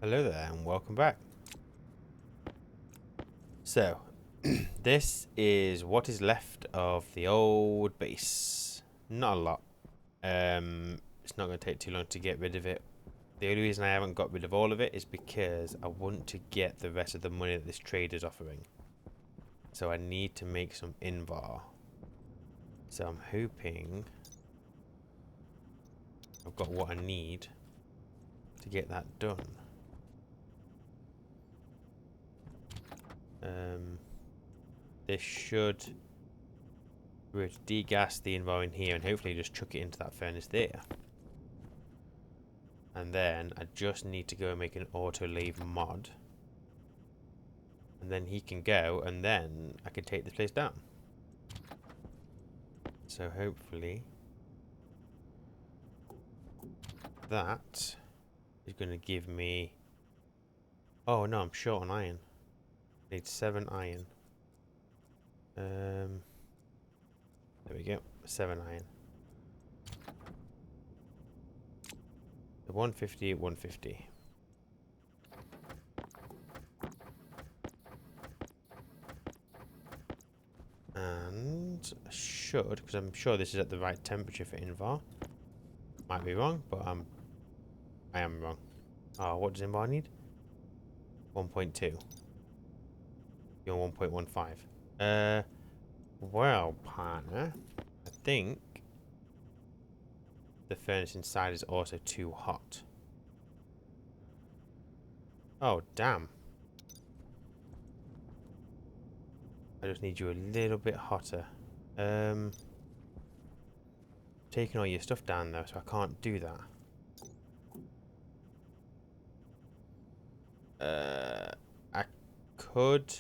Hello there and welcome back. So, this is what is left of the old base. Not a lot. It's not going to take too long to get rid of it. The only reason I haven't got rid of all of it is because I want to get the rest of the money that this trade is offering. So I need to make some invar. So I'm hoping I've got what I need to get that done. This should degas the invar in here and hopefully just chuck it into that furnace there. And then I just need to go and make an auto lathe mod. And then he can go and then I can take this place down. So hopefully that is going to give me... Oh no, I'm short on iron. I need 7 iron. There we go, 7 iron. The 150, 150. And I should, because I'm sure this is at the right temperature for invar. Might be wrong, but I am wrong. Oh, what does invar need? 1.2. You're 1.15. Well, partner, I think the furnace inside is also too hot. Oh, damn. I just need you a little bit hotter. Taking all your stuff down though, so I can't do that. I could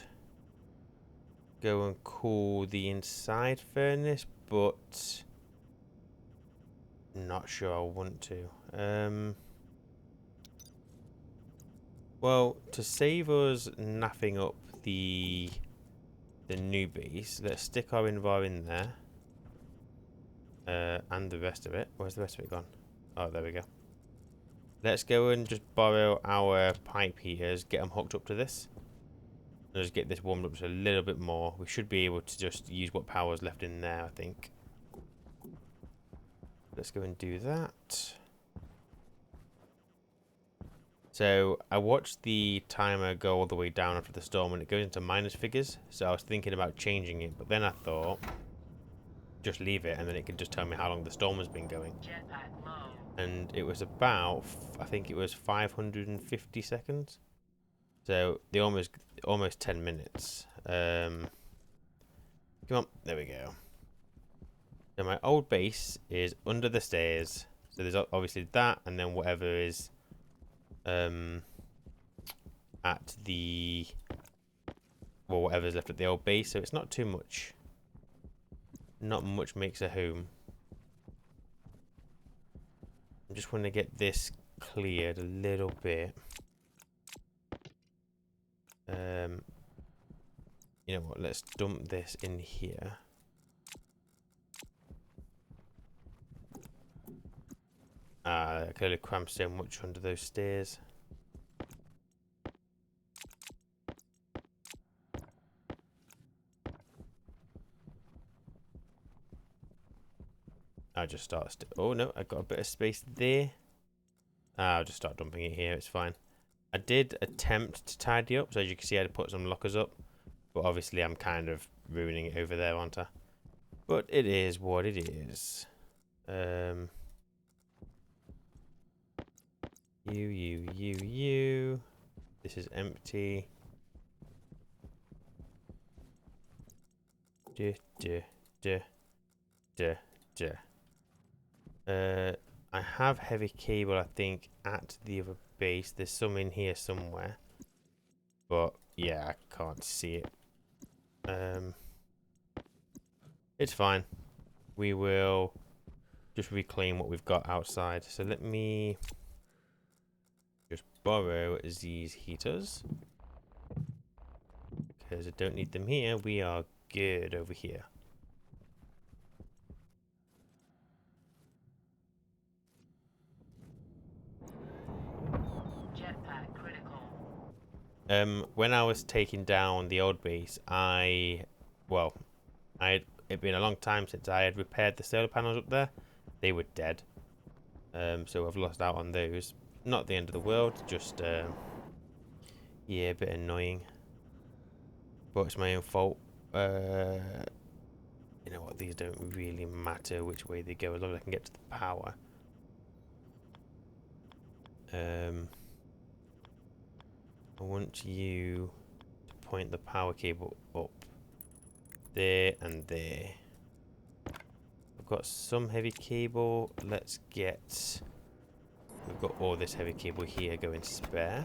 go and cool the inside furnace, but not sure I want to. Well, to save us naffing up the new base, let's stick our invar in there. And the rest of it. Where's the rest of it gone? Oh, there we go. Let's go and just borrow our pipe heaters, get them hooked up to this. And just get this warmed up just a little bit more. We should be able to just use what power's left in there, I think. Let's go and do that. So I watched the timer go all the way down after the storm and it goes into minus figures. So I was thinking about changing it, but then I thought, just leave it and then it can just tell me how long the storm has been going. And it was about, I think it was 550 seconds. So the almost 10 minutes. Come on, there we go. So my old base is under the stairs. So there's obviously that, and then whatever is at the, well, whatever's left at the old base. So it's not too much. Not much makes a home. I just want to get this cleared a little bit. You know what? Let's dump this in here. I could have crammed so much under those stairs. I'll just start. Oh no, I got a bit of space there. I'll just start dumping it here. It's fine. I did attempt to tidy up, so as you can see, I had to put some lockers up. But obviously, I'm kind of ruining it over there, aren't I? But it is what it is. You. This is empty. I have heavy cable, I think, at the other base. There's some in here somewhere. But, yeah, I can't see it. It's fine. We will just reclaim what we've got outside. So let me just borrow these heaters. Because I don't need them here. We are good over here. When I was taking down the old base, well, it'd been a long time since I had repaired the solar panels up there. They were dead. So I've lost out on those. Not the end of the world, just yeah, a bit annoying. But it's my own fault. You know what? These don't really matter which way they go as long as I can get to the power. I want you to point the power cable up there and there. I've got some heavy cable. Let's get... We've got all this heavy cable here going spare.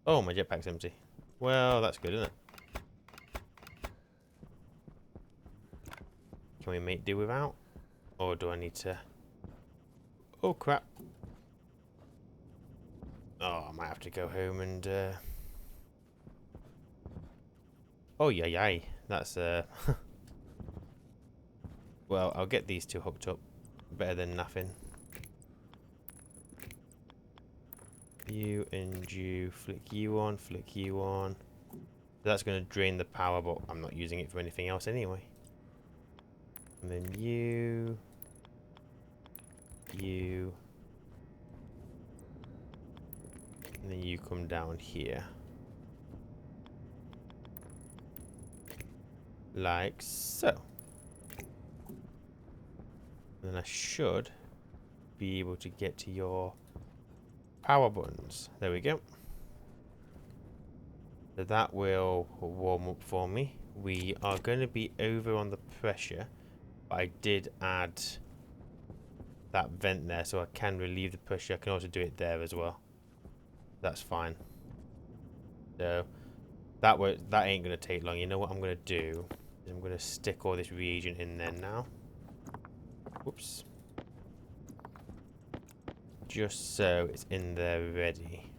Oh, my jetpack's empty. Well, that's good, isn't it? Can we make do without? Or do I need to... Oh, crap. Oh, I might have to go home and... Oh, yay. That's... Well, I'll get these two hooked up. Better than nothing. You and you. Flick you on, flick you on. That's going to drain the power, but I'm not using it for anything else anyway. And then you. You. And then you come down here. Like so. And then I should be able to get to your power buttons. There we go. So that will warm up for me. We are going to be over on the pressure. But I did add that vent there so I can relieve the pressure. I can also do it there as well. That's fine. So that ain't going to take long. You know what I'm going to do? Is I'm going to stick all this reagent in there now. Whoops. Just so it's in there ready.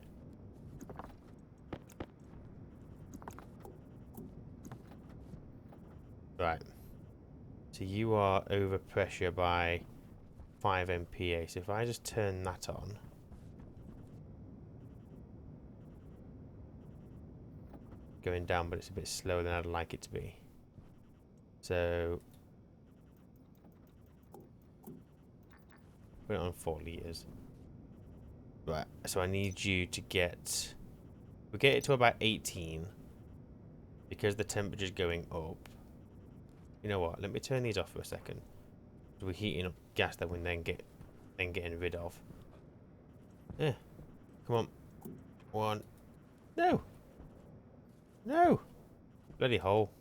Right. So you are over pressure by 5 MPa. So if I just turn that on. Going down, but it's a bit slower than I'd like it to be. So put it on 4 liters. Right, so I need you to get... We'll get it to about 18. Because the temperature's going up. You know what? Let me turn these off for a second. We're heating up gas that we're then getting rid of. Yeah. Come on. 1. No! No! Bloody hole.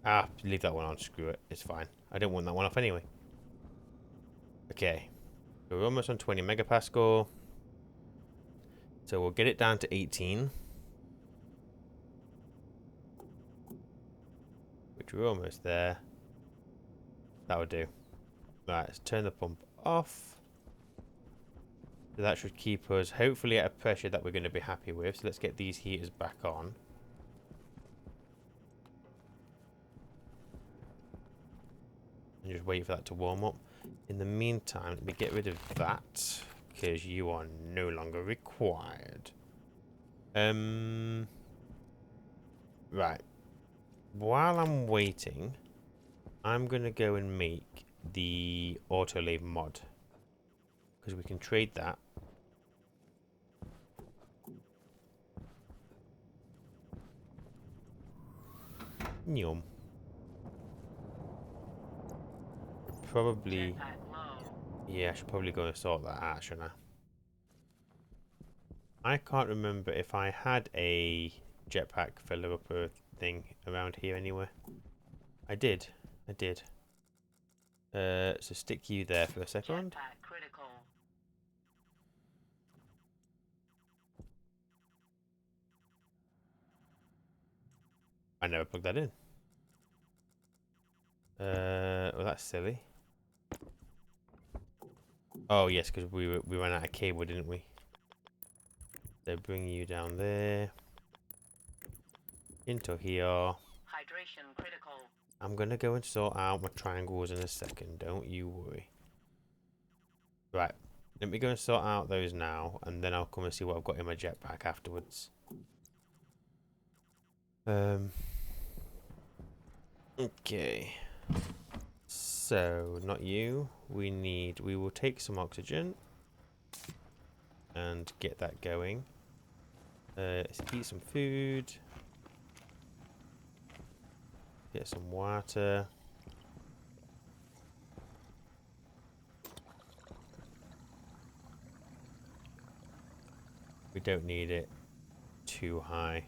Ah, leave that one on. Screw it. It's fine. I don't want that one off anyway. Okay. So we're almost on 20 megapascal. So we'll get it down to 18. Which we're almost there. That would do. Right, let's turn the pump off. So that should keep us hopefully at a pressure that we're going to be happy with. So let's get these heaters back on. And just wait for that to warm up. In the meantime, let me get rid of that. Because you are no longer required. Right. While I'm waiting, I'm going to go and make the autolave mod. Because we can trade that. Yum. Probably... Yeah, I should probably go and sort that out, shouldn't I? I can't remember if I had a jetpack filler upper thing around here anywhere. I did. So stick you there for a second. I never plugged that in. Well, that's silly. Oh yes, because we ran out of cable, didn't we? So bring you down there. Into here. Hydration critical. I'm going to go and sort out my triangles in a second. Don't you worry. Right. Let me go and sort out those now, and then I'll come and see what I've got in my jetpack afterwards. Okay. So, not you. We will take some oxygen and get that going. Let's eat some food. Get some water. We don't need it too high.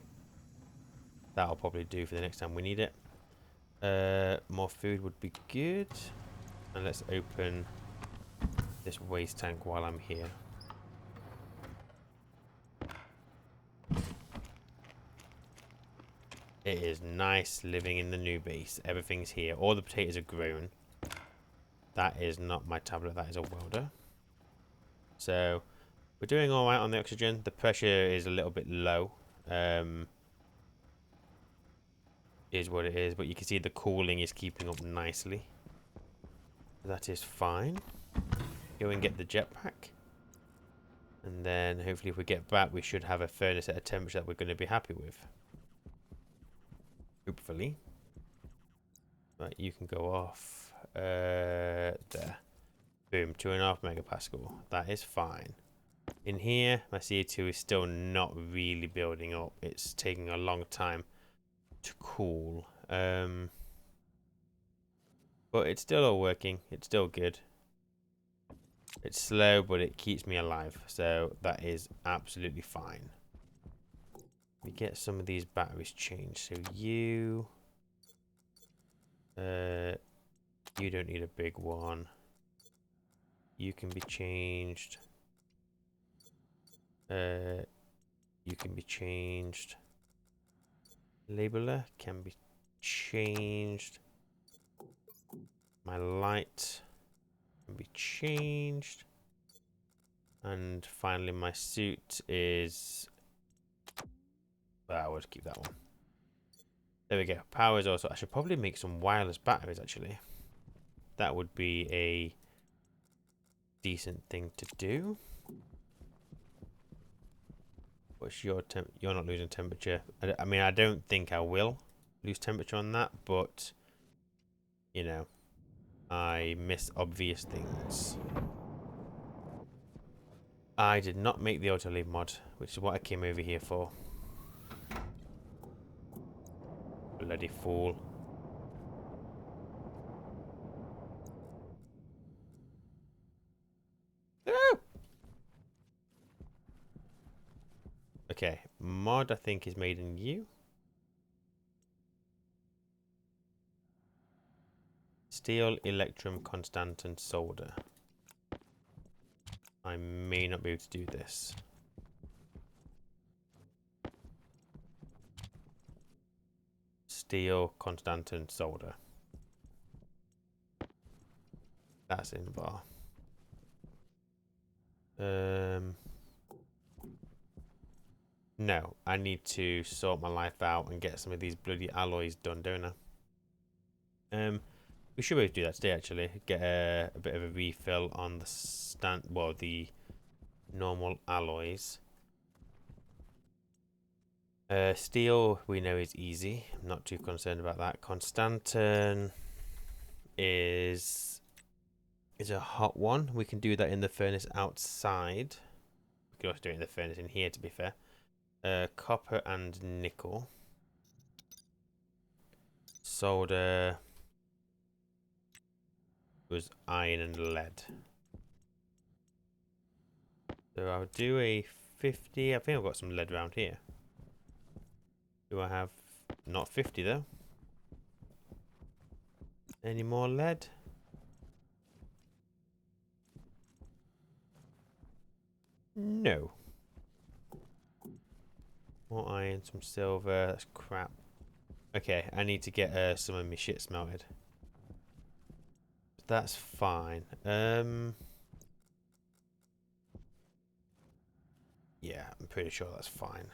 That'll probably do for the next time we need it. More food would be good. And let's open this waste tank while I'm here. It is nice living in the new base. Everything's here. All the potatoes are grown. That is not my tablet. That is a welder. So we're doing all right on the oxygen. The pressure is a little bit low. Is what it is. But you can see the cooling is keeping up nicely. That is fine. Go and get the jetpack. And then hopefully if we get back, we should have a furnace at a temperature that we're going to be happy with. Hopefully. Right, you can go off. There. Boom, 2.5 megapascal. That is fine. In here, my CO2 is still not really building up. It's taking a long time to cool. But it's still all working. It's still good. It's slow, but it keeps me alive. So that is absolutely fine. We get some of these batteries changed. So you don't need a big one. You can be changed. You can be changed. Labeler can be changed. My light can be changed. And finally my suit is... I'll just keep that one. There we go. Power is also... I should probably make some wireless batteries, actually. That would be a decent thing to do. What's your temp? You're not losing temperature. I mean, I don't think I will lose temperature on that, but... You know, I miss obvious things. I did not make the auto leave mod, which is what I came over here for. Bloody fool. No! Okay, mod I think is made in you. Steel, electrum, constantan, solder. I may not be able to do this. Steel, constantan, solder. That's in bar. No, I need to sort my life out and get some of these bloody alloys done, don't I? We should be able to do that today, actually. Get a bit of a refill on the the normal alloys. Steel, we know is easy. I'm not too concerned about that. Constantan is a hot one. We can do that in the furnace outside. We can also do it in the furnace in here, to be fair. Copper and nickel. Solder was iron and lead. So I'll do a 50. I think I've got some lead around here. Do I have... Not 50 though. Any more lead? No. More iron, some silver. That's crap. Okay, I need to get some of my shit smelted. That's fine. Yeah, I'm pretty sure that's fine.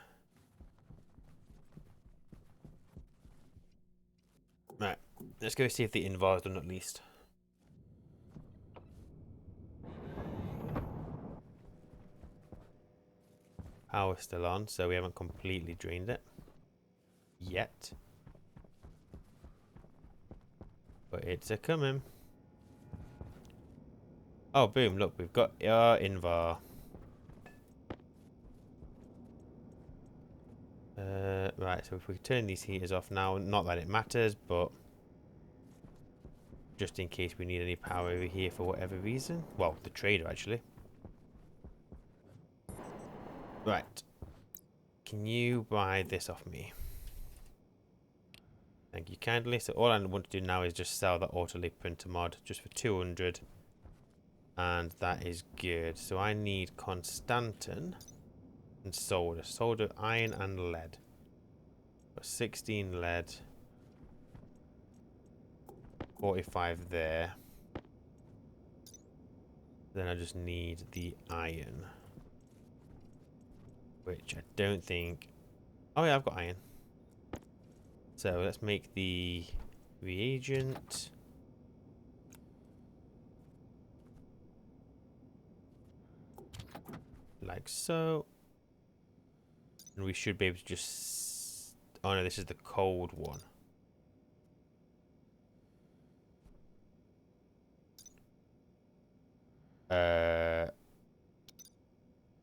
Right. Let's go see if the invar is done at least. Power's still on, so we haven't completely drained it. Yet. But it's a-coming. Oh, boom, look, we've got our invar. Right, so if we turn these heaters off now, not that it matters, but just in case we need any power over here for whatever reason. Well, the trader, actually. Right. Can you buy this off me? Thank you kindly. So all I want to do now is just sell that autolay printer mod just for 200. And that is good. So I need Constantin and solder. Solder, iron and lead. Got 16 lead. 45 there. Then I just need the iron. Which I don't think... Oh yeah, I've got iron. So let's make the reagent. Like so. And we should be able to just... Oh no, this is the cold one.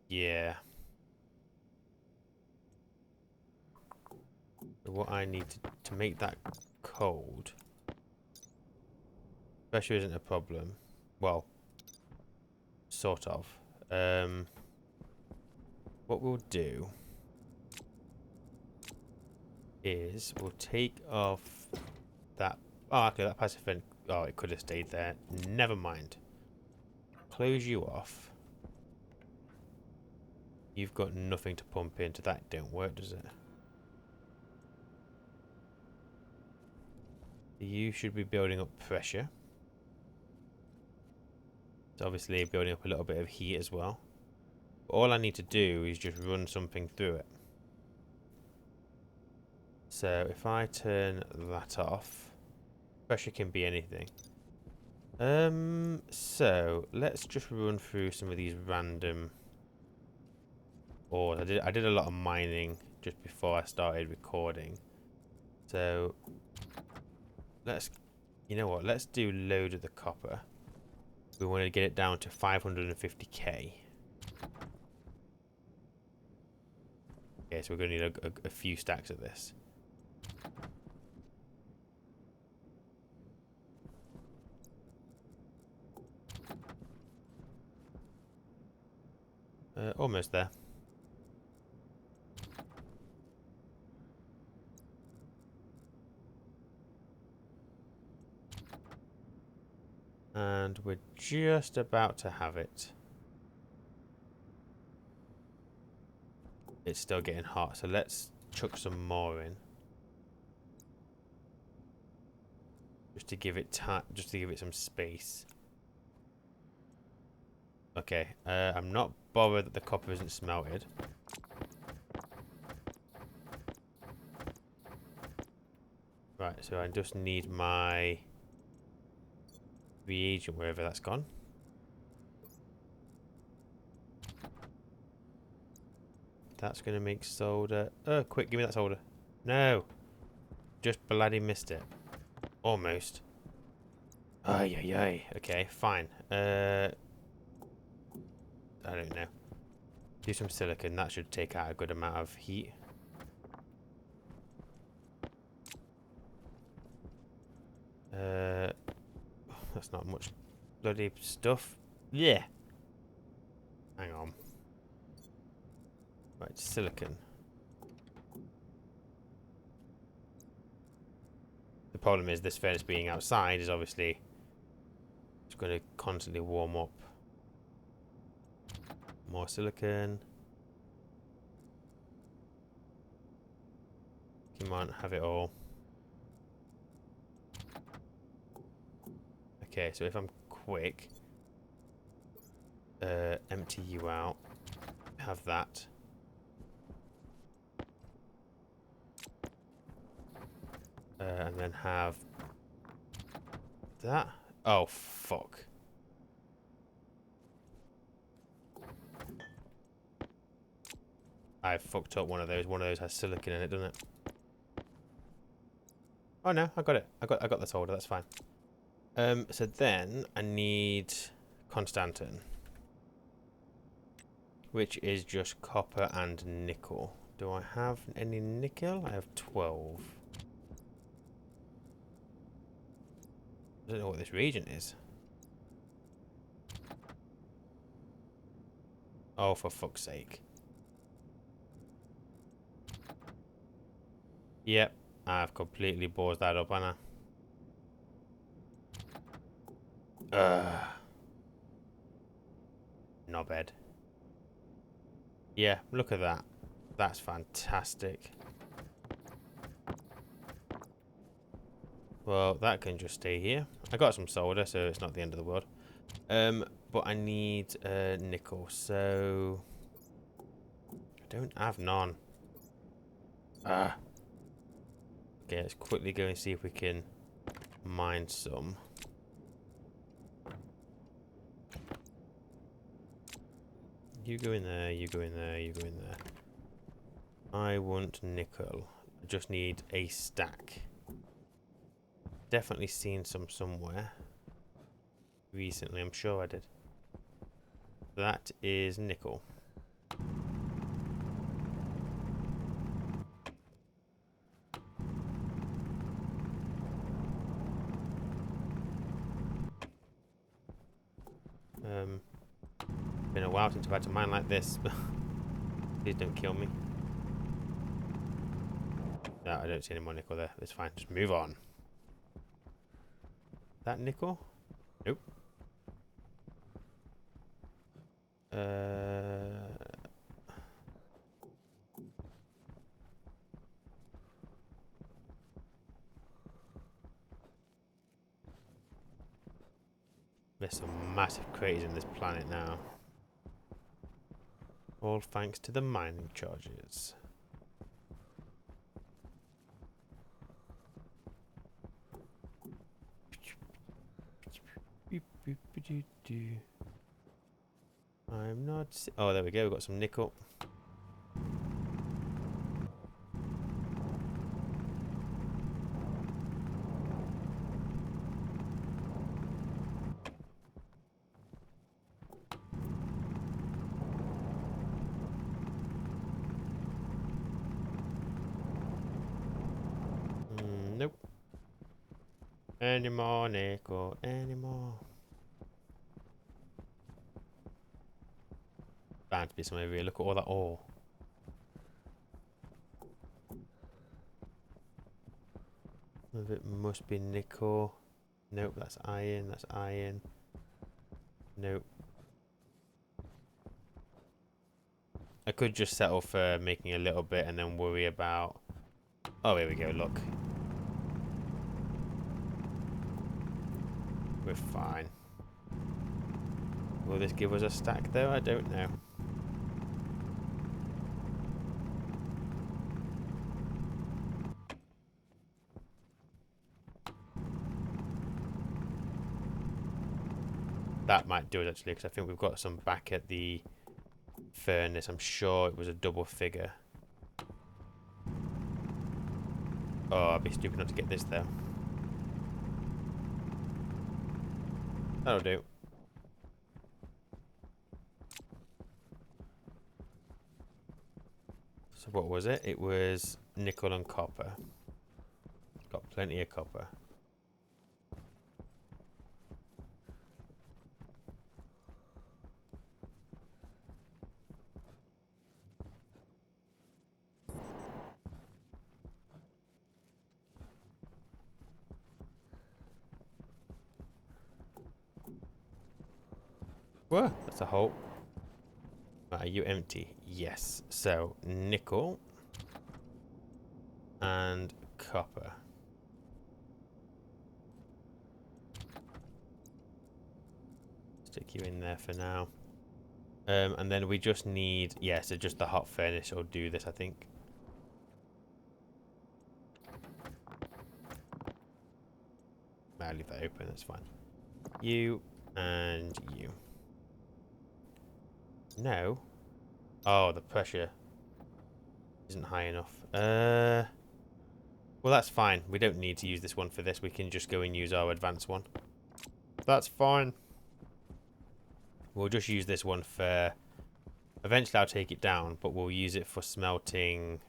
Yeah. What I need to make that cold... Pressure isn't a problem. Well, sort of. What we'll do is we'll take off that... Oh, okay, that passive vent... Oh, it could have stayed there. Never mind. Close you off. You've got nothing to pump into. That don't work, does it? You should be building up pressure. It's obviously building up a little bit of heat as well. All I need to do is just run something through it. So if I turn that off, pressure can be anything. So let's just run through some of these random ores. I did a lot of mining just before I started recording. So let's, you know what? Let's do load of the copper. We want to get it down to 550k. Okay, so we're going to need a few stacks of this. Almost there. And we're just about to have it. It's still getting hot, so let's chuck some more in. Just to give it time, just to give it some space. Okay, I'm not bothered that the copper isn't smelted. Right, so I just need my reagent wherever that's gone. That's going to make solder. Oh, quick, give me that solder. No. Just bloody missed it. Almost. Ay, ay, ay. Okay, fine. I don't know. Do some silicon. That should take out a good amount of heat. That's not much bloody stuff. Yeah. Hang on. Right, silicon. The problem is this furnace being outside is obviously it's going to constantly warm up. More silicon. Come on, have it all. Okay, so if I'm quick, empty you out, have that. And then have that? Oh, fuck. I fucked up one of those. One of those has silicon in it, doesn't it? Oh no, I got it. I got the solder. That's fine. So then I need Constantan, which is just copper and nickel. Do I have any nickel? I have 12. I don't know what this reagent is. Oh, for fuck's sake. Yep, I've completely balls that up, haven't I? Not bad. Yeah, look at that. That's fantastic. Well, that can just stay here. I got some solder, so it's not the end of the world. But I need nickel, so I don't have none. Ah. Okay, let's quickly go and see if we can mine some. You go in there, you go in there, you go in there. I want nickel. I just need a stack. Definitely seen some somewhere. Recently, I'm sure I did. That is nickel. Been a while since I've had to mine like this. Please don't kill me. No, I don't see any more nickel there. It's fine. Just move on. That nickel? Nope. There's some massive craters in this planet now. All thanks to the mining charges. I'm not... Oh, there we go. We've got some nickel. Nope. Any more nickel? Any more? Bound to be some over here. Look at all that ore. Some of it must be nickel. Nope, that's iron. That's iron. Nope. I could just settle for making a little bit and then worry about... Oh, here we go, look. We're fine. Will this give us a stack though? I don't know. That might do it actually, because I think we've got some back at the furnace. I'm sure it was a double figure. Oh, I'd be stupid not to get this though. That'll do. So what was it? It was nickel and copper. Got plenty of copper. Whoa, that's a hole. Are you empty? Yes. So, nickel and copper. Stick you in there for now. And then we just need... Yeah, so just the hot furnace will do this, I think. I'll leave that open, that's fine. You and you. No. Oh, the pressure isn't high enough. Well, that's fine. We don't need to use this one for this. We can just go and use our advanced one. That's fine. We'll just use this one for... Eventually I'll take it down, but we'll use it for smelting...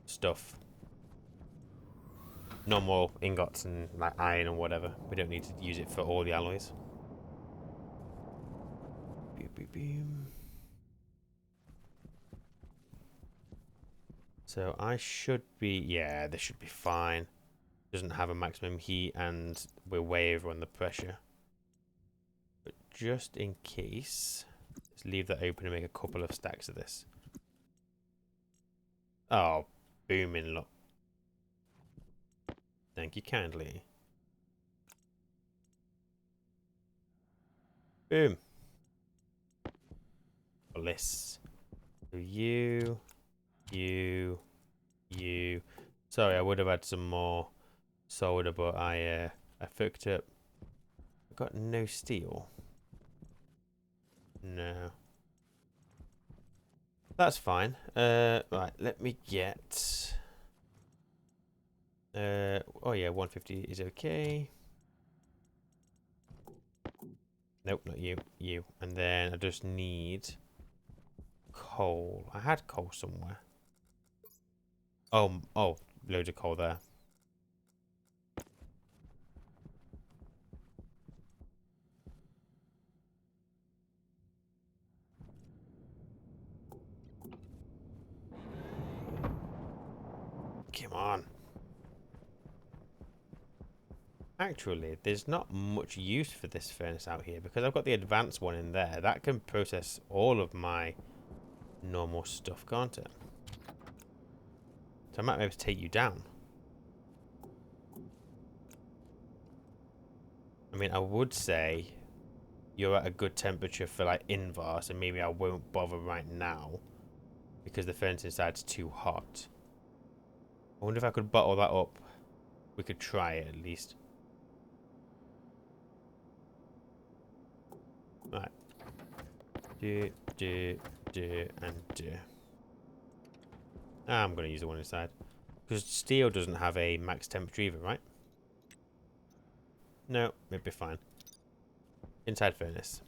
stuff. Normal ingots and like iron and whatever. We don't need to use it for all the alloys. Beep, beep, beep. So I should be... Yeah, this should be fine. Doesn't have a maximum heat and we're way over on the pressure. But just in case, let's leave that open and make a couple of stacks of this. Oh, booming, look. Thank you kindly. Boom. Bliss. So you. Sorry, I would have had some more solder, but I fucked up. I've got no steel. No. That's fine. Right, let me get... oh yeah, 150 is okay. Nope, not you. You. And then I just need coal. I had coal somewhere. Oh, loads of coal there. Come on. Actually, there's not much use for this furnace out here because I've got the advanced one in there. That can process all of my normal stuff, can't it? So I might be able to take you down. I mean, I would say you're at a good temperature for like Invar, so maybe I won't bother right now because the furnace inside's too hot. I wonder if I could bottle that up. We could try it at least. Right. Do, and do. I'm going to use the one inside. Because steel doesn't have a max temperature either, right? No, it'd be fine. Inside furnace.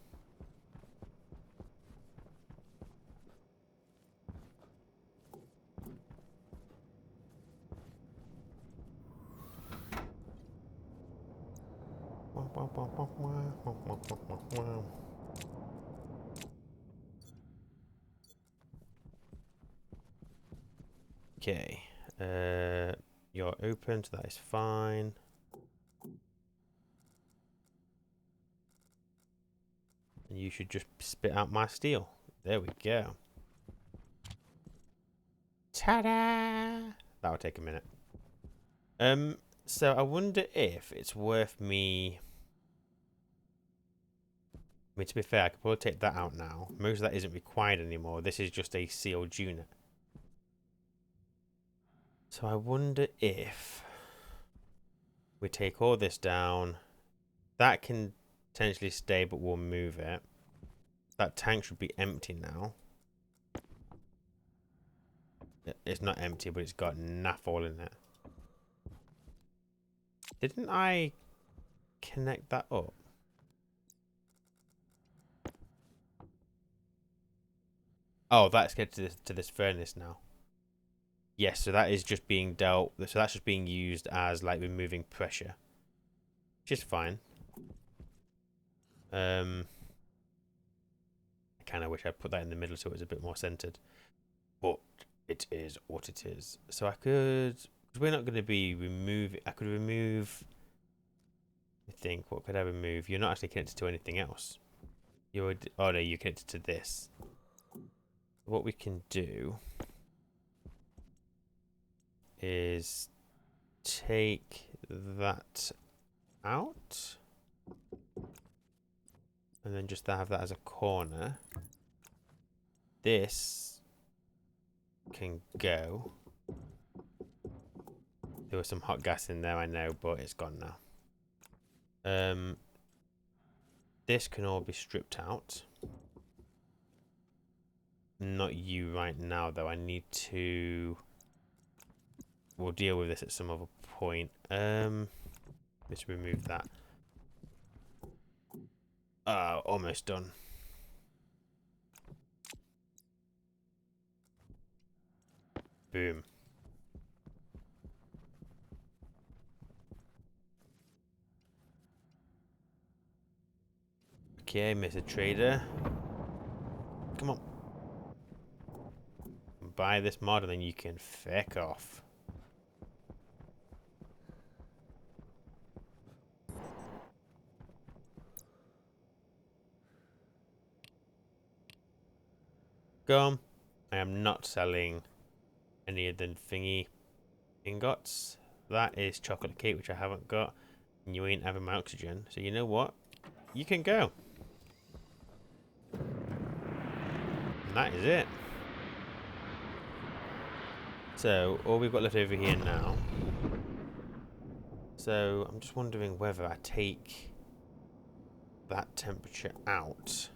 Okay. You're open, so that is fine. And you should just spit out my steel. There we go. Ta-da! That'll take a minute. So I wonder if it's worth me... I mean, to be fair, I could probably take that out now. Most of that isn't required anymore. This is just a sealed unit. So I wonder if we take all this down. That can potentially stay, but we'll move it. That tank should be empty now. It's not empty, but it's got naff all in it. Didn't I connect that up? Oh, that's get to this furnace now. Yes, so that is just being dealt. So that's just being used as like removing pressure, which is fine. I kind of wish I'd put that in the middle so it was a bit more centered, but it is what it is. So I could, because we're not going to be removing. I could remove. I think what could I remove? You're not actually connected to anything else. You're oh no, you're connected to this. What we can do is take that out and then just have that as a corner. This can go. There was some hot gas in there, I know, but it's gone now. This can all be stripped out. Not you right now, though. I need to... We'll deal with this at some other point. Let's remove that. Almost done. Boom. Okay, Mr. Trader. Come on. Buy this mod and then you can feck off. Gum. I am not selling any of the thingy ingots. That is chocolate cake, which I haven't got. And you ain't having my oxygen. So you know what? You can go. And that is it. So, all we've got left over here now. So, I'm just wondering whether I take that temperature out.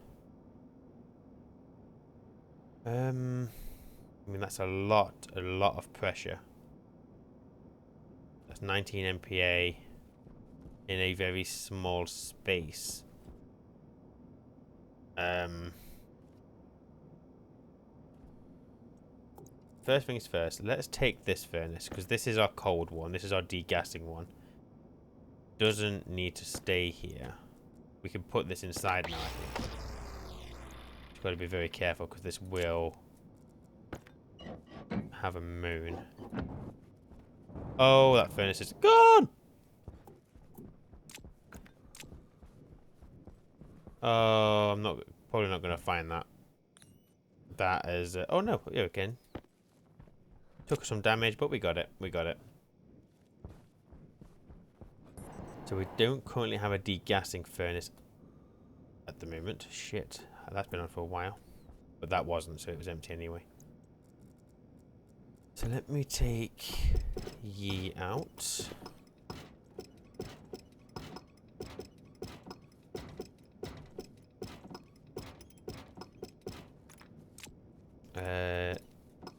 I mean, that's a lot of pressure. That's 19 MPa in a very small space. First things first, let's take this furnace, because this is our cold one. This is our degassing one. Doesn't need to stay here. We can put this inside now, I think. Just got to be very careful, because this will have a moon. Oh, that furnace is gone! Oh, I'm probably not going to find that. That is... oh, no. Yeah, we can. Took some damage, but we got it. We got it. So we don't currently have a degassing furnace at the moment. Shit. That's been on for a while. But that wasn't, so it was empty anyway. So let me take ye out.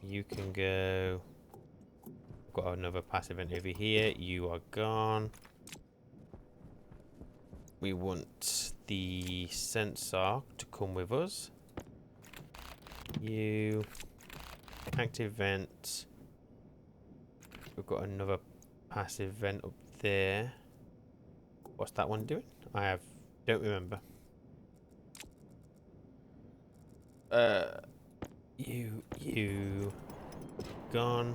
You can go. Got another passive vent over here. You are gone. We want the sensor to come with us. You active vent. We've got another passive vent up there. What's that one doing? Don't remember. You gone.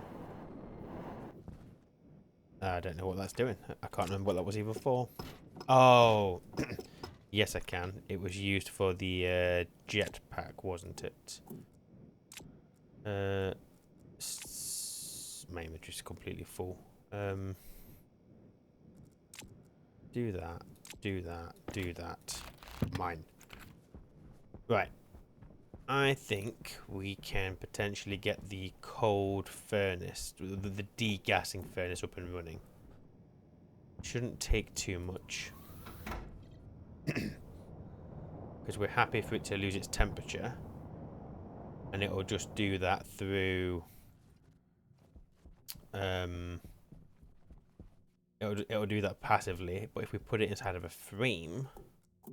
I don't know what that's doing. I can't remember what that was even for. Oh, yes I can. It was used for the jetpack, wasn't it? My inventory is completely full. Do that. Do that. Do that. Mine. Right. I think we can potentially get the cold furnace, the degassing furnace up and running. Shouldn't take too much. Because we're happy for it to lose its temperature. And it will just do that through... It'll do that passively. But if we put it inside of a frame,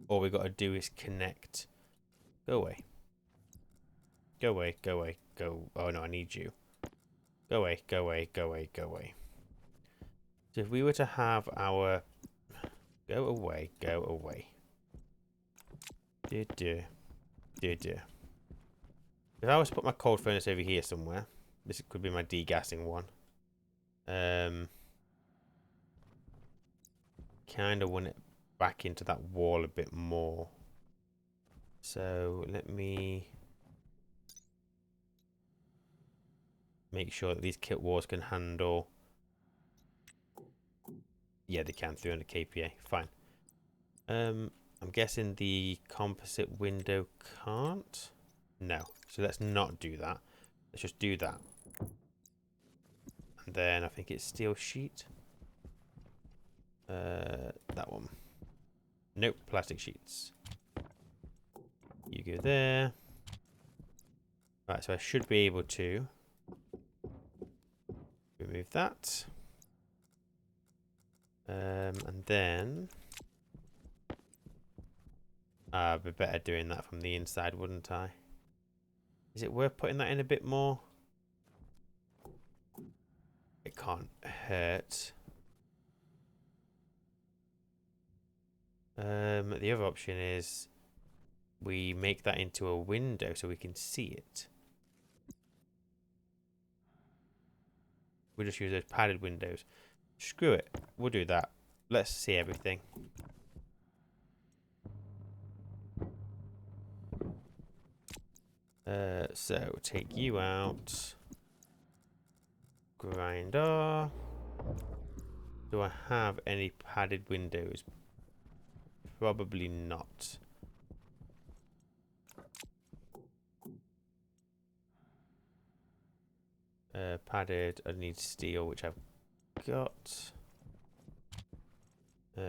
all we've got to do is connect... Go away. Go away, go away, go... Oh no, I need you. Go away, go away, go away, go away. So if we were to have our... Go away, go away. If I was to put my cold furnace over here somewhere, this could be my degassing one. Kind of want it back into that wall a bit more. So let me make sure that these kit walls can handle. Yeah, they can. 300 kPa. Fine. I'm guessing the composite window can't. No. So let's not do that. Let's just do that. And and then I think it's steel sheet. That one. Nope, plastic sheets. You go there. Right, so I should be able to remove that. And then I'd be better doing that from the inside, wouldn't I? Is it worth putting that in a bit more? It can't hurt. The other option is we make that into a window so we can see it. We'll just use those padded windows. Screw it. We'll do that. Let's see everything. So take you out. Grinder. Do I have any padded windows? Probably not. Padded. I need steel, which I've got.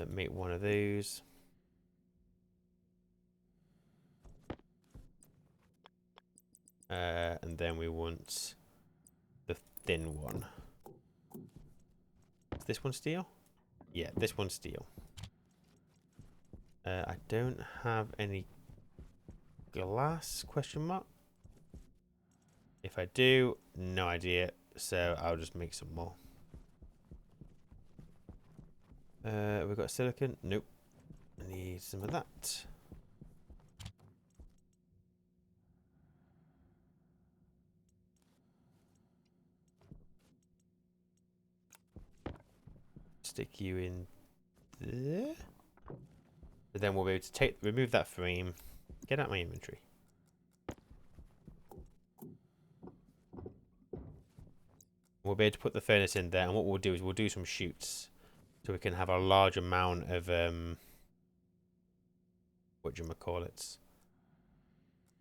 Make one of those. And then we want the thin one. Is this one steel? Yeah, this one's steel. I don't have any glass, question mark. If I do, no idea. So I'll just make some more. We've got silicon. Nope. I need some of that. Stick you in there. But then we'll be able to remove that frame. Get out my inventory. We'll be able to put the furnace in there, and what we'll do is we'll do some chutes, so we can have a large amount of whatchamacallits.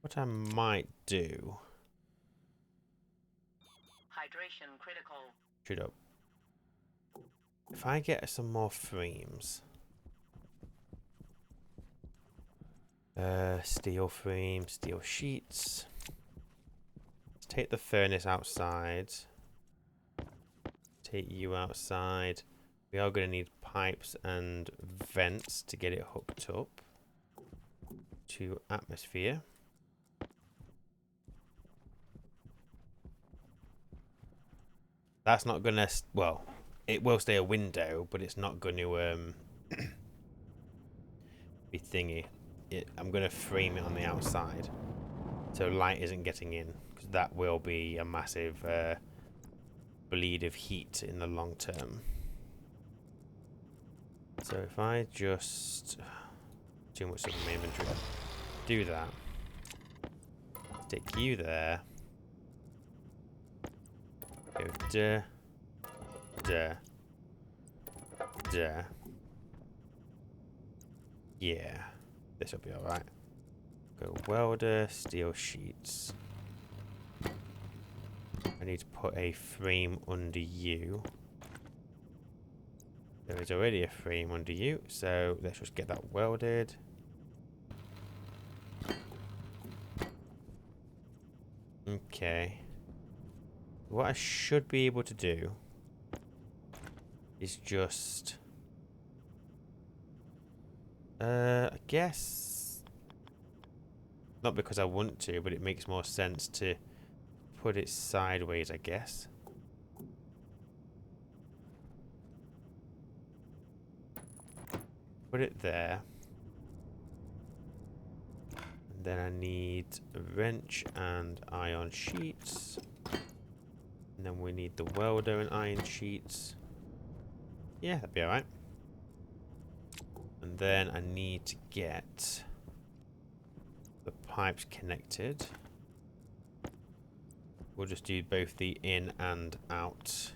What I might do. Hydration critical. Shoot up. If I get some more frames. Steel frame, steel sheets. Let's take the furnace outside. Take you outside. We are going to need pipes and vents to get it hooked up to atmosphere. That's not going to... Well, it will stay a window, but it's not going to be thingy. I'm going to frame it on the outside so light isn't getting in, because that will be a massive bleed of heat in the long term. So if I just... Too much stuff in my inventory. Do that. Stick you there. Go duh. Duh. Duh. Yeah. This will be alright. Go welder, steel sheets. I need to put a frame under you. There is already a frame under you, so let's just get that welded. Okay. What I should be able to do is just... I guess... Not because I want to, but it makes more sense to put it sideways, I guess. Put it there. And then I need a wrench and iron sheets. And then we need the welder and iron sheets. Yeah, that'd be alright. And then I need to get the pipes connected. We'll just do both the in and out.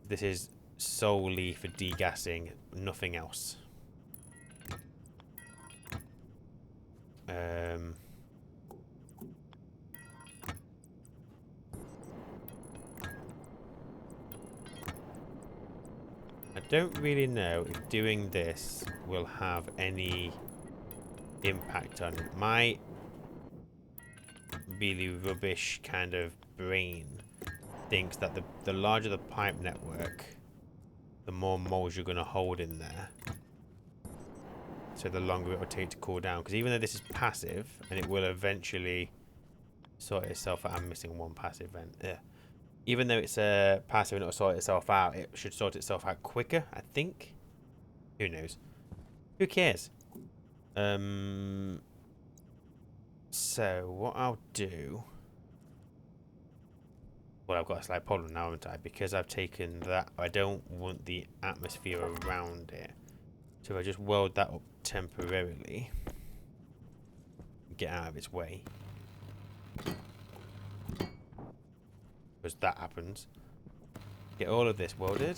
This is solely for degassing, nothing else. don't really know if doing this will have any impact on it. My really rubbish kind of brain thinks that the larger the pipe network, the more moles you're going to hold in there. So the longer it will take to cool down. Because even though this is passive, and it will eventually sort itself out. I'm missing one passive vent. Yeah. Even though it's passive and it'll sort itself out, it should sort itself out quicker, I think. Who knows? Who cares? So what I'll do... Well, I've got a slight problem now, haven't I? Because I've taken that, I don't want the atmosphere around it. So I just weld that up temporarily. Get out of its way. Because that happens. Get all of this welded.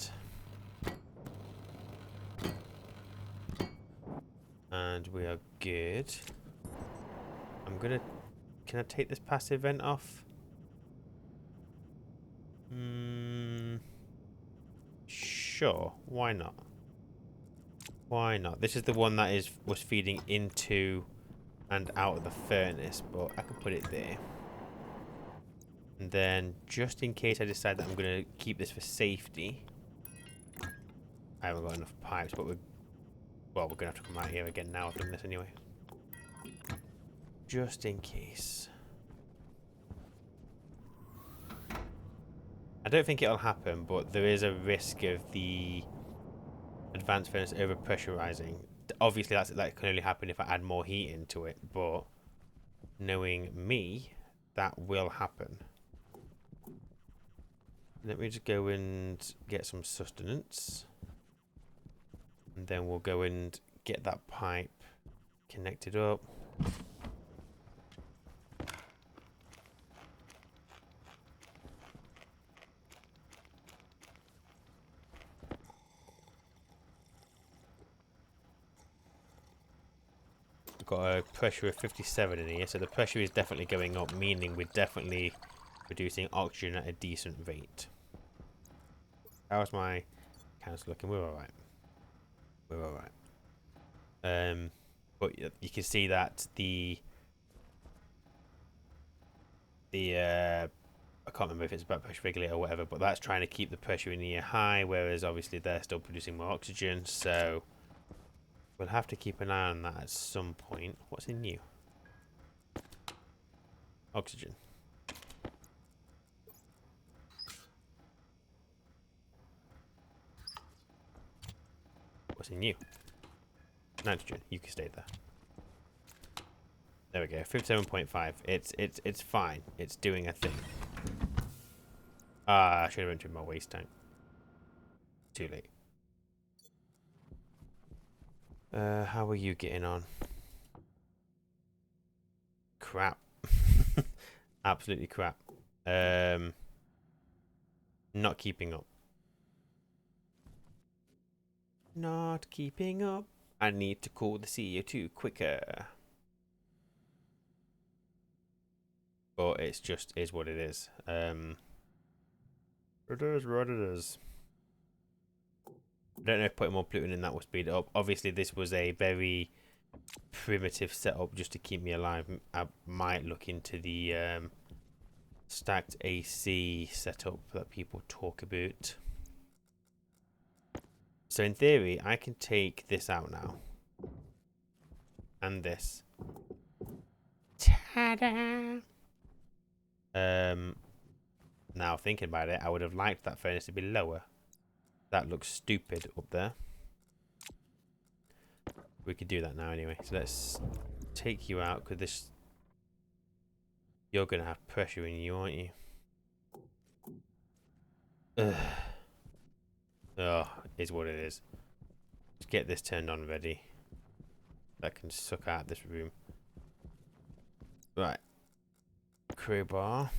And we are good. I'm gonna... Can I take this passive vent off? Sure. Why not? Why not? This is the one that was feeding into and out of the furnace, but I could put it there. And then, just in case I decide that I'm going to keep this for safety, I haven't got enough pipes, but we're going to have to come out here again now. I've done this anyway. Just in case. I don't think it'll happen, but there is a risk of the advanced furnace over-pressurizing. Obviously, that can only happen if I add more heat into it, but knowing me, that will happen. Let me just go and get some sustenance. And then we'll go and get that pipe connected up. We've got a pressure of 57 in here, so the pressure is definitely going up, meaning we're definitely producing oxygen at a decent rate. How's my counts looking? We're alright. We're alright. But you can see that the I can't remember if it's about pressure regulator or whatever, but that's trying to keep the pressure in here high, whereas obviously they're still producing more oxygen, so we'll have to keep an eye on that at some point. What's in you? Oxygen. What's in you? Nitrogen. You can stay there. There we go. 57.5. It's fine. It's doing a thing. Ah, I should have entered my waste time. Too late. How are you getting on? Crap. Absolutely crap. Not keeping up. Not keeping up. I need to cool the CO2 quicker. But it's just is what it is. It is what it is. I don't know if putting more pollutant in that will speed it up. Obviously, this was a very primitive setup just to keep me alive. I might look into the stacked AC setup that people talk about. So in theory, I can take this out now. And this. Ta-da! Now thinking about it, I would have liked that furnace to be lower. That looks stupid up there. We could do that now anyway. So let's take you out, because this... You're going to have pressure in you, aren't you? Ugh. Oh, is what it is. Let's get this turned on ready. That can suck out this room. Right. Crowbar.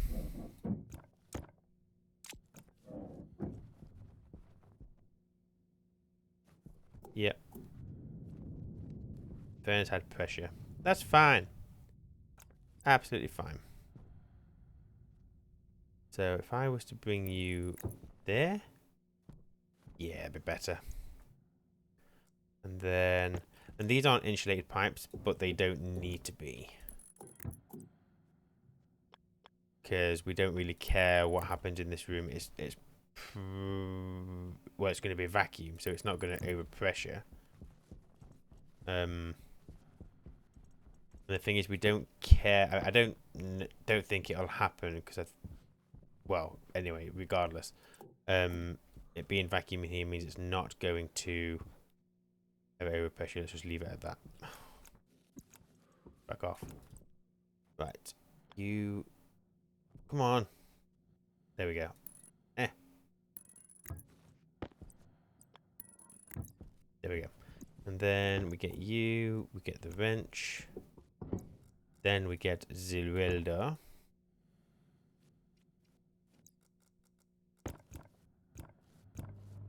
Yep. Furnace had pressure. That's fine. Absolutely fine. So if I was to bring you there, yeah, a bit better. And then, and these aren't insulated pipes, but they don't need to be. Because we don't really care what happens in this room. Well, it's going to be a vacuum, so it's not going to overpressure. And the thing is, we don't care. I don't think it'll happen because well, anyway, regardless, it being vacuum in here means it's not going to have overpressure. Let's just leave it at that. Back off. Right, you. Come on. There we go. There we go. And then we get you. We get the wrench. Then we get the welder.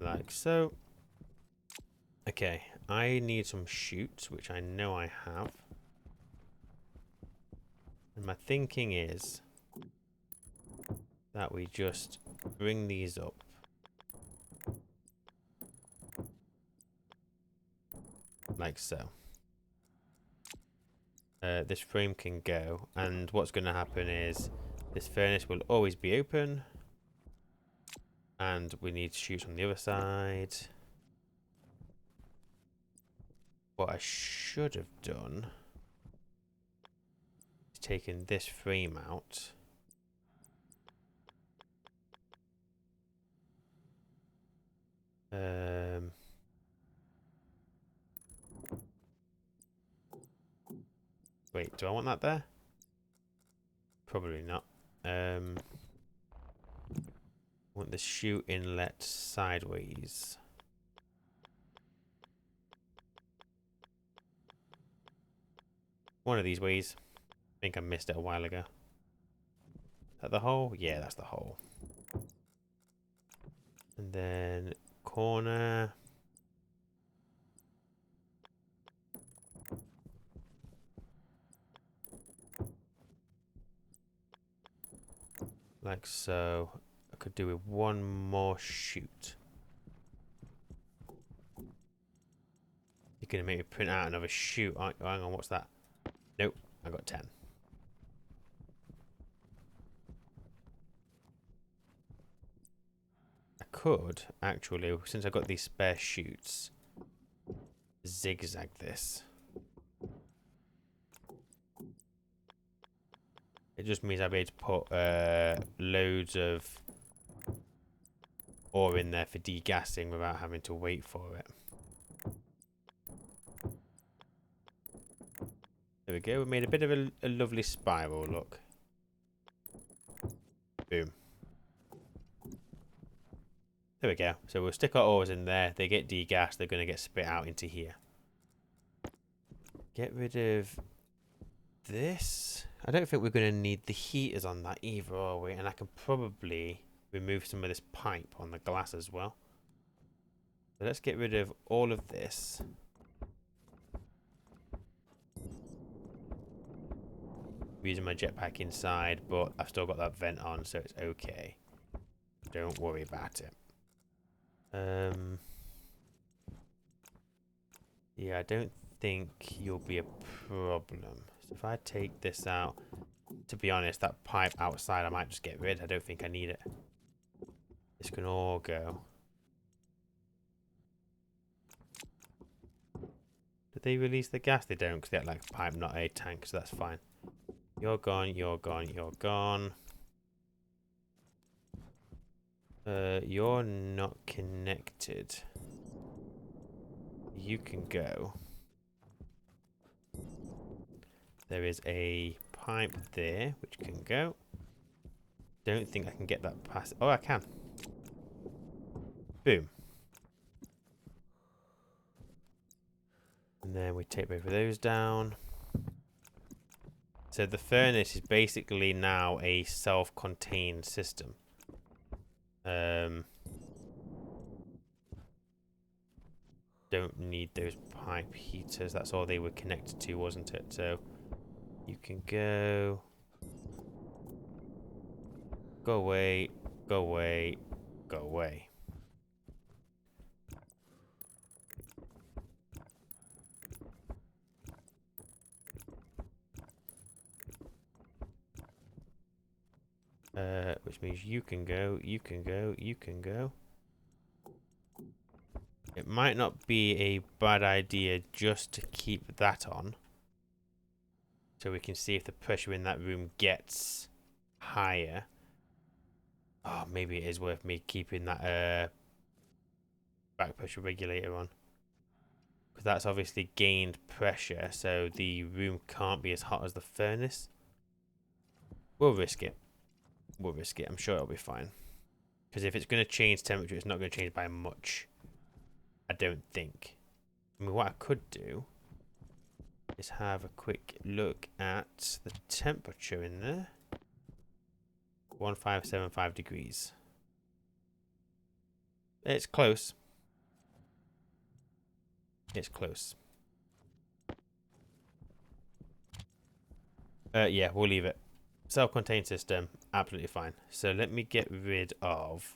Like so. Okay, I need some chutes, which I know I have. And my thinking is that we just bring these up. Like so. This frame can go, and what's going to happen is this furnace will always be open. And we need chutes on the other side. What I should have done is taken this frame out. Wait, do I want that there? Probably not. I want the chute inlet sideways. One of these ways. I think I missed it a while ago. Is that the hole? Yeah, that's the hole. And then corner. Like so. I could do with one more chute. You're going to make me print out another chute, aren't you? Hang on, what's that? Nope, I got 10. I could, actually, since I've got these spare chutes, zigzag this. It just means I'll be able to put loads of ore in there for degassing without having to wait for it. There we go. We made a bit of a lovely spiral, look. Boom. There we go. So we'll stick our ores in there. They get degassed. They're going to get spit out into here. Get rid of this. I don't think we're going to need the heaters on that either, are we? And I can probably remove some of this pipe on the glass as well. So let's get rid of all of this. I'm using my jetpack inside, but I've still got that vent on, so it's okay. Don't worry about it. Yeah, I don't think you'll be a problem. So if I take this out, to be honest, that pipe outside I might just get rid. I don't think I need it. This can all go. Did they release the gas? They don't, because they had like a pipe, not a tank, so that's fine. You're gone, you're gone, you're gone. You're not connected. You can go. There is a pipe there, which can go. Don't think I can get that past. Oh, I can. Boom. And then we take both of those down. So the furnace is basically now a self-contained system. Don't need those pipe heaters. That's all they were connected to, wasn't it? So you can go. Go away. Go away. Go away. Which means you can go, you can go, you can go. It might not be a bad idea just to keep that on. So we can see if the pressure in that room gets higher. Oh, maybe it is worth me keeping that back pressure regulator on. Because that's obviously gained pressure, so the room can't be as hot as the furnace. We'll risk it. We'll risk it. I'm sure it'll be fine. Because if it's going to change temperature, it's not going to change by much. I don't think. I mean, what I could do is have a quick look at the temperature in there. 1575 degrees. It's close. It's close. Yeah, we'll leave it. Self-contained system, absolutely fine. So let me get rid of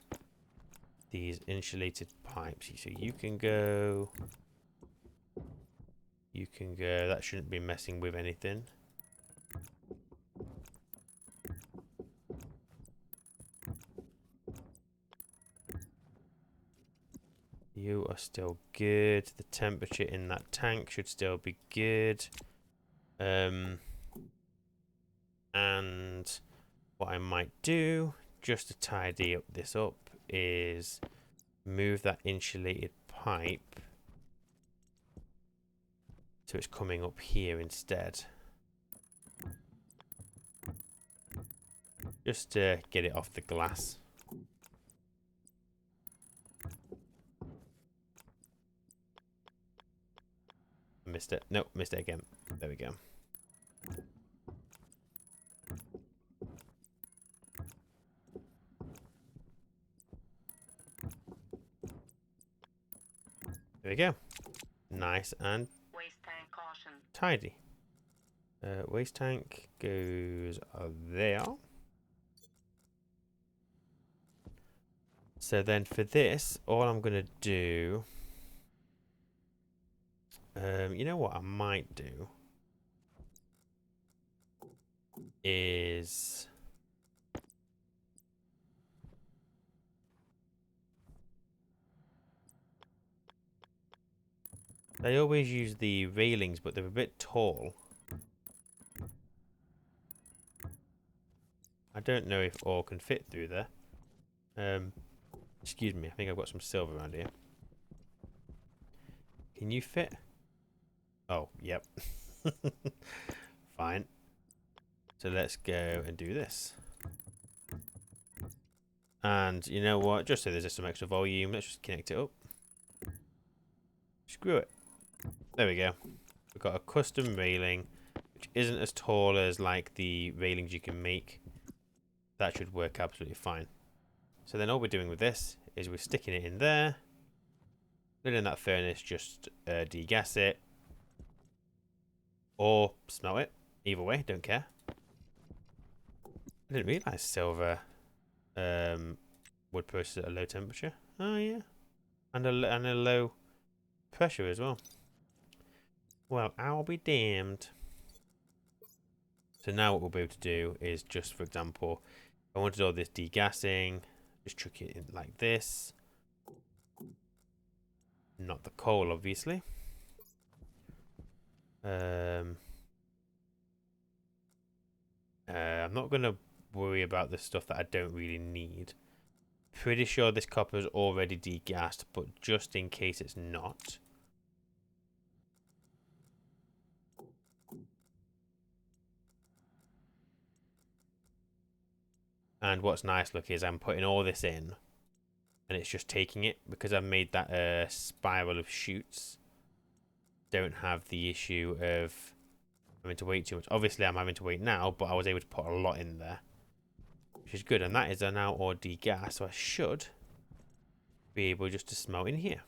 these insulated pipes. So you can go. You can go. That shouldn't be messing with anything. You are still good. The temperature in that tank should still be good. And what I might do, just to tidy up this up, is move that insulated pipe so it's coming up here instead. Just to get it off the glass. Missed it. Nope, missed it again. There we go. There we go. Nice and Waste tank caution. tidy. Waste tank goes there. So then for this, all I'm going to do... you know what I might do? Is... I always use the railings, but they're a bit tall. I don't know if all can fit through there. Excuse me, I think I've got some silver around here. Can you fit? Oh, yep. Fine. So let's go and do this. And you know what? Just so there's some extra volume, let's just connect it up. Screw it. There we go. We've got a custom railing, which isn't as tall as like the railings you can make. That should work absolutely fine. So then all we're doing with this is we're sticking it in there. Then in that furnace, just degas it. Or smelt it. Either way, don't care. I didn't realise silver would process at a low temperature. Oh yeah. And a low pressure as well. Well, I'll be damned. So now what we'll be able to do is just, for example, if I wanted all this degassing, just chuck it in like this. Not the coal, obviously. I'm not going to worry about the stuff that I don't really need. Pretty sure this copper is already degassed, but just in case it's not. And what's nice, look, is I'm putting all this in, and it's just taking it because I've made that spiral of chutes. Don't have the issue of having to wait too much. Obviously, I'm having to wait now, but I was able to put a lot in there, which is good. And that is now all degas, so I should be able just to smelt in here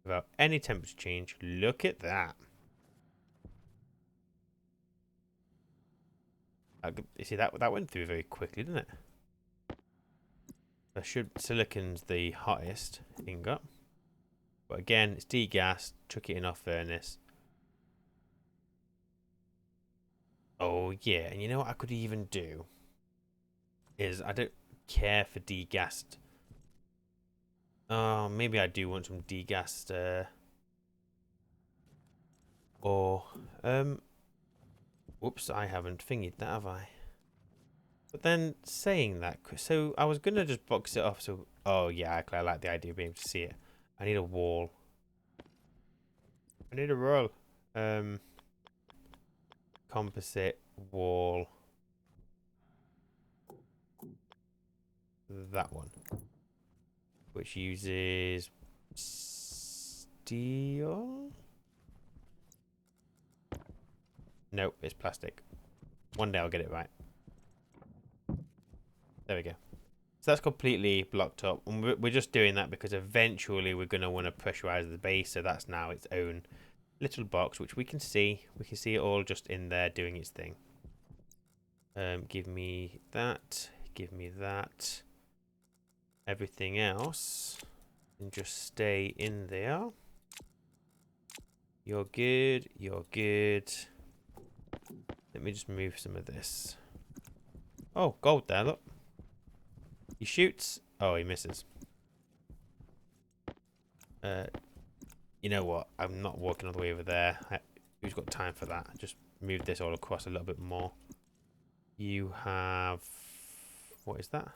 without any temperature change. Look at that. You see, that went through very quickly, didn't it? Silicon's the hottest ingot. But again, it's degassed. Chuck it in our furnace. Oh, yeah. And you know what I could even do? Is I don't care for degassed. Oh, maybe I do want some degassed, or, whoops, I haven't thingied that, have I? But then saying that, so I was gonna just box it off. So, oh yeah, I like the idea of being able to see it. I need a wall. I need a roll. Um, composite wall. That one, which uses steel. Nope, it's plastic. One day I'll get it right. There we go. So that's completely blocked up. And we're just doing that because eventually we're going to want to pressurize the base. So that's now its own little box, which we can see. We can see it all just in there doing its thing. Give me that. Give me that. Everything else can just stay in there. You're good. You're good. Let me just move some of this. Oh, gold there, look. He shoots. Oh, he misses. You know what? I'm not walking all the way over there. Who's got time for that? Just move this all across a little bit more. You have... What is that?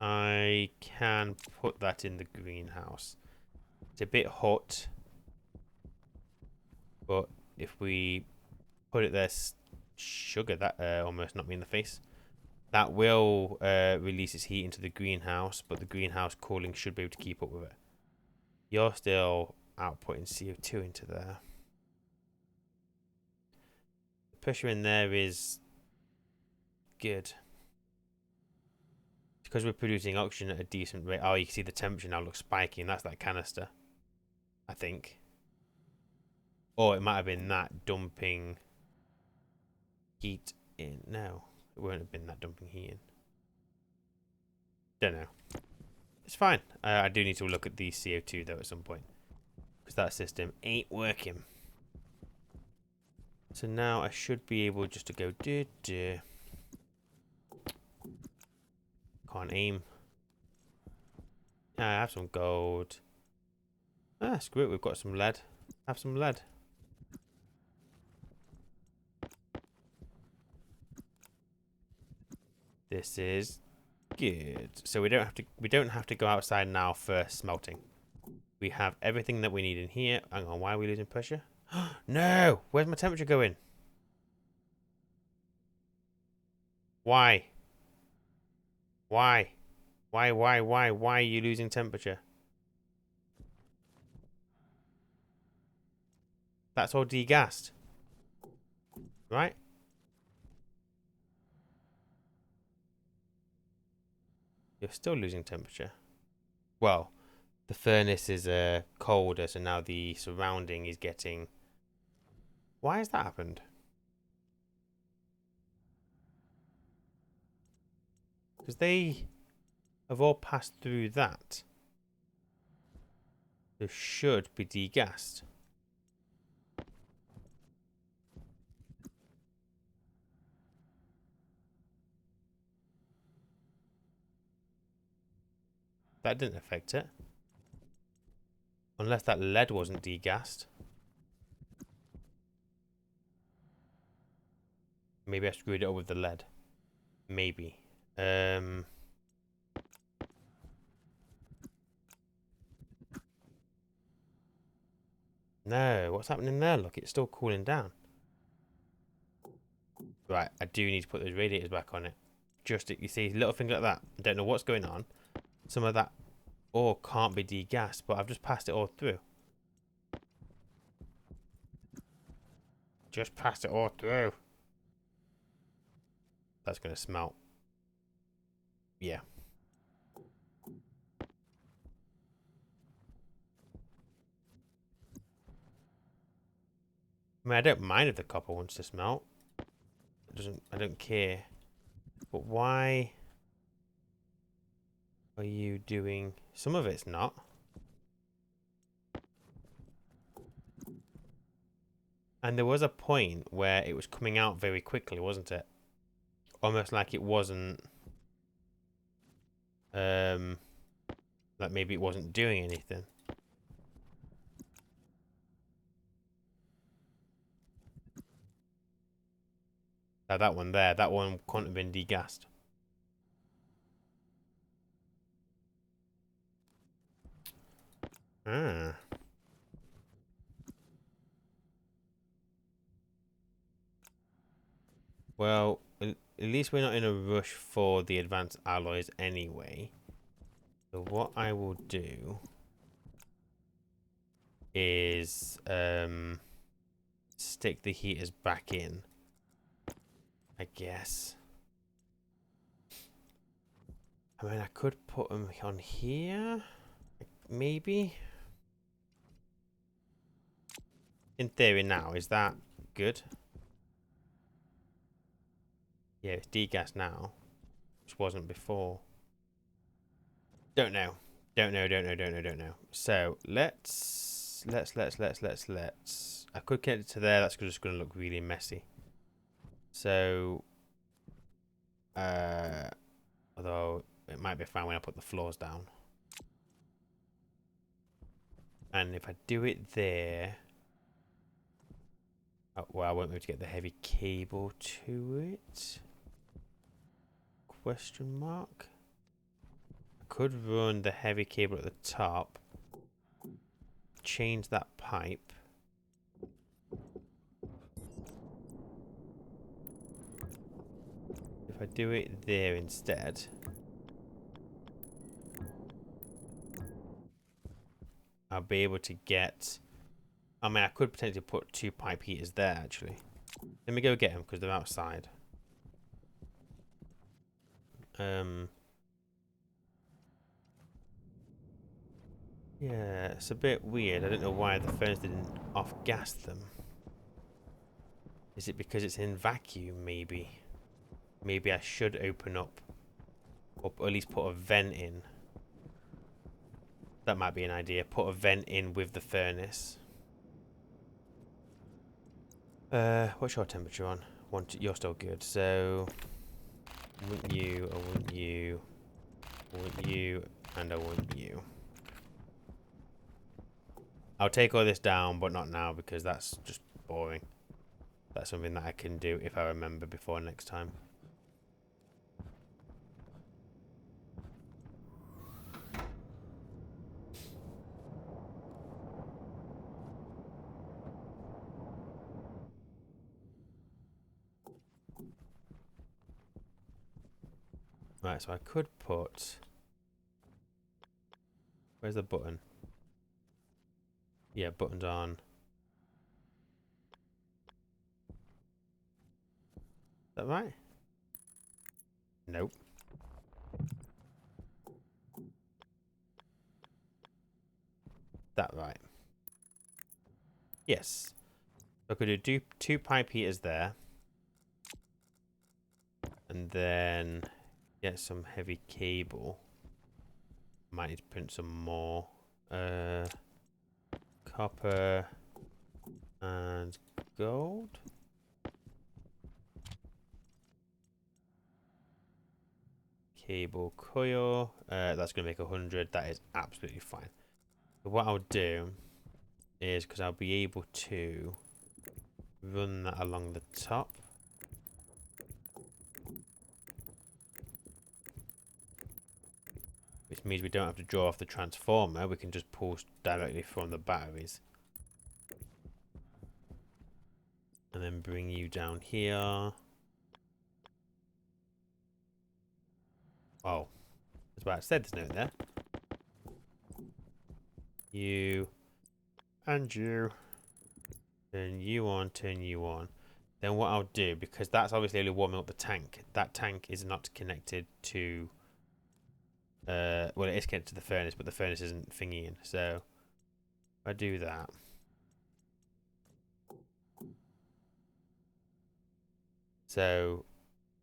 I can put that in the greenhouse. It's a bit hot. But if we put it there... Sugar, that almost knocked me in the face. That will release its heat into the greenhouse, but the greenhouse cooling should be able to keep up with it. You're still outputting CO2 into there. The pressure in there is good. Because we're producing oxygen at a decent rate. Oh, you can see the temperature now looks spiky, and that's that canister, I think. Or it might have been that dumping heat in. No, it won't have been that dumping heat in. Don't know. It's fine. I do need to look at the CO2 though at some point, because that system ain't working. So now I should be able just to go do. Can't aim. I have some gold. Ah, screw it. We've got some lead. Have some lead. This is good. So we don't have to go outside now for smelting. We have everything that we need in here. Hang on, why are we losing pressure? No! Where's my temperature going? Why? Why? Why are you losing temperature? That's all degassed. Right? You're still losing temperature. Well, the furnace is colder, so now the surrounding is getting... Why has that happened? Because they have all passed through that. They should be degassed. That didn't affect it. Unless that lead wasn't degassed. Maybe I screwed it up with the lead. Maybe. No, what's happening there? Look, it's still cooling down. Right, I do need to put those radiators back on it. Just, you see, little things like that. I don't know what's going on. Some of that ore can't be degassed, but I've just passed it all through. Just passed it all through. That's going to smelt. Yeah. I mean, I don't mind if the copper wants to smelt. It doesn't. I don't care. But why are you doing... Some of it's not. And there was a point where it was coming out very quickly, wasn't it? Almost like it wasn't, like maybe it wasn't doing anything. Like that one there, that one couldn't have been degassed. Ah. Well, at least we're not in a rush for the advanced alloys anyway. So what I will do is stick the heaters back in, I guess. I mean, I could put them on here, maybe. In theory now, is that good? Yeah, it's degas now, which wasn't before. Don't know. Don't know. So let's. I could get it to there. That's just going to look really messy. So, although it might be fine when I put the floors down. And if I do it there, oh, well, I won't be able to get the heavy cable to it. Question mark. I could run the heavy cable at the top. Change that pipe. If I do it there instead, I'll be able to get... I mean, I could potentially put 2 pipe heaters there, actually. Let me go get them, because they're outside. Yeah, it's a bit weird. I don't know why the furnace didn't off-gas them. Is it because it's in vacuum, maybe? Maybe I should open up, or at least put a vent in. That might be an idea. Put a vent in with the furnace. What's your temperature on? You're still good. So, I want you, I want you, I want you, and I want you. I'll take all this down, but not now because that's just boring. That's something that I can do if I remember before next time. Right, so I could put... Where's the button? Yeah, button's on. Is that right? Nope. That right. Yes. So I could do 2 pipe heaters there. And then get some heavy cable. Might need to print some more. Copper and gold. Cable coil. That's going to make 100. That is absolutely fine. So what I'll do is, because I'll be able to run that along the top. Which means we don't have to draw off the transformer. We can just pull directly from the batteries. And then bring you down here. Oh, that's what I said. There's no there. You and you. Turn you on, turn you on. Then what I'll do, because that's obviously only warming up the tank. That tank is not connected to... well, it is connected to the furnace, but the furnace isn't thingying. So, if I do that... So,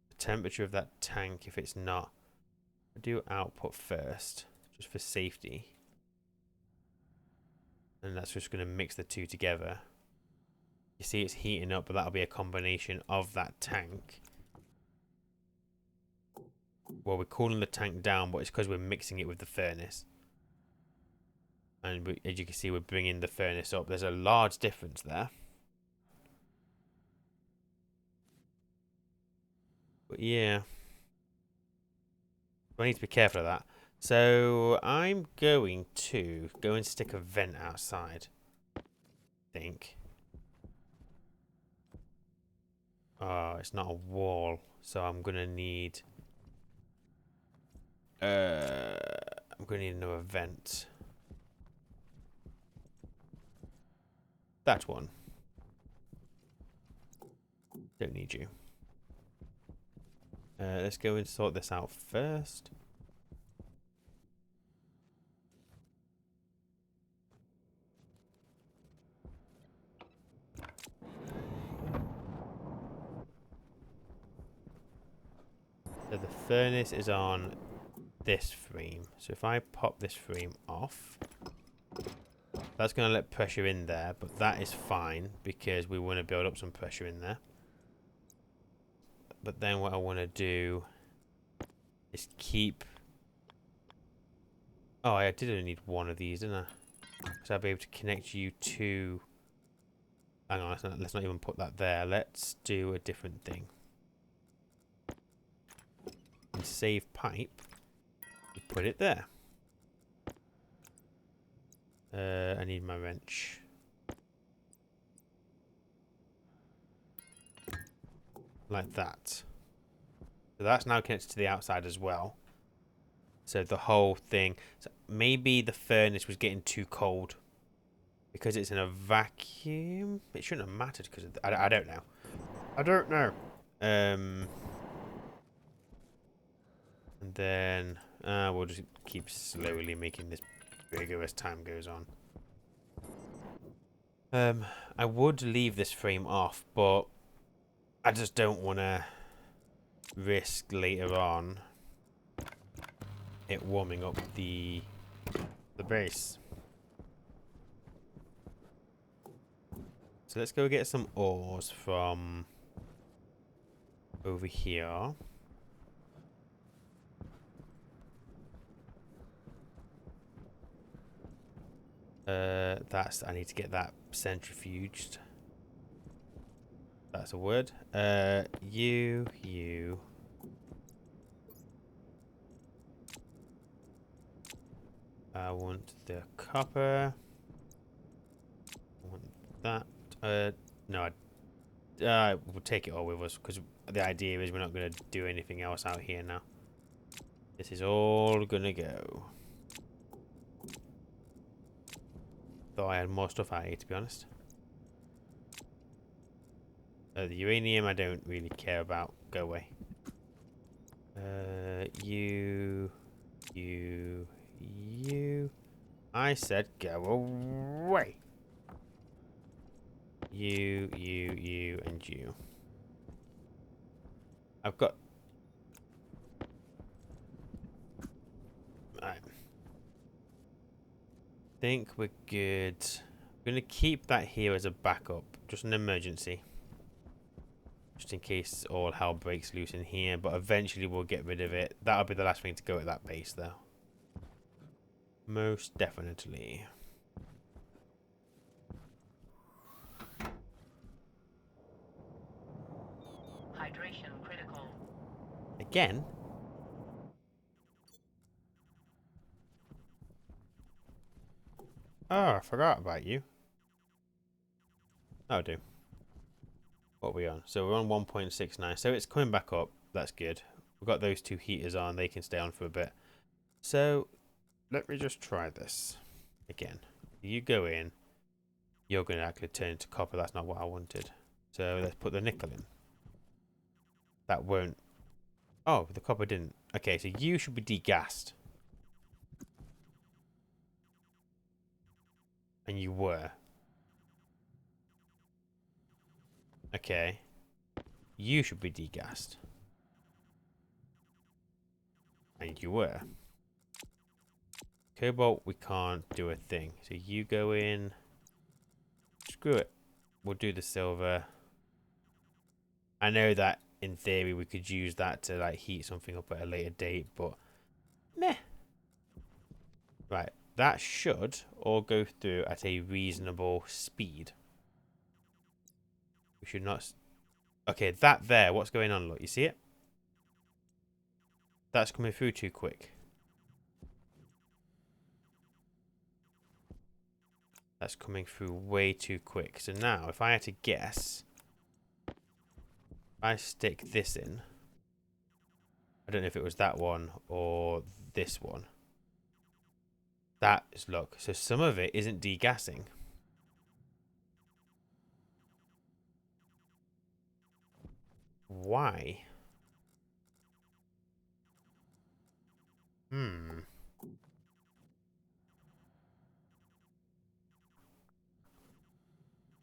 the temperature of that tank, if it's not... I do output first, just for safety. And that's just going to mix the two together. You see it's heating up, but that'll be a combination of that tank. Well, we're cooling the tank down, but it's because we're mixing it with the furnace. And as you can see, we're bringing the furnace up. There's a large difference there. But yeah. I need to be careful of that. So I'm going to go and stick a vent outside. I think. Oh, it's not a wall. So I'm going to need... I'm going to need another vent. That one. Don't need you. Let's go and sort this out first. So the furnace is on this frame. So if I pop this frame off, that's going to let pressure in there, but that is fine because we want to build up some pressure in there. But then what I want to do is keep... Oh, I did only need one of these, didn't I? Because I'll be able to connect you to... Hang on, let's not even put that there. Let's do a different thing. And save pipe. Put it there. I need my wrench. Like that. So that's now connected to the outside as well. So the whole thing. So maybe the furnace was getting too cold. Because it's in a vacuum. It shouldn't have mattered because I don't know. I don't know. And then we'll just keep slowly making this bigger as time goes on. I would leave this frame off, but I just don't want to risk later on it warming up the base. So let's go get some ores from over here. I need to get that centrifuged. That's a word. You. I want the copper. I want that. No, we'll take it all with us because the idea is we're not going to do anything else out here now. This is all going to go. Thought I had more stuff out here, to be honest. The uranium I don't really care about. Go away. You. I said go away. You, and you. I've got... Right. Think we're good. I'm going to keep that here as a backup. Just an emergency. Just in case all hell breaks loose in here. But eventually we'll get rid of it. That'll be the last thing to go at that base, though. Most definitely. Hydration critical. Again? Oh, I forgot about you. Oh, do. What are we on? So we're on 1.69. So it's coming back up. That's good. We've got those two heaters on. They can stay on for a bit. So let me just try this again. You go in. You're going to actually turn into copper. That's not what I wanted. So let's put the nickel in. That won't... Oh, the copper didn't. Okay, so you should be degassed. And you were. Okay. You should be degassed. And you were. Cobalt, we can't do a thing. So you go in. Screw it. we'll do the silver. I know that in theory we could use that to like heat something up at a later date, but meh. Right, that should all go through at a reasonable speed. We should not... Okay, that there, what's going on? Look, you see it? That's coming through too quick. That's coming through way too quick. So now, if I had to guess, if I stick this in, I don't know if it was that one or this one. That is, look, so some of it isn't degassing. Why? Hmm.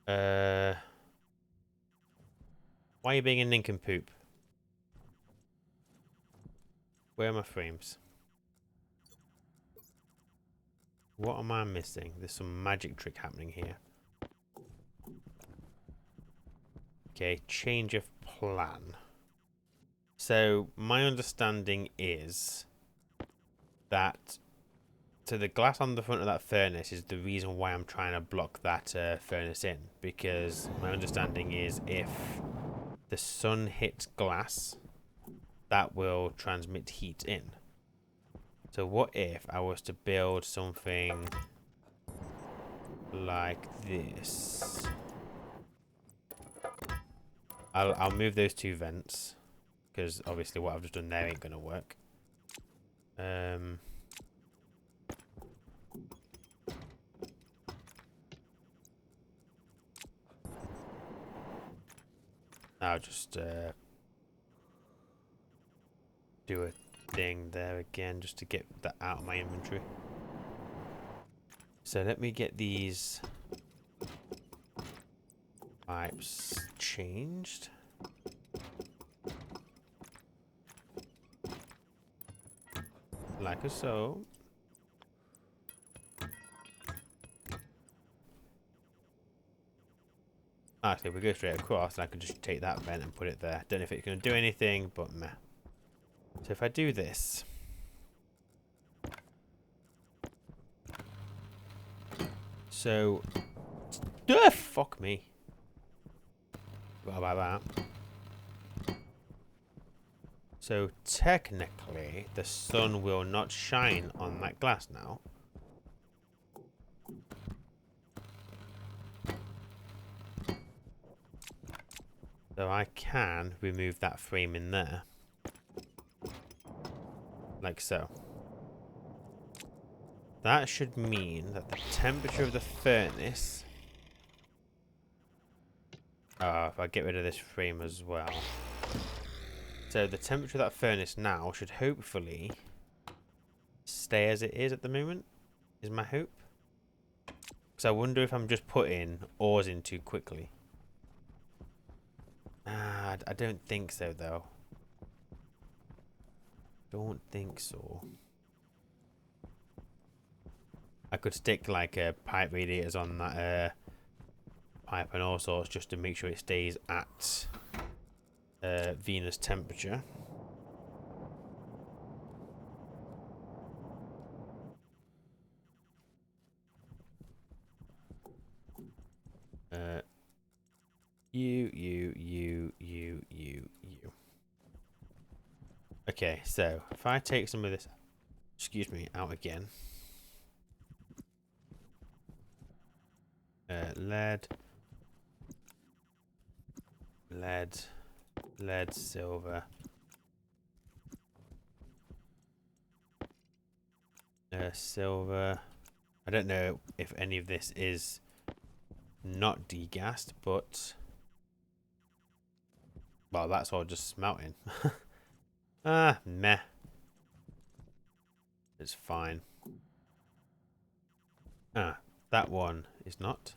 Why are you being a nincompoop? Where are my frames? What am I missing? There's some magic trick happening here. Okay, change of plan. So, my understanding is that... So the glass on the front of that furnace is the reason why I'm trying to block that furnace in. Because my understanding is if the sun hits glass, that will transmit heat in. So what if I was to build something like this? I'll move those two vents, because obviously what I've just done there ain't gonna work. I'll just do a thing there again just to get that out of my inventory. So let me get these pipes changed. Like so. Actually, we go straight across and I could just take that vent and put it there. Don't know if it's going to do anything, but meh. So if I do this. So. Fuck me. What about that? So technically, the sun will not shine on that glass now. So I can remove that frame in there. Like so. That should mean that the temperature of the furnace... if I get rid of this frame as well. So the temperature of that furnace now should hopefully stay as it is at the moment, is my hope. Because I wonder if I'm just putting ores in too quickly. I don't think so, though. Don't think so. I could stick like pipe radiators on that pipe and all sorts just to make sure it stays at Venus temperature. You. Okay, so if I take some of this, excuse me, out again. Lead, silver. Silver. I don't know if any of this is not degassed, but... Well, that's all just smelting. Meh. It's fine. That one is not.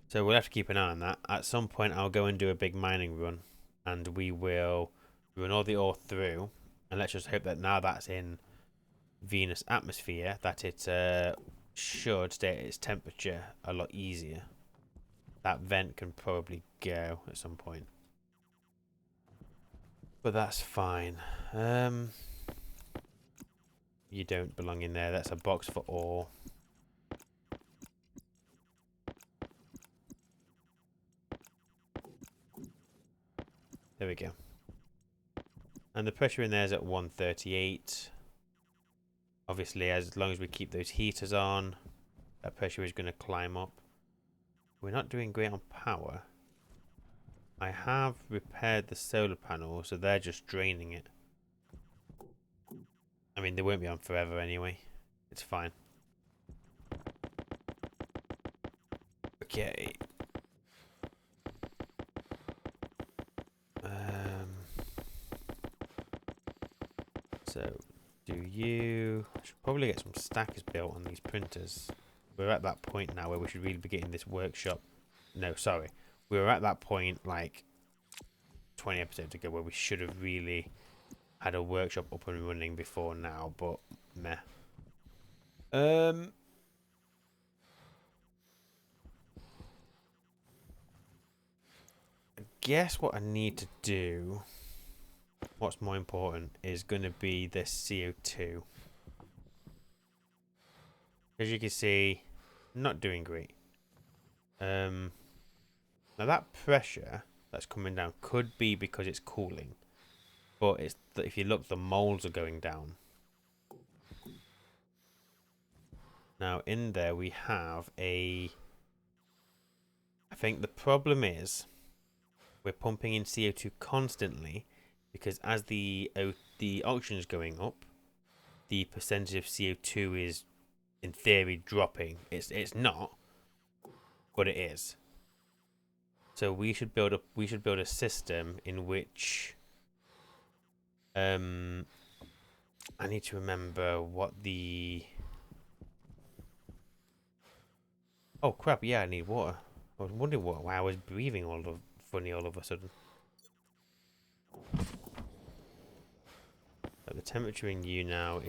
So we'll have to keep an eye on that. At some point, I'll go and do a big mining run. And we will run all the ore through. And let's just hope that now that's in Venus atmosphere, that it should stay at its temperature a lot easier. That vent can probably go at some point. But that's fine. You don't belong in there. That's a box for ore. There we go. And the pressure in there is at 138. Obviously, as long as we keep those heaters on, that pressure is going to climb up. We're not doing great on power. I have repaired the solar panel, so they're just draining it. I mean, they won't be on forever anyway. It's fine. Okay. So, do you... I should probably get some stackers built on these printers. We're at that point now where we should really be getting this workshop. No, sorry. We were at that point like 20 episodes ago where we should have really had a workshop up and running before now, but meh. I guess what I need to do, what's more important, is going to be this CO2. As you can see, not doing great. Now that pressure that's coming down could be because it's cooling, but it's if you look, the moles are going down. Now in there we have I think the problem is we're pumping in CO2 constantly because as the oxygen is going up, the percentage of CO2 is in theory dropping. It's not, but it is. So we should build a system in which I need to remember what the... Oh crap, yeah, I need water. I was wondering why I was breathing funny all of a sudden. But the temperature in you now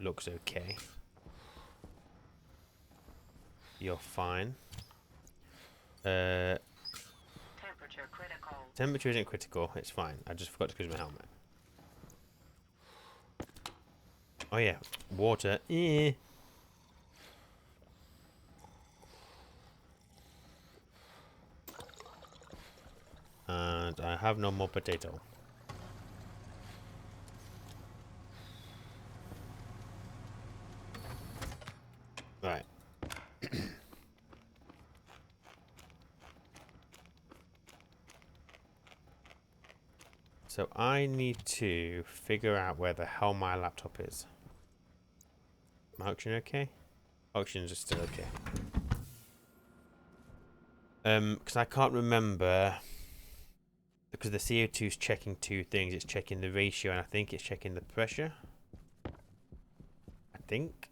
looks okay. You're fine. Temperature critical. Temperature isn't critical, it's fine. I just forgot to close my helmet. Oh yeah, water. And I have no more potato. Right. So I need to figure out where the hell my laptop is. My oxygen okay? Oxygen's is still okay. Because I can't remember, because the CO2 is checking two things. It's checking the ratio and I think it's checking the pressure. I think.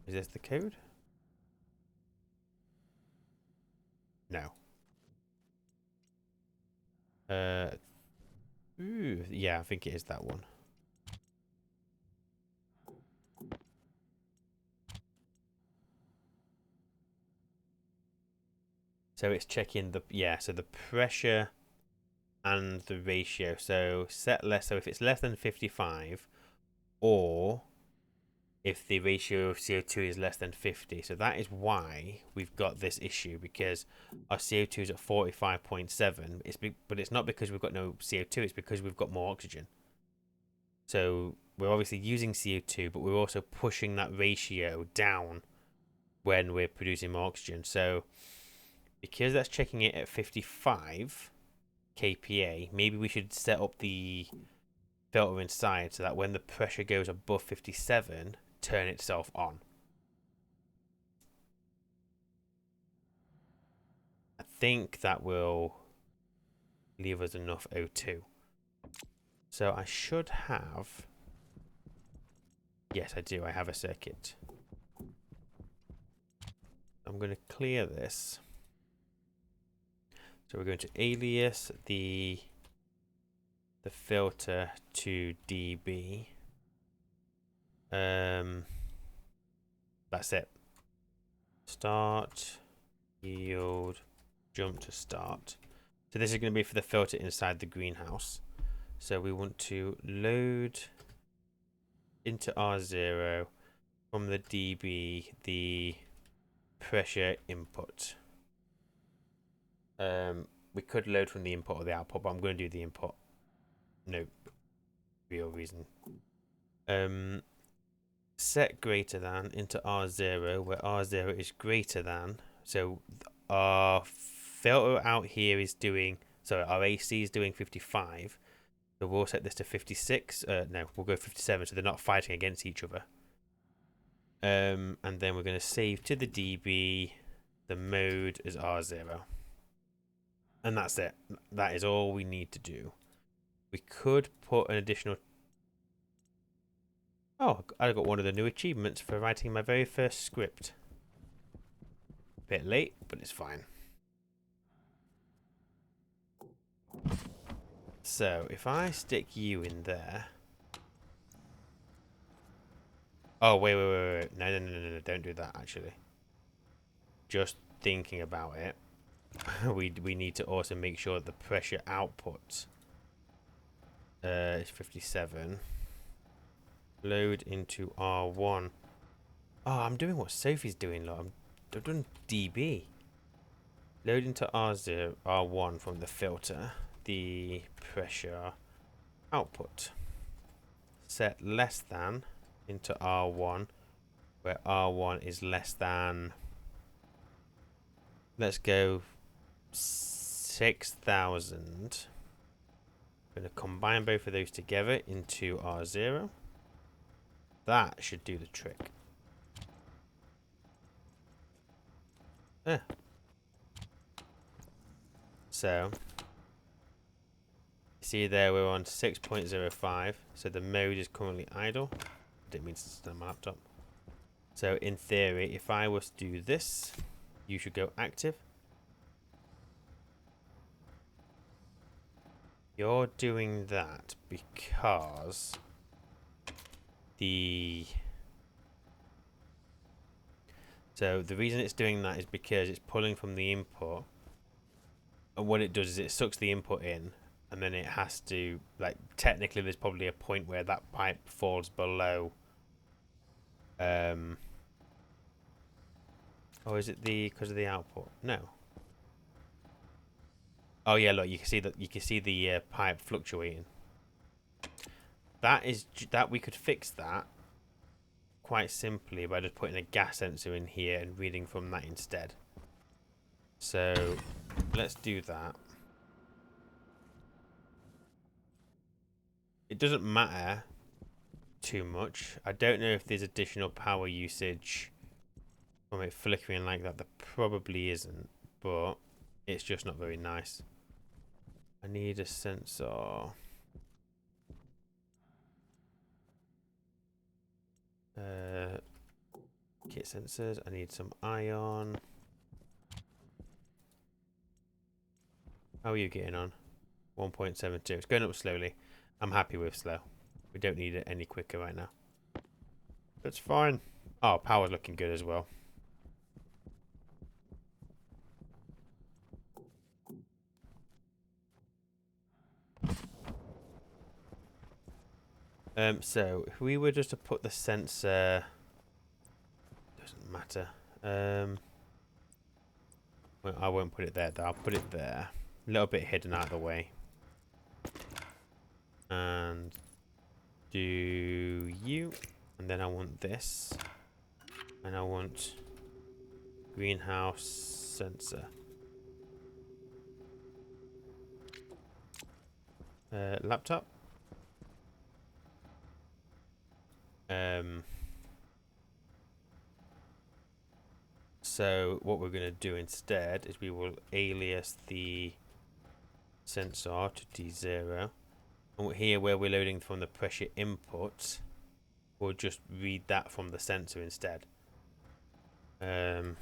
Is this the code? No. Yeah, I think it is that one. So it's checking so the pressure and the ratio. So set less, so if it's less than 55 or if the ratio of CO2 is less than 50. So that is why we've got this issue, because our CO2 is at 45.7. But it's not because we've got no CO2, it's because we've got more oxygen. So we're obviously using CO2, but we're also pushing that ratio down when we're producing more oxygen. So because that's checking it at 55 kPa, maybe we should set up the filter inside so that when the pressure goes above 57, turn itself on. I think that will leave us enough O2. So I should have... Yes, I do. I have a circuit. I'm going to clear this. So we're going to alias the filter to dB. That's it. Start, yield, jump to start. So this is going to be for the filter inside the greenhouse. So we want to load into R0 from the DB the pressure input. We could load from the input or the output, but I'm going to do the input. No real reason. Set greater than into R0, where R0 is greater than. So our filter out here is doing, sorry, our AC is doing 55. So we'll set this to 56. No, we'll go 57, so they're not fighting against each other. And then we're going to save to the DB. The mode is R0. And that's it. That is all we need to do. We could put an additional... Oh, I got one of the new achievements for writing my very first script. Bit late, but it's fine. So, if I stick you in there... Oh, wait. No, don't do that, actually. Just thinking about it, we need to also make sure that the pressure output is 57. Load into R1. Oh, I'm doing what Sophie's doing, look. I'm doing DB. Load into R0, R1 from the filter. The pressure output. Set less than into R1, where R1 is less than... Let's go 6,000. I'm going to combine both of those together into R0. That should do the trick. So, see there we're on 6.05. So the mode is currently idle. I didn't mean to start my laptop. So in theory, if I was to do this, you should go active. You're doing that because so the reason it's doing that is because it's pulling from the input, and what it does is it sucks the input in, and then it has to, like, technically there's probably a point where that pipe falls below. Oh, is it because of the output? No. Oh yeah, look, you can see the pipe fluctuating. That we could fix that quite simply by just putting a gas sensor in here and reading from that instead. So let's do that. It doesn't matter too much. I don't know if there's additional power usage from it flickering like that. There probably isn't, but it's just not very nice. I need a sensor. Kit sensors. I need some ion. How are you getting on? 1.72. It's going up slowly. I'm happy with slow. We don't need it any quicker right now. That's fine. Oh, power's looking good as well. So if we were just to put the sensor, doesn't matter. Well, I won't put it there though. I'll put it there, a little bit hidden out of the way, and do you, and then I want this, and I want greenhouse sensor. Laptop. So what we're going to do instead is we will alias the sensor to D0, and here where we're loading from the pressure input, we'll just read that from the sensor instead. And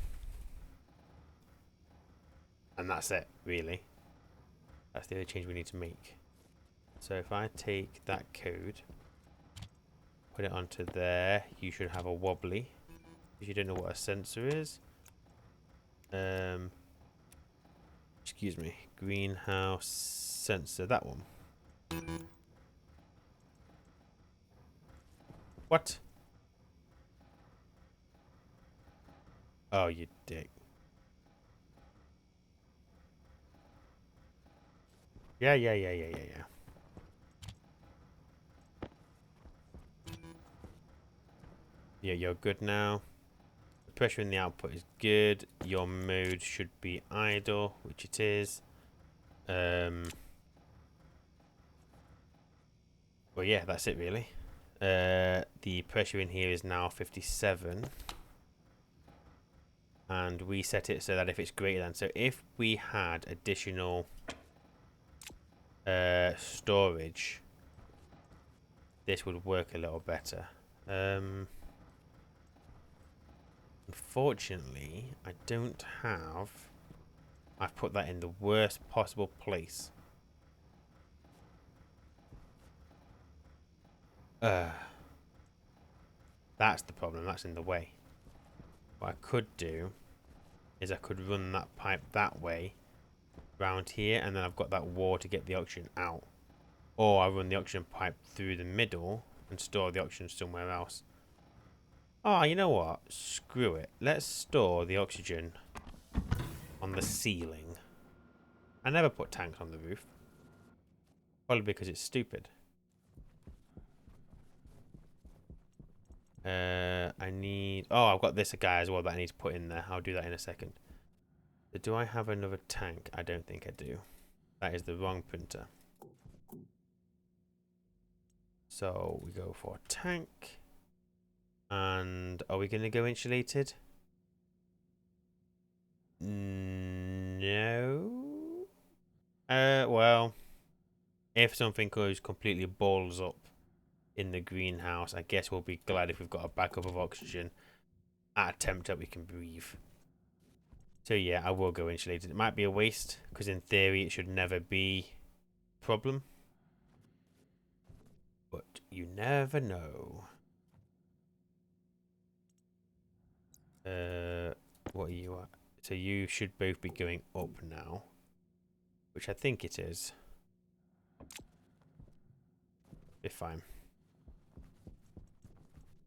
that's it, really. That's the only change we need to make. So if I take that code, put it onto there, you should have a wobbly. If you don't know what a sensor is. Excuse me. Greenhouse sensor. That one. What? Oh, you dick. Yeah. Yeah, you're good now. The pressure in the output is good. Your mode should be idle, which it is. Well, yeah, that's it really. The pressure in here is now 57. And we set it so that if it's greater than... So if we had additional storage, this would work a little better. Unfortunately, I don't have... I've put that in the worst possible place. That's the problem. That's in the way. What I could do is I could run that pipe that way round here, and then I've got that wall to get the oxygen out. Or I run the oxygen pipe through the middle and store the oxygen somewhere else. Oh, you know what? Screw it. Let's store the oxygen on the ceiling. I never put tanks on the roof. Probably because it's stupid. I need... Oh, I've got this guy as well that I need to put in there. I'll do that in a second. So do I have another tank? I don't think I do. That is the wrong printer. So we go for a tank. And are we going to go insulated? No. Well, if something goes completely balls up in the greenhouse, I guess we'll be glad if we've got a backup of oxygen at a temperature we can breathe. So yeah, I will go insulated. It might be a waste because in theory it should never be a problem, but you never know. What are you at? So you should both be going up now, which I think it is. Be fine.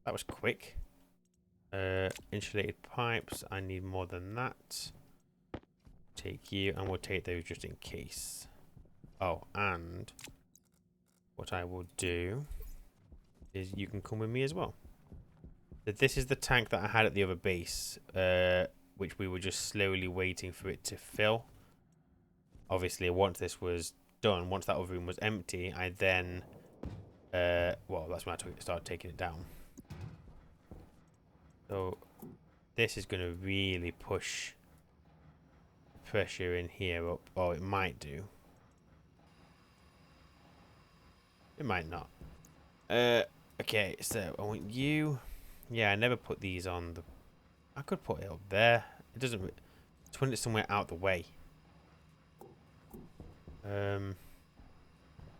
That was quick. Insulated pipes. I need more than that. Take you, and we'll take those just in case. Oh, and what I will do is you can come with me as well. So this is the tank that I had at the other base, which we were just slowly waiting for it to fill. Obviously, once this was done, once that other room was empty, I then... well, that's when I started taking it down. So this is going to really push pressure in here up. Oh, it might do. It might not. Okay, so I want you... Yeah, I never put these on the... I could put it up there. It doesn't... It's when it's somewhere out the way.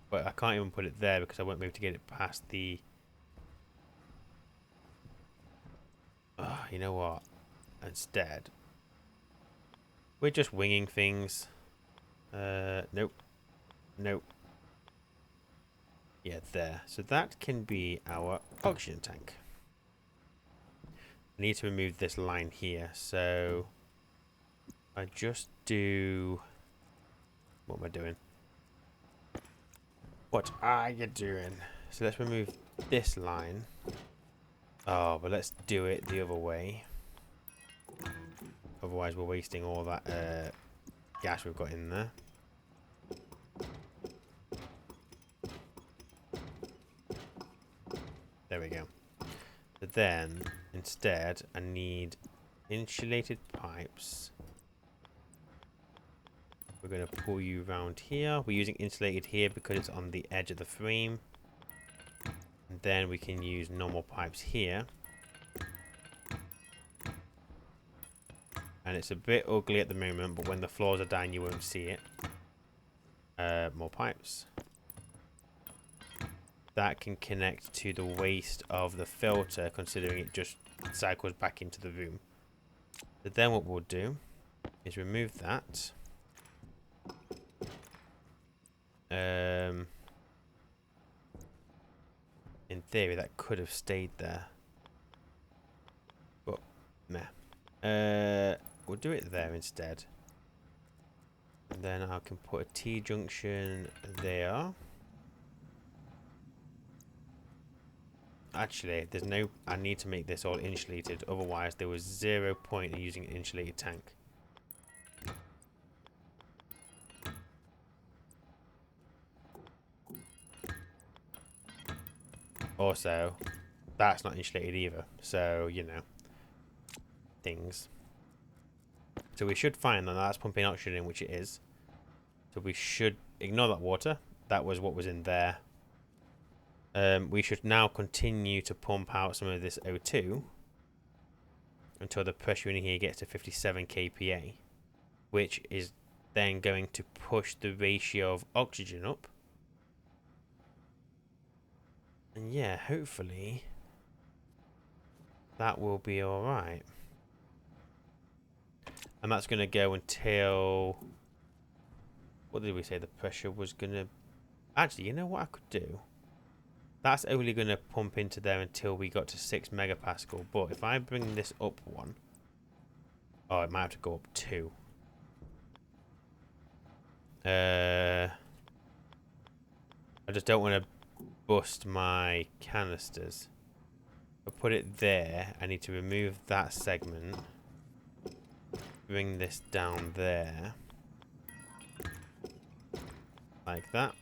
But I can't even put it there because I won't be able to get it past the... you know what? Instead, we're just winging things. Nope. Nope. Yeah, there. So that can be our oxygen tank. I need to remove this line here. So I just do... What am I doing? What are you doing? So let's remove this line. Oh, but let's do it the other way. Otherwise we're wasting all that gas we've got in there. There we go. But then, instead, I need insulated pipes. We're going to pull you around here. We're using insulated here because it's on the edge of the frame. And then we can use normal pipes here. And it's a bit ugly at the moment, but when the floors are down, you won't see it. More pipes. That can connect to the waste of the filter, considering it just cycles back into the room. So then what we'll do is remove that. In theory, that could have stayed there. But, meh. We'll do it there instead. And then I can put a T-junction there. Actually, there's no... I need to make this all insulated. Otherwise, there was 0 point in using an insulated tank. Also, that's not insulated either. So, you know. Things. So we should find that that's pumping oxygen in, which it is. So we should ignore that water. That was what was in there. We should now continue to pump out some of this O2 until the pressure in here gets to 57 kPa, which is then going to push the ratio of oxygen up. And yeah, hopefully that will be alright. And that's going to go until... What did we say the pressure was going to... Actually, you know what I could do? That's only going to pump into there until we got to 6 megapascal. But if I bring this up one... Oh, it might have to go up 2. I just don't want to bust my canisters. If I put it there, I need to remove that segment. Bring this down there. Like that.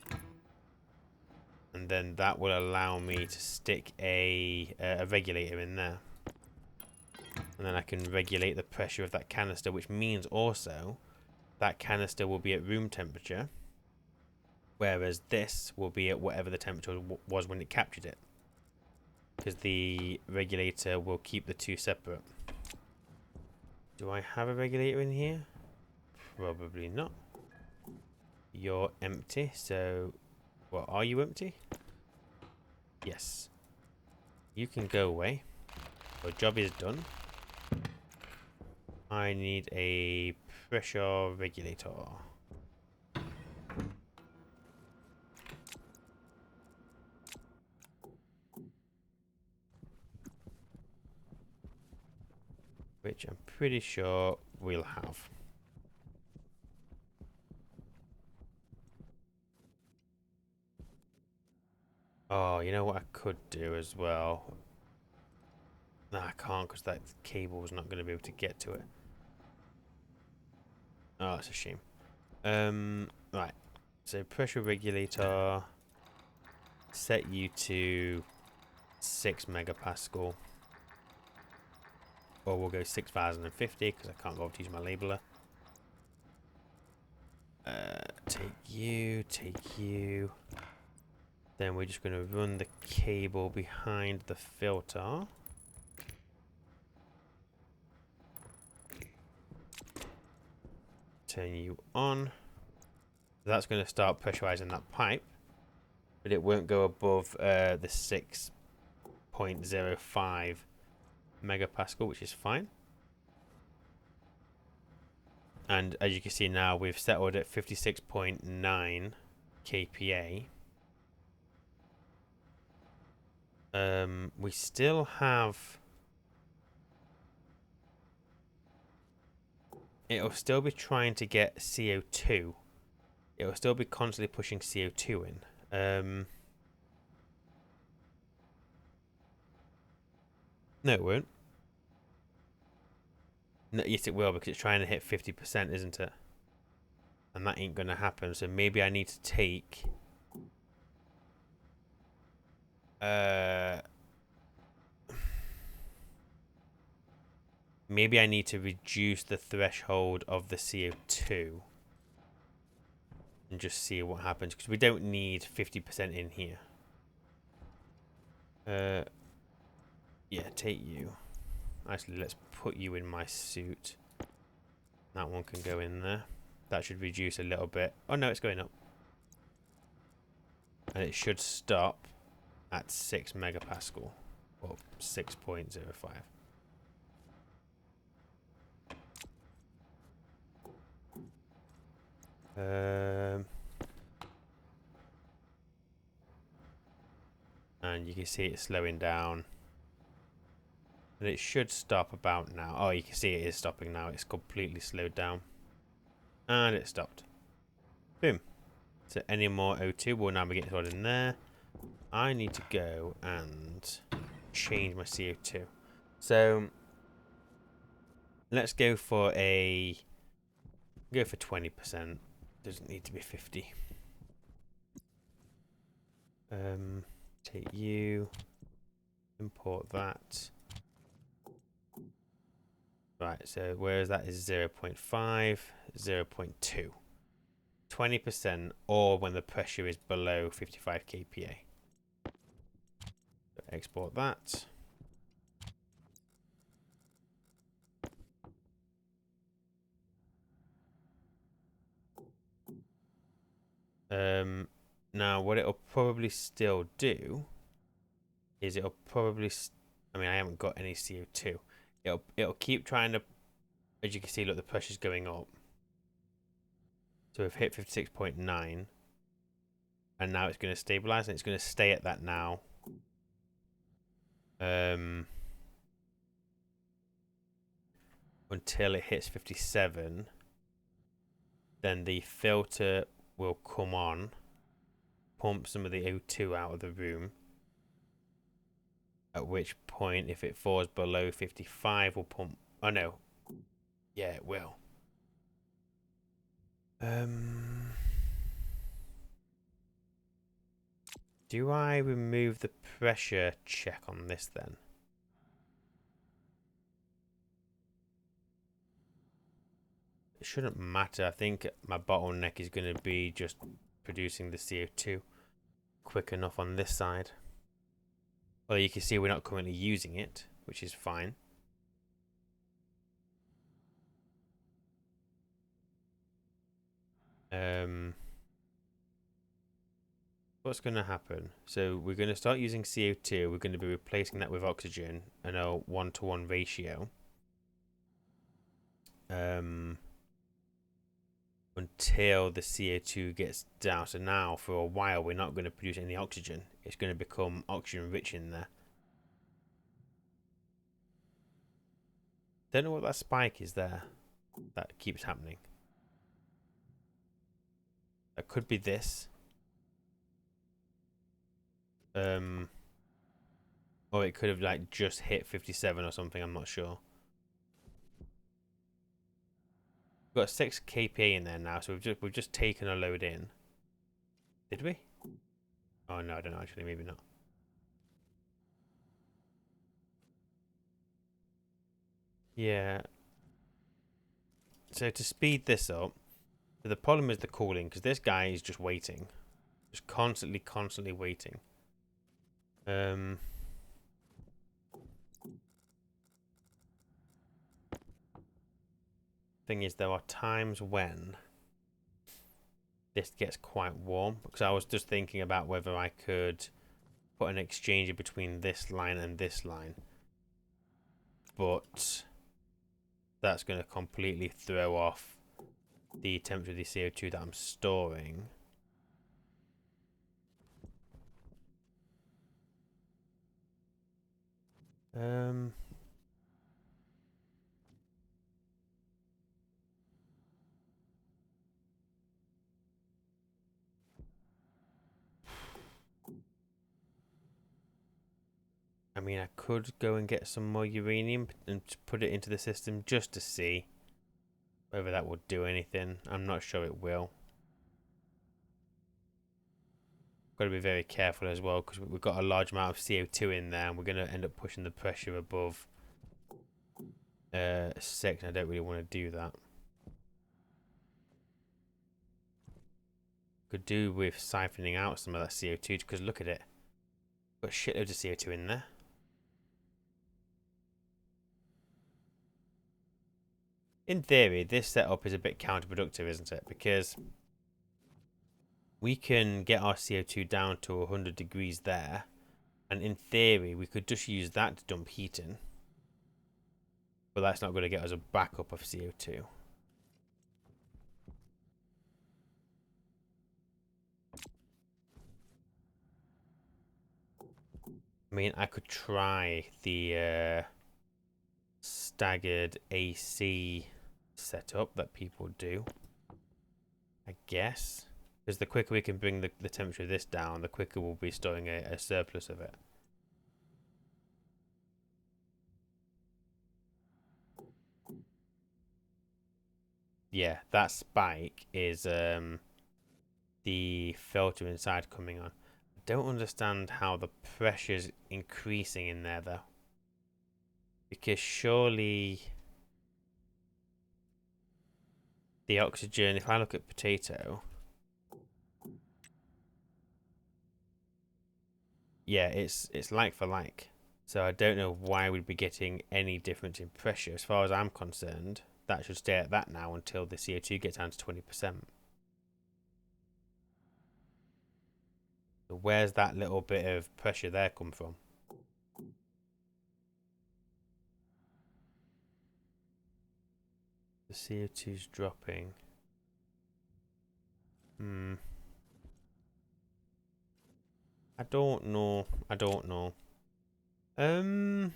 And then that will allow me to stick a regulator in there. And then I can regulate the pressure of that canister, which means also that canister will be at room temperature, whereas this will be at whatever the temperature was when it captured it. Because the regulator will keep the two separate. Do I have a regulator in here? Probably not. You're empty, so... Well, are you empty? Yes. You can go away. Your job is done. I need a pressure regulator. Which I'm pretty sure we'll have. Oh, you know what I could do as well? No, I can't because that cable is not going to be able to get to it. Oh, that's a shame. Right. So pressure regulator. Set you to 6 megapascal. Or we'll go 6050 because I can't go to use my labeler. Take you. Then we're just going to run the cable behind the filter. Turn you on. That's going to start pressurizing that pipe. But it won't go above the 6.05 megapascal, which is fine. And as you can see now, we've settled at 56.9 kPa. We still have... It'll still be trying to get CO2. It'll still be constantly pushing CO2 in. No, it won't. No, yes, it will, because it's trying to hit 50%, isn't it? And that ain't going to happen. So maybe I need to take... maybe I need to reduce the threshold of the CO2. And just see what happens. Because we don't need 50% in here. Yeah, take you. Actually, let's put you in my suit. That one can go in there. That should reduce a little bit. Oh no, it's going up. And it should stop at 6 megapascal. Or 6.05. And you can see it slowing down. And it should stop about now. Oh, you can see it is stopping now. It's completely slowed down. And it stopped. Boom. So any more O2 will now be getting stored in there. I need to go and change my CO2. So let's go for 20%. Doesn't need to be 50. Take you, import that. Right, so whereas that is 0.5, 0.2. 20% or when the pressure is below 55 kPa. So export that. Now what it'll probably still do is it'll probably I mean I haven't got any CO2. It'll keep trying to, as you can see, look, the pressure's going up. So we've hit 56.9 and now it's going to stabilize and it's going to stay at that now. Until it hits 57, then the filter will come on, pump some of the O2 out of the room, at which point if it falls below 55 we'll pump, oh no, yeah it will. Do I remove the pressure check on this then? It shouldn't matter. I think my bottleneck is going to be just producing the CO2 quick enough on this side. Well, you can see we're not currently using it, which is fine. What's going to happen? So we're going to start using CO2. We're going to be replacing that with oxygen in a 1-to-1 ratio. Until the CO2 gets down. So now, for a while, we're not going to produce any oxygen. It's going to become oxygen rich in there. Don't know what that spike is there. That keeps happening. That could be this. Or it could have like just hit 57 or something. I'm not sure. We've got 6 kPa in there now, so we've just taken a load in. Did we? Oh no, I don't know actually. Maybe not. Yeah. So to speed this up, the problem is the cooling, because this guy is just waiting, just constantly waiting. Thing is, there are times when this gets quite warm, because I was just thinking about whether I could put an exchanger between this line and this line, but that's going to completely throw off the temperature of the CO2 that I'm storing. I mean, I could go and get some more uranium and put it into the system just to see whether that would do anything. I'm not sure it will. Got to be very careful as well, because we've got a large amount of CO2 in there and we're going to end up pushing the pressure above 6. I don't really want to do that. Could do with siphoning out some of that CO2, because look at it. Got shitloads of CO2 in there. In theory, this setup is a bit counterproductive, isn't it? Because we can get our CO2 down to 100 degrees there, and in theory, we could just use that to dump heat in. But that's not going to get us a backup of CO2. I mean, I could try the staggered AC setup that people do, I guess. Because the quicker we can bring the temperature of this down, the quicker we'll be storing a surplus of it. Yeah, that spike is the filter inside coming on. I don't understand how the pressure's increasing in there though. Because surely the oxygen, if I look at potato, yeah, it's like for like. So I don't know why we'd be getting any difference in pressure. As far as I'm concerned, that should stay at that now until the CO2 gets down to 20%. So where's that little bit of pressure there come from? The CO2's dropping. Hmm. I don't know. I don't know. Um.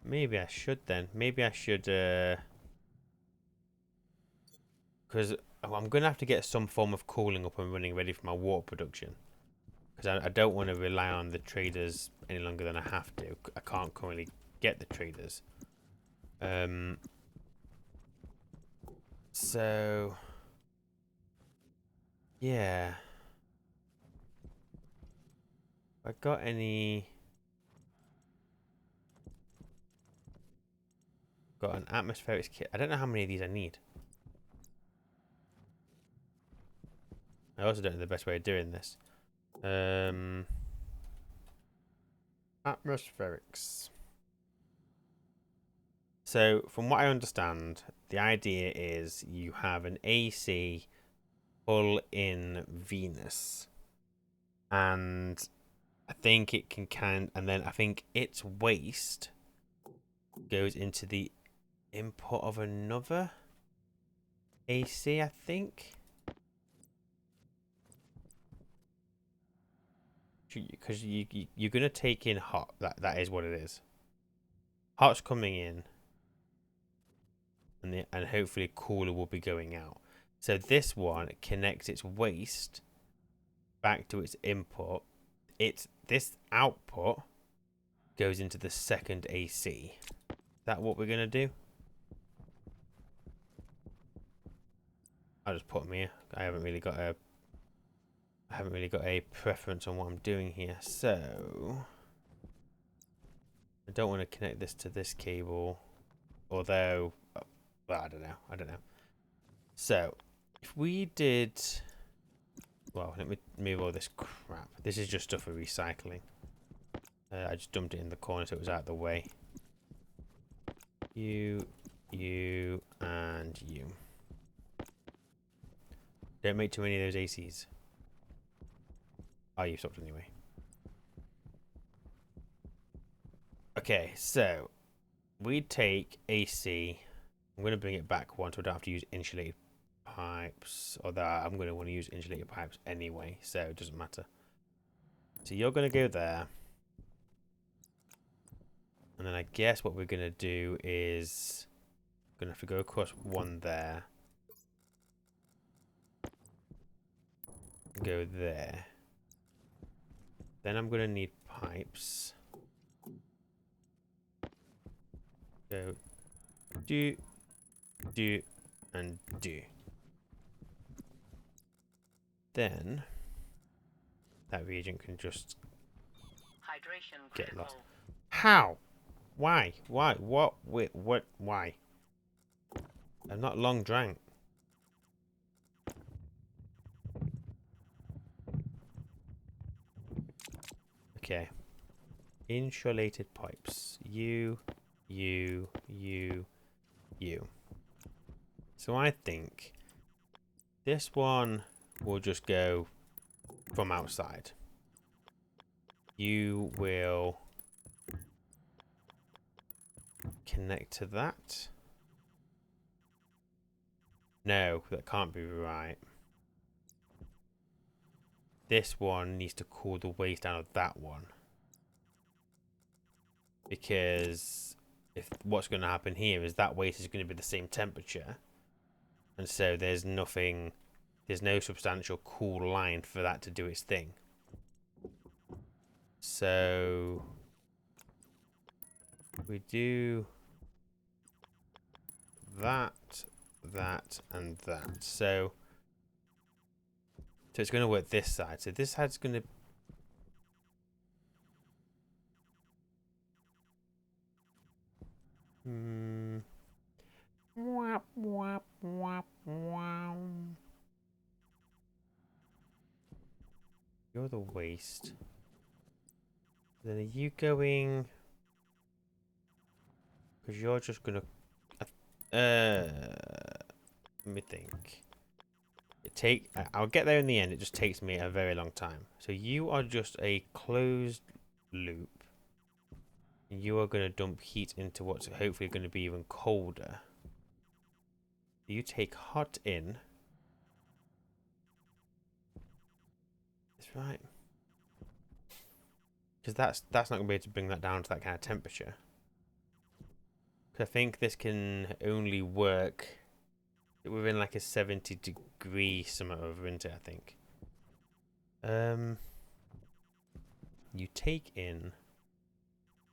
Maybe I should then. Maybe I should. Because I'm gonna have to get some form of cooling up and running ready for my water production. Because I don't want to rely on the traders any longer than I have to. I can't currently get the traders. So yeah. I got any? Got an atmospherics kit. I don't know how many of these I need. I also don't know the best way of doing this. Atmospherics. So, from what I understand, the idea is you have an AC pull in Venus, and I think it can and then I think its waste goes into the input of another AC. I think because you're gonna take in hot. That is what it is. Hot's coming in, and hopefully cooler will be going out. So this one connects its waste back to its input. This output goes into the second AC. Is that what we're gonna do? I'll just put them here. I haven't really got a preference on what I'm doing here. So I don't want to connect this to this cable, although well, I don't know. I don't know. So if we did, well, let me move all this crap. This is just stuff for recycling. I just dumped it in the corner so it was out of the way. You, and you. Don't make too many of those ACs. Oh, you stopped anyway. Okay, so we take AC. I'm going to bring it back one so I don't have to use insulated pipes. Although I'm going to want to use insulated pipes anyway, so it doesn't matter. So you're going to go there. And then I guess what we're going to do is going to have to go across one there. Go there. Then I'm going to need pipes. Go do, and do. Then that reagent can just Hydration get critical. lost. How? Why? Why? What? Wait, what? Why? I've not long drank. Okay. Insulated pipes. You. So I think this one will just go from outside. You will connect to that. No, that can't be right. this one needs to cool the waste down of that one. Because if what's going to happen here is that waste is going to be the same temperature. And so there's no substantial cool line for that to do its thing. So we do that, and that. So it's going to work this side. So this side's going to... Wap, wap, wap, wow. You're the waste. Then are you going... Because you're just going to... let me think. I'll get there in the end. It just takes me a very long time. So you are just a closed loop. You are going to dump heat into what's hopefully going to be even colder. You take hot in. That's right. Because that's not going to be able to bring that down to that kind of temperature. Because I think this can only work within like a 70-degree summer over winter, I think. You take in,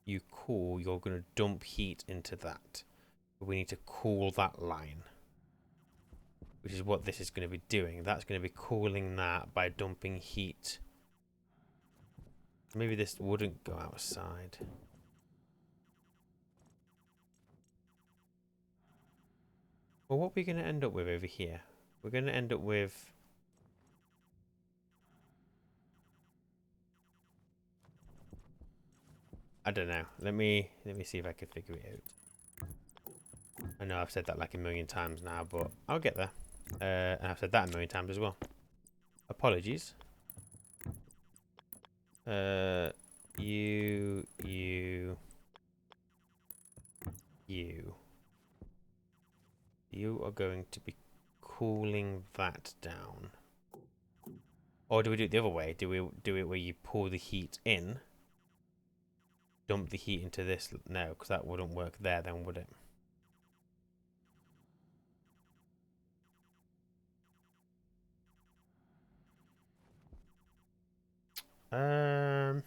you cool, you're going to dump heat into that. But we need to cool that line. Which is what this is going to be doing. That's going to be cooling that by dumping heat. Maybe this wouldn't go outside. Well, what are we going to end up with over here? We're going to end up with... I don't know. Let me see if I can figure it out. I know I've said that like a million times now, but I'll get there. And I've said that a million times as well. Apologies. You. You are going to be cooling that down. Or do we do it the other way? Do we do it where you pour the heat in? Dump the heat into this? No, because that wouldn't work there then, would it? I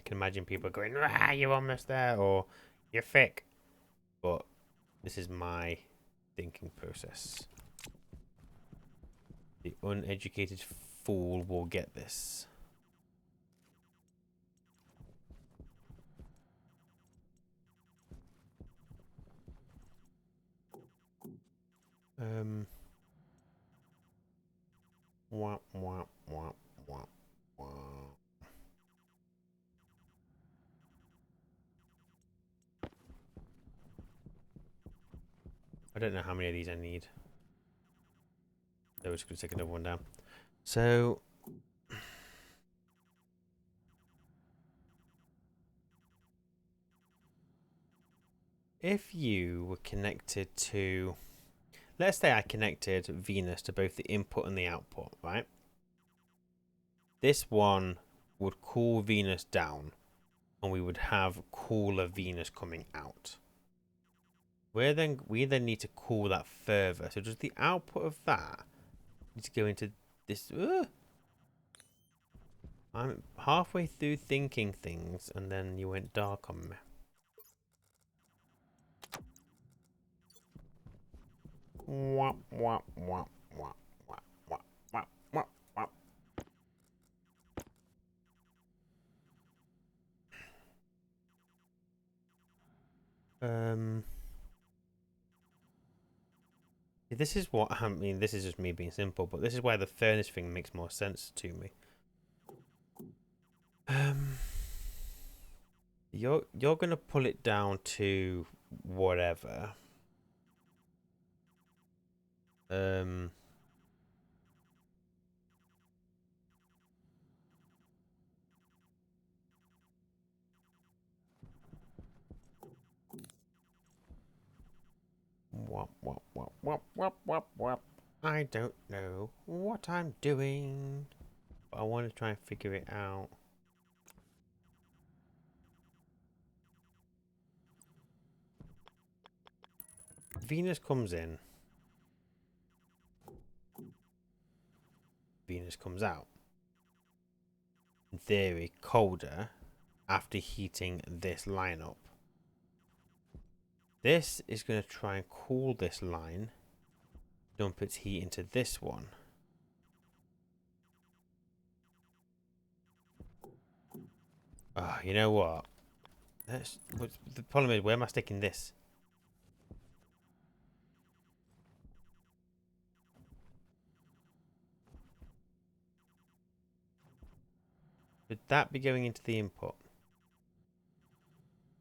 can imagine people going, "Ah, you're almost there," or "You're thick." But this is my thinking process. The uneducated fool will get this. Wah, wah, wah, wah, wah. I don't know how many of these I need. So we're just going to take another one down. So... if you were connected to... let's say I connected Venus to both the input and the output, right? This one would cool Venus down, and we would have cooler Venus coming out. We then need to cool that further. So does the output of that need to go into this? I'm halfway through thinking things, and then you went dark on me. Wop, wop, wop, wop, wop, wop, wop, wop, wop. This is what I mean. This is just me being simple, but this is why the furnace thing makes more sense to me. You're gonna pull it down to whatever. Wop, wop, wop, wop, wop, wop, wop. I don't know what I'm doing. But I want to try and figure it out. Venus comes in. Venus comes out. In theory, colder after heating this line up. This is going to try and cool this line, dump its heat into this one. Ah, you know what? The problem is, where am I sticking this? Should that be going into the input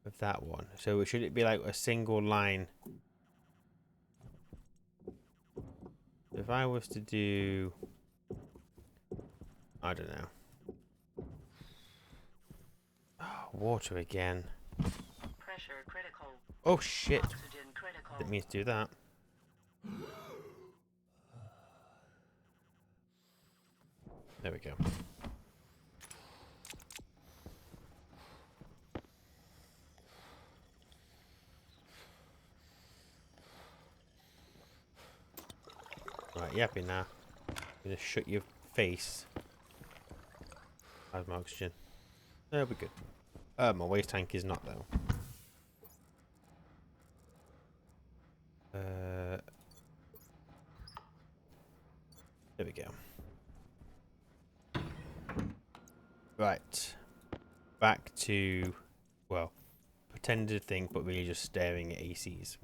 of that one? So should it be like a single line? If I was to do, I don't know. Oh, water again. Pressure critical. Oh shit! Oxygen critical. Didn't mean to do that. There we go. Right, you happy now? I'm gonna shut your face. How's my oxygen? There we go. My waste tank is not though. There we go. Right. Back to, well, pretending to think, but really just staring at ACs.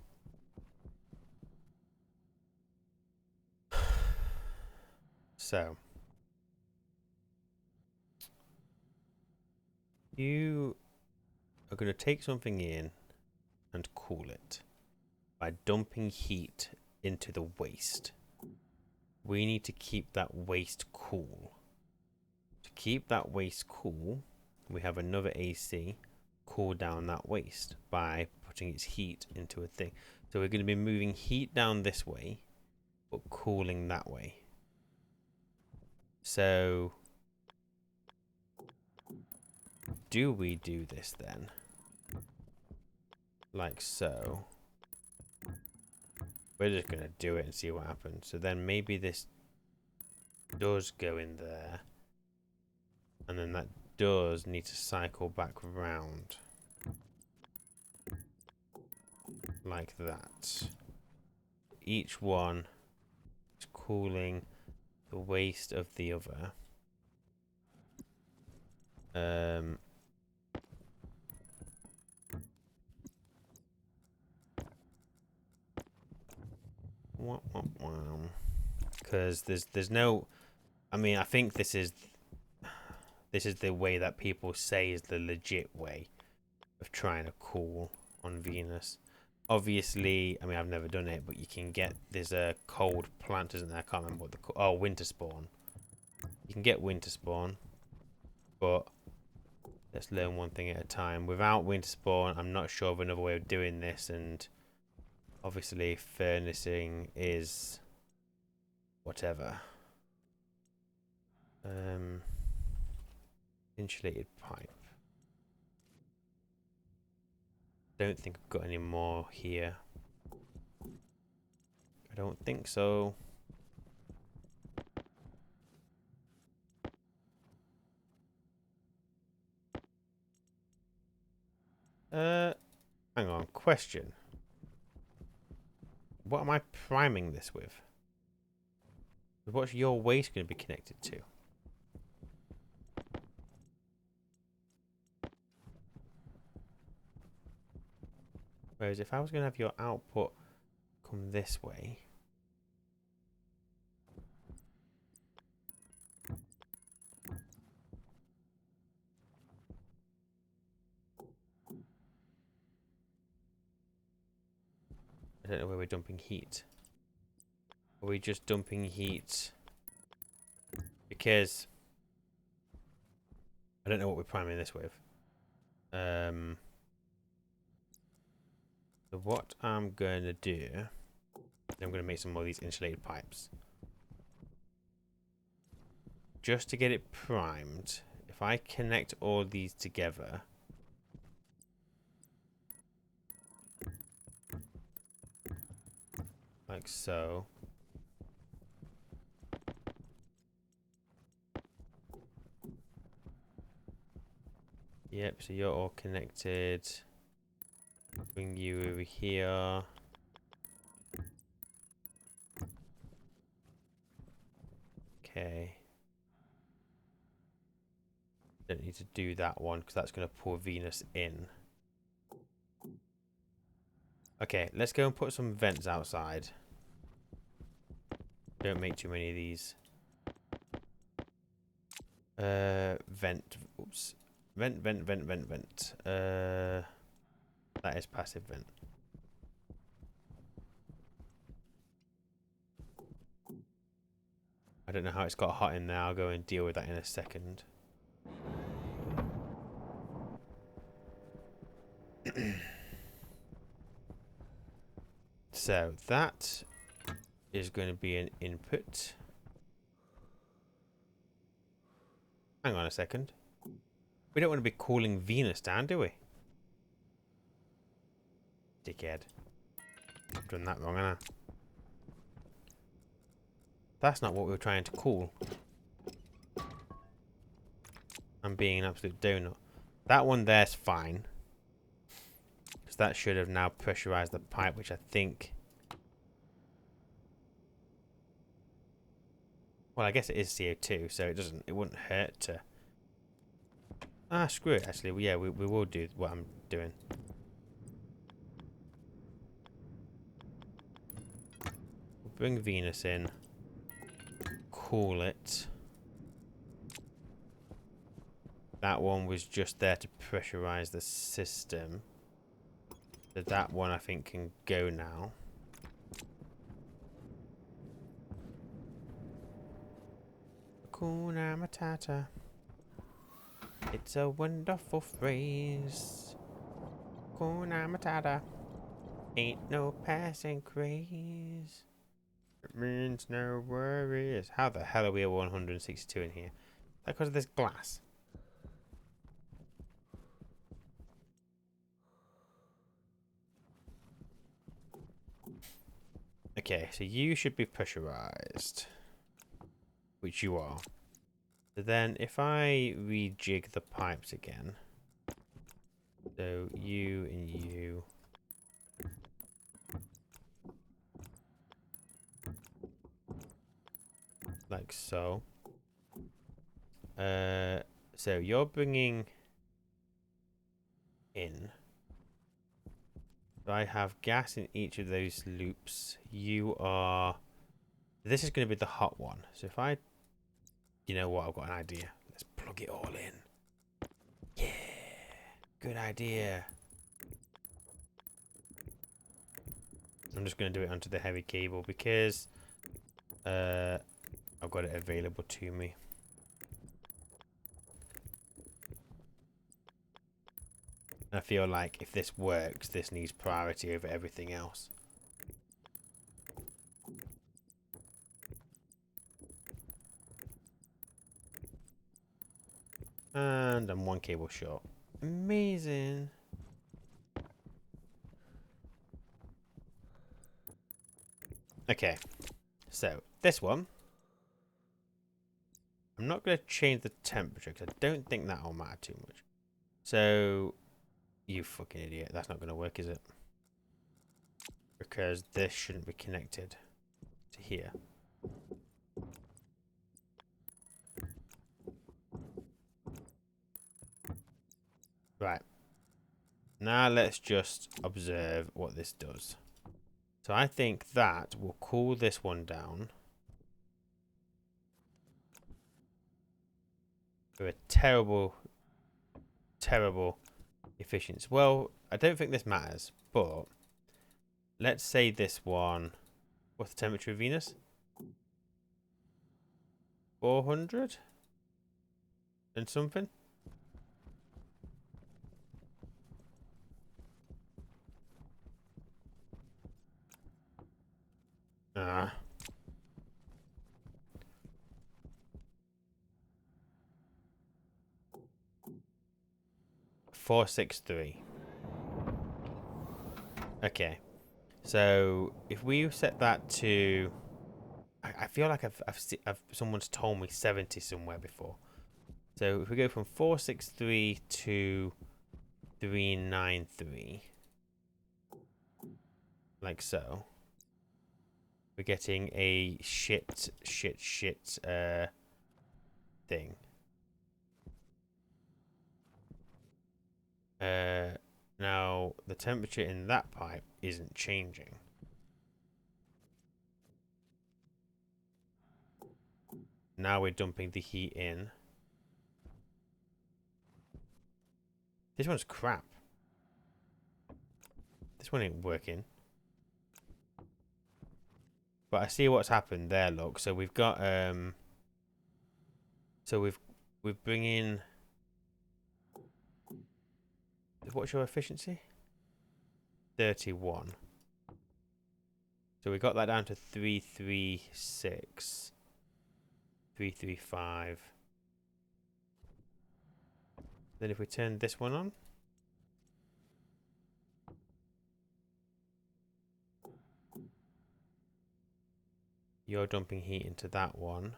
So, you are going to take something in and cool it by dumping heat into the waste. We need to keep that waste cool. To keep that waste cool, we have another AC cool down that waste by putting its heat into a thing. So we're going to be moving heat down this way, but cooling that way. So, do we do this then? Like so. We're just going to do it and see what happens. So then maybe this does go in there. And then that does need to cycle back round. Like that. Each one is cooling the waste of the other. Because there's no, I mean, I think this is the way that people say is the legit way of trying to cool on Venus. Obviously, I mean, I've never done it, but you can get, there's a cold plant, isn't there? I can't remember what winter spawn. You can get winter spawn, but let's learn one thing at a time. Without winter spawn, I'm not sure of another way of doing this, and obviously furnacing is whatever. Insulated pipe. Don't think I've got any more here. I don't think so. Hang on. Question. What am I priming this with? What's your waste going to be connected to? Whereas if I was going to have your output come this way. I don't know where we're dumping heat. Are we just dumping heat? Because I don't know what we're priming this with. So what I'm going to do, I'm going to make some more of these insulated pipes. just to get it primed, if I connect all these together, like so. Yep, so you're all connected. Bring you over here. Okay. Don't need to do that one because that's going to pull Venus in. Okay, let's go and put some vents outside. Don't make too many of these. Vent. Oops. Vent. That is passive vent. I don't know how it's got hot in there. I'll go and deal with that in a second. So that is going to be an input. Hang on a second. We don't want to be cooling Venus down, do we? Dickhead. I've done that wrong, haven't I? That's not what we were trying to cool. I'm being an absolute donut. That one there's fine. Because that should have now pressurized the pipe, which I think... Well, I guess it is CO2, so it wouldn't hurt to... Ah, screw it, actually. Yeah, we will do what I'm doing. We'll bring Venus in. Cool it. That one was just there to pressurize the system. So that one I think can go now. Hakuna Matata. It's a wonderful phrase. Hakuna Matata. Ain't no passing craze. It means no worries. How the hell are we at 162 in here? Is that because of this glass? Okay, so you should be pressurized. Which you are. So then if I rejig the pipes again. So you and you. Like so. So you're bringing in. So I have gas in each of those loops. You are... This is going to be the hot one. So if I... You know what? I've got an idea. Let's plug it all in. Yeah. Good idea. I'm just going to do it onto the heavy cable because I've got it available to me. I feel like if this works, this needs priority over everything else. And I'm one cable short. Amazing. Okay. So, this one. I'm not going to change the temperature because I don't think that will matter too much. So, you fucking idiot. That's not going to work, is it? Because this shouldn't be connected to here. Right. Now let's just observe what this does. So I think that will cool this one down. For a terrible, terrible efficiency. Well, I don't think this matters, but let's say this one. What's the temperature of Venus? 400 and something. Ah. 463. Okay. So if we set that to, I feel like someone's told me 70 somewhere before. So if we go from 463 to 393, like so, we're getting a shit thing. Now the temperature in that pipe isn't changing. Now we're dumping the heat in. This one's crap. This one ain't working. But I see what's happened there, look. So we've got so we're bringing, what's your efficiency? 31. So we got that down to 336. 335. Then if we turn this one on, you're dumping heat into that one.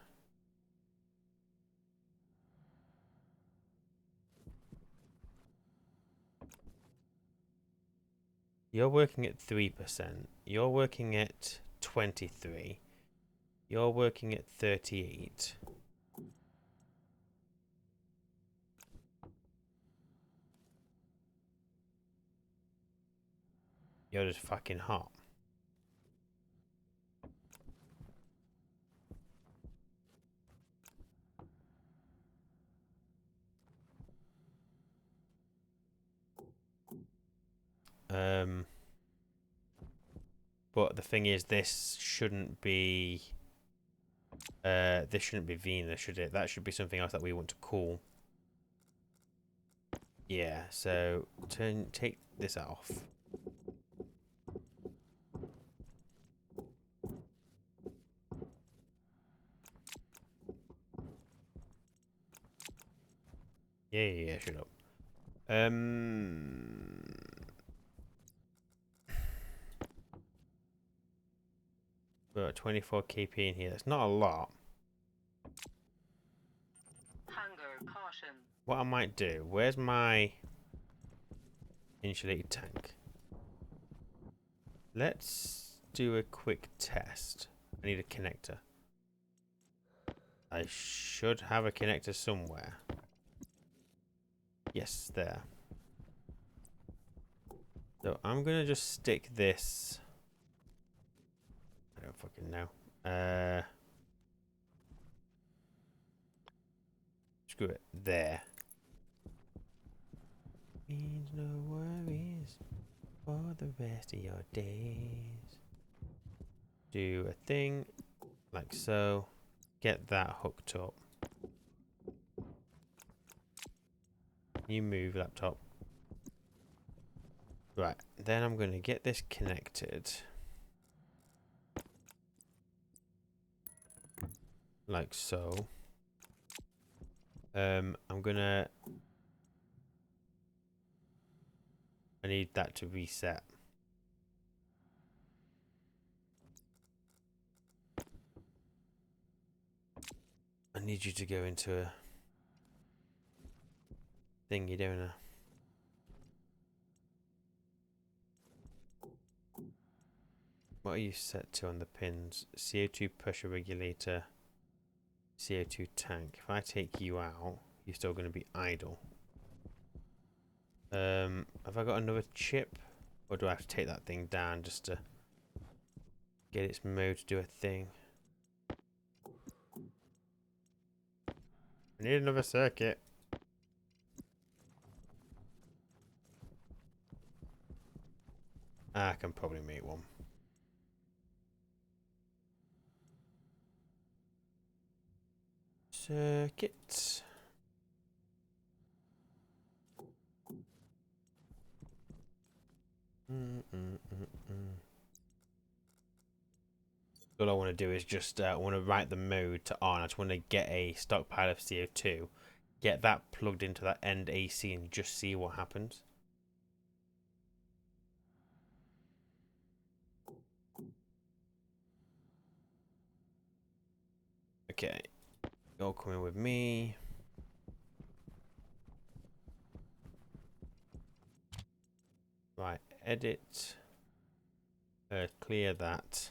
You're working at 3%. You're working at 23. You're working at 38. You're just fucking hot. But the thing is, this shouldn't be Venus, should it? That should be something else that we want to cool. Yeah, so take this off. Yeah, shut up. We're at 24 kp in here. That's not a lot. Hunger caution. What I might do, where's my insulated tank? Let's do a quick test. I need a connector. I should have a connector somewhere. Yes, there. So I'm gonna just stick this. I don't fucking know. Screw it. There. Means no worries for the rest of your days. Do a thing like so. Get that hooked up. You move, laptop. Right, then I'm going to get this connected. Like so. I'm gonna... I need that to reset. I need you to go into a thingy, don't I? What are you set to on the pins? CO2 pressure regulator, CO2 tank. If I take you out, you're still going to be idle. Have I got another chip? Or do I have to take that thing down just to get its mode to do a thing? I need another circuit. I can probably make one. Circuit. All I want to do is just want to write the mode to on. I just want to get a stockpile of CO2 get that plugged into that end AC and just see what happens. Okay, you're coming with me. Right, edit. Clear that.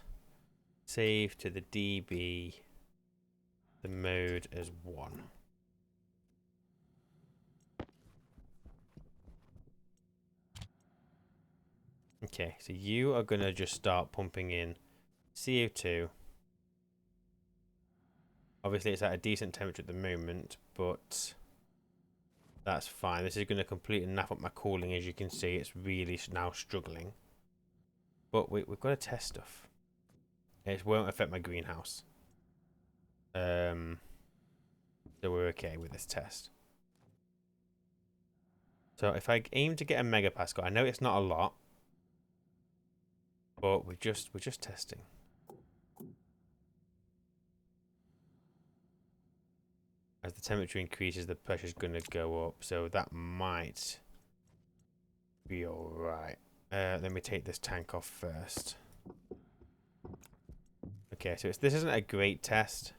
Save to the DB. The mode as 1. Okay, so you are going to just start pumping in CO2. Obviously, it's at a decent temperature at the moment, but that's fine. This is going to completely naff up my cooling. As you can see, it's really now struggling. But we've got to test stuff. It won't affect my greenhouse. So we're okay with this test. So if I aim to get a megapascal, I know it's not a lot, but we're just testing. As the temperature increases, the pressure's going to go up, so that might be alright. Let me take this tank off first. Okay, so this isn't a great test,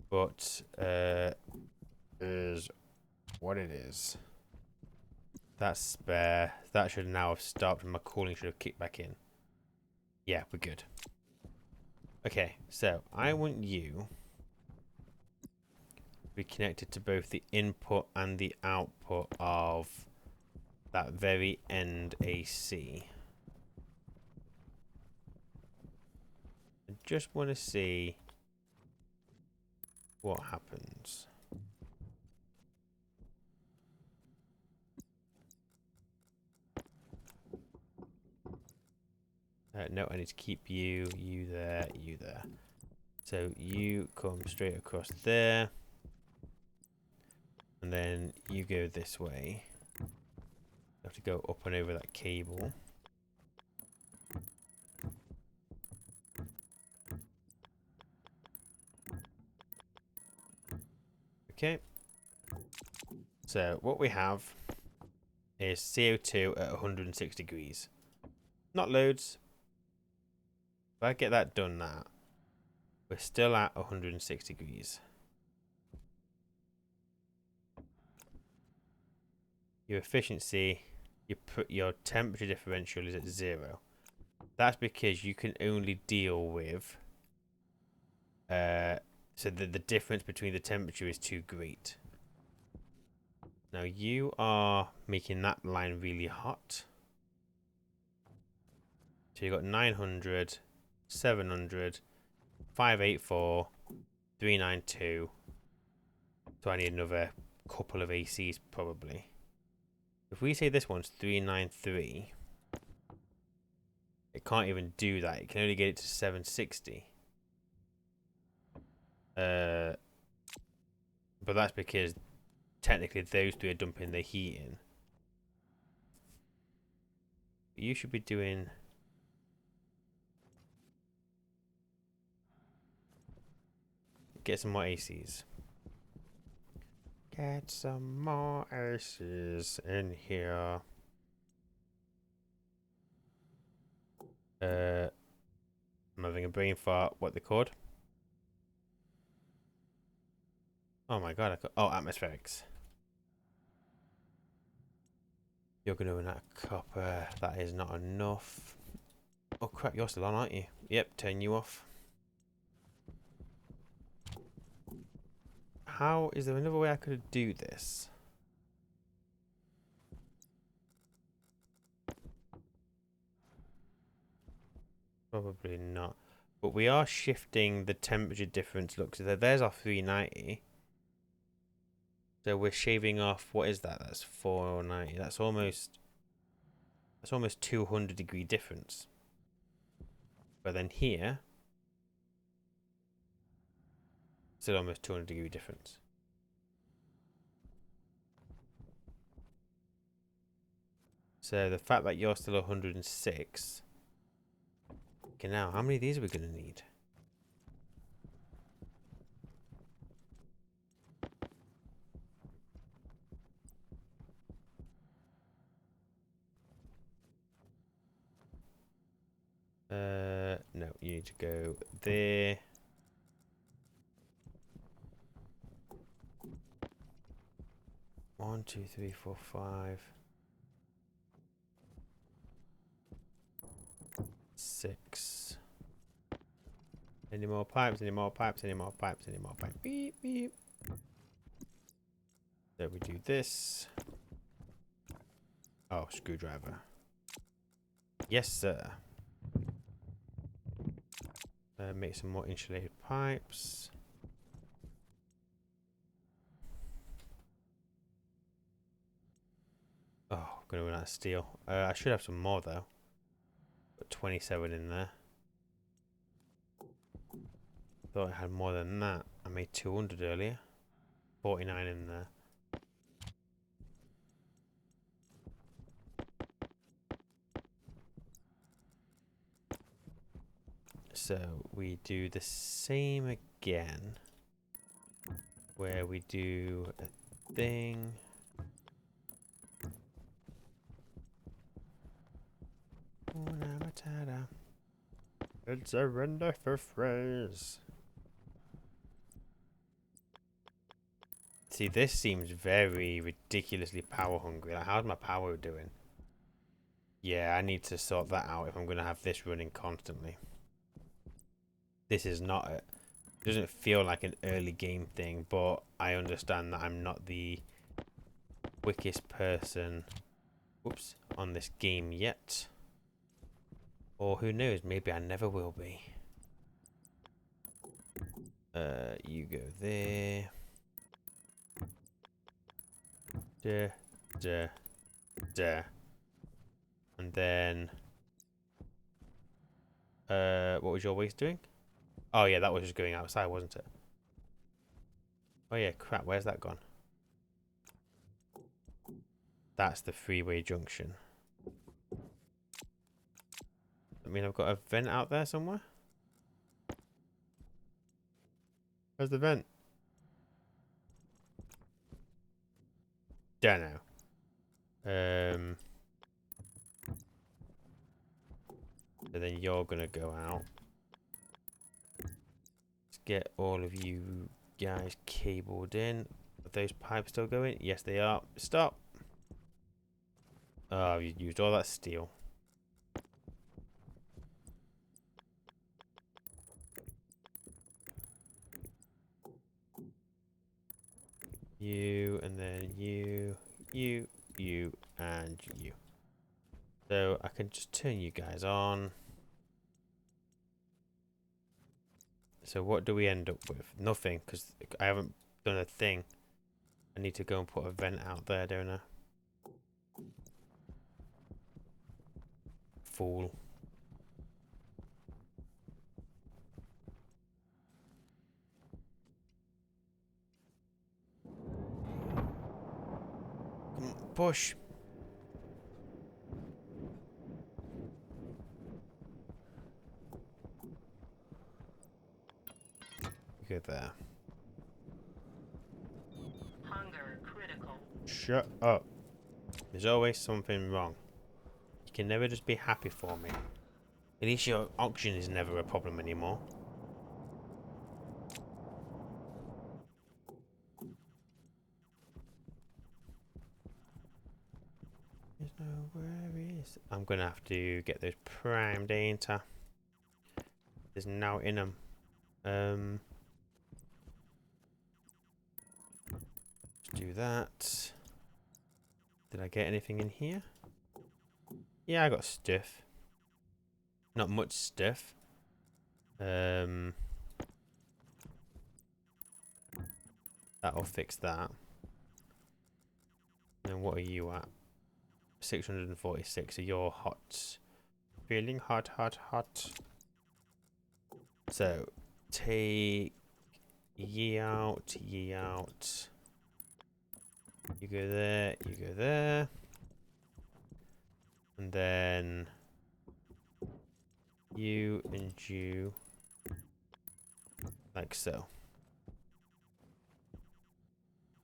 but is what it is. That's spare. That should now have stopped, and my cooling should have kicked back in. Yeah, we're good. Okay, so I want you to be connected to both the input and the output of that very end AC. I just want to see what happens. No, I need to keep you there, you there. So you come straight across there. And then you go this way. You have to go up and over that cable. Okay. So what we have is CO2 at 106 degrees. Not loads. If I get that done now, we're still at 106 degrees. Your efficiency, your temperature differential is at 0. That's because you can only deal with so the difference between the temperature is too great. Now you are making that line really hot. So you've got 900, 700, 584, 392. So I need another couple of ACs probably. If we say this one's 393, it can't even do that. It can only get it to 760. But that's because technically those two are dumping the heat in. You should be doing... Get some more ACs. Get some more ACs in here. I'm having a brain fart. What they called? Oh my god, oh, atmospherics. You're going to run out of copper. That is not enough. Oh crap, you're still on, aren't you? Yep, turn you off. How is there another way I could do this? Probably not. But we are shifting the temperature difference. Look, so there's our 390. So we're shaving off, what is that? That's 490. That's almost 200-degree difference. But then here, still almost 200-degree difference. So the fact that you're still 106. Okay, now how many of these are we going to need? No, you need to go there. One, two, three, four, five, six. Any more pipes? Any more pipes? Any more pipes? Any more pipes? Beep, beep. So we do this. Oh, screwdriver. Yes, sir. Make some more insulated pipes. Oh, gonna run out of steel. I should have some more though. Put 27 in there. Thought I had more than that. I made 200 earlier. 49 in there. So we do the same again. Where we do a thing. Una Matata. It's a wonderful phrase. See, this seems very ridiculously power hungry. Like, how's my power doing? Yeah, I need to sort that out if I'm going to have this running constantly. This is not it. Doesn't feel like an early game thing, but I understand that I'm not the quickest person, whoops, on this game yet. Or who knows, maybe I never will be. You go there. Duh, duh, duh. And then, what was your waste doing? Oh yeah, that was just going outside, wasn't it? Oh yeah, crap, where's that gone? That's the freeway junction. I mean, I've got a vent out there somewhere. Where's the vent? Don't know. So then you're gonna go out. Let's get all of you guys cabled in. Are those pipes still going? Yes, they are. Stop. Oh, you used all that steel. You, and then you, and you. So I can just turn you guys on. So what do we end up with? Nothing, because I haven't done a thing. I need to go and put a vent out there, don't I? Fool. Come on, push. Go there. Hunger critical. Shut up. There's always something wrong. You can never just be happy for me. At least your oxygen is never a problem anymore. There's no worries. I'm gonna have to get those primed, ain't I? There's now in them. Let's do that. Did I get anything in here? Yeah, I got stuff. Not much stuff. That'll fix that. And what are you at? 646. So you're hot. Feeling hot, hot, hot. So take ye out, ye out. You go there, you go there. And then you and you. Like so.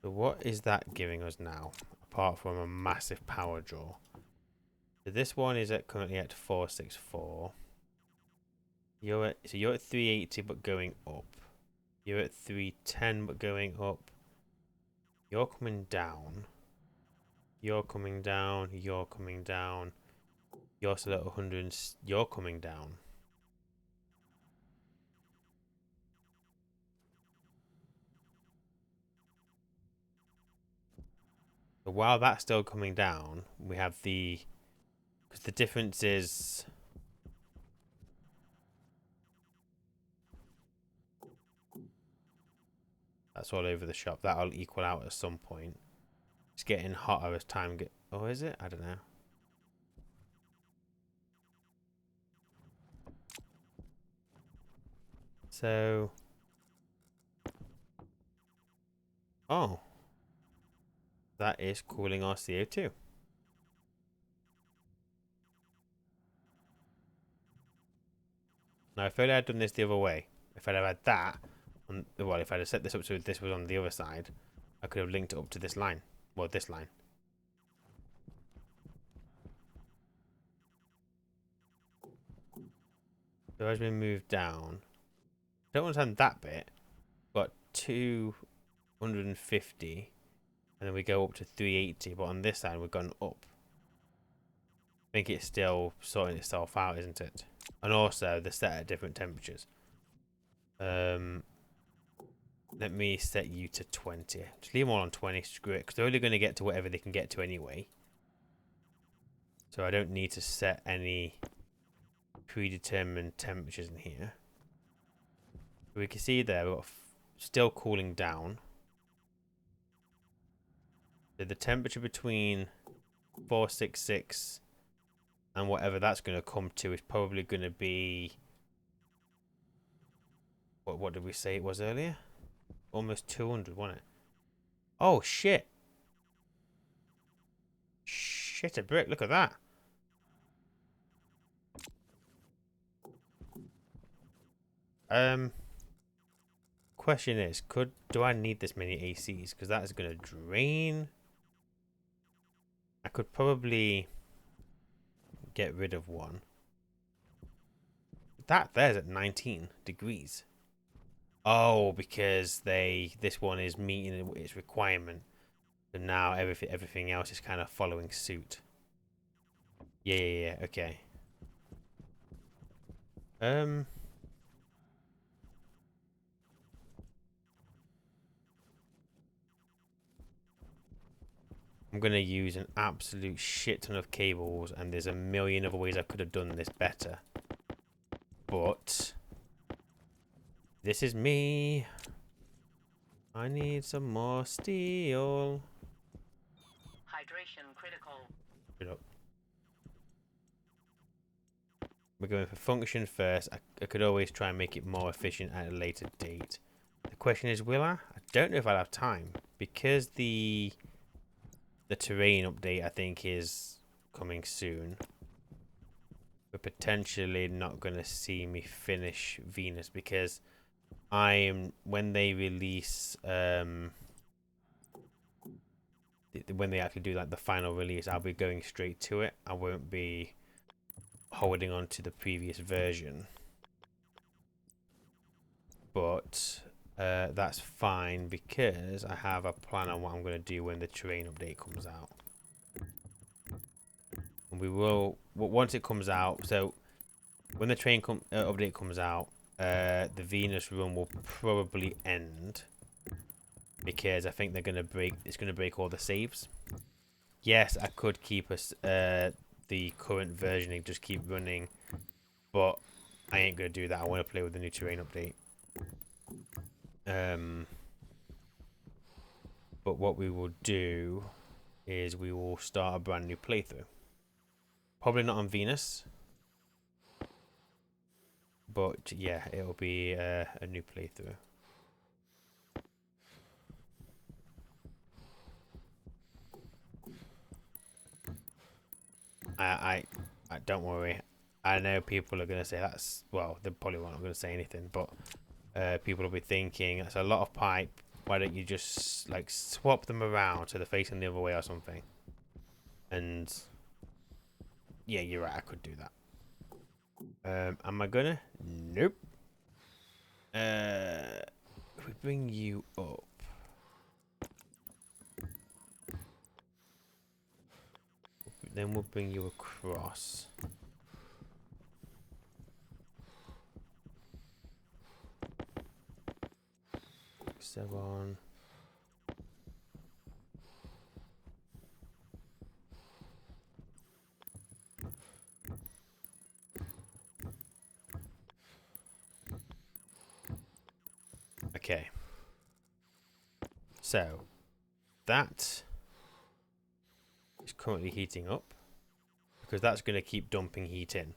So what is that giving us now? Apart from a massive power draw. So this one is currently at 464. You're at 380 but going up. You're at 310 but going up. You're coming down. You're coming down. You're coming down. You're still at 100. You're coming down. So while that's still coming down, we have because the difference is that's all over the shop. That'll equal out at some point. It's getting hotter as time get. Oh, is it? I don't know. So, oh, that is cooling our CO2. Now, if I'd had done this the other way, if I'd have had that, well, if I'd have set this up so this was on the other side, I could have linked it up to this line. Well, this line. So as we move down, don't understand that bit. Got 250, and then we go up to 380, but on this side we've gone up. I think it's still sorting itself out, isn't it? And also, they're set at different temperatures. Let me set you to 20. Just leave them all on 20, screw it, because they're only going to get to whatever they can get to anyway. So I don't need to set any predetermined temperatures in here. We can see there, we've got still cooling down. So the temperature between 466 and whatever that's going to come to is probably going to be... What did we say it was earlier? Almost 200, wasn't it? Oh, shit. Shit, a brick. Look at that. Question is, do I need this many ACs? Because that is going to drain. I could probably get rid of one. There's at 19 degrees. Oh, because this one is meeting its requirement. So now everything else is kind of following suit. Yeah, okay. I'm gonna use an absolute shit ton of cables, and there's a million other ways I could have done this better. But this is me. I need some more steel. Hydration critical. Shut up. We're going for function first. I could always try and make it more efficient at a later date. The question is, will I? I don't know if I'll have time. Because the terrain update, I think, is coming soon. We're potentially not going to see me finish Venus because when they release when they actually do like the final release, I'll be going straight to it. I won't be holding on to the previous version, but that's fine because I have a plan on what I'm going to do when the terrain update comes out. And we will, once it comes out, so when the terrain update comes out, the Venus run will probably end because I think it's going to break all the saves. Yes, I could keep the current version and just keep running, but I ain't going to do that. I want to play with the new terrain update. But what we will do is we will start a brand new playthrough. Probably not on Venus, but yeah, it'll be a new playthrough. I don't worry. I know people are gonna say they probably won't going to say anything, but people will be thinking that's a lot of pipe. Why don't you just like swap them around so they're facing the other way or something? And yeah, you're right. I could do that. Am I gonna? Nope. If we bring you up. Then we'll bring you across. So on. Okay. So that is currently heating up because that's going to keep dumping heat in.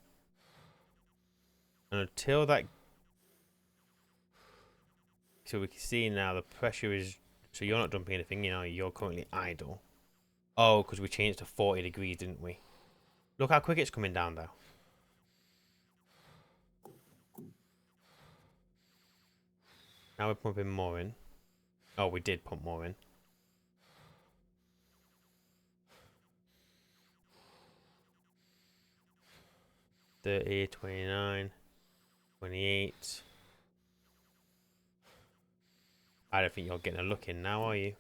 And until that, so we can see now the pressure is, so you're not dumping anything, you know, you're currently idle. Oh, because we changed to 40 degrees, didn't we? Look how quick it's coming down though. Now we're pumping more in. Oh, we did pump more in. 30, 29, 28. I don't think you're getting a look in now, are you?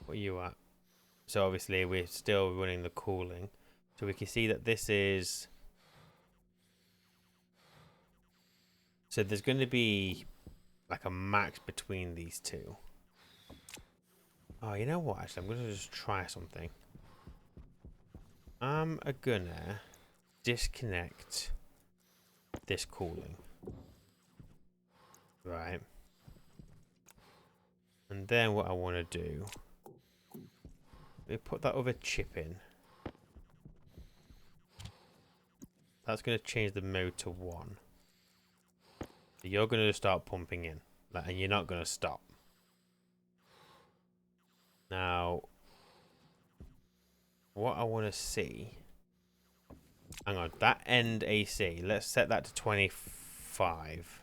What are you at? So obviously we're still running the cooling. So we can see that this is... So there's going to be like a max between these two. Oh, you know what? Actually, I'm going to just try something. I'm gonna disconnect this cooling. Right. And then what I want to do, we put that other chip in. That's going to change the mode to 1. So you're going to start pumping in, like, and you're not going to stop. Now, what I want to see, hang on, that end AC, let's set that to 25.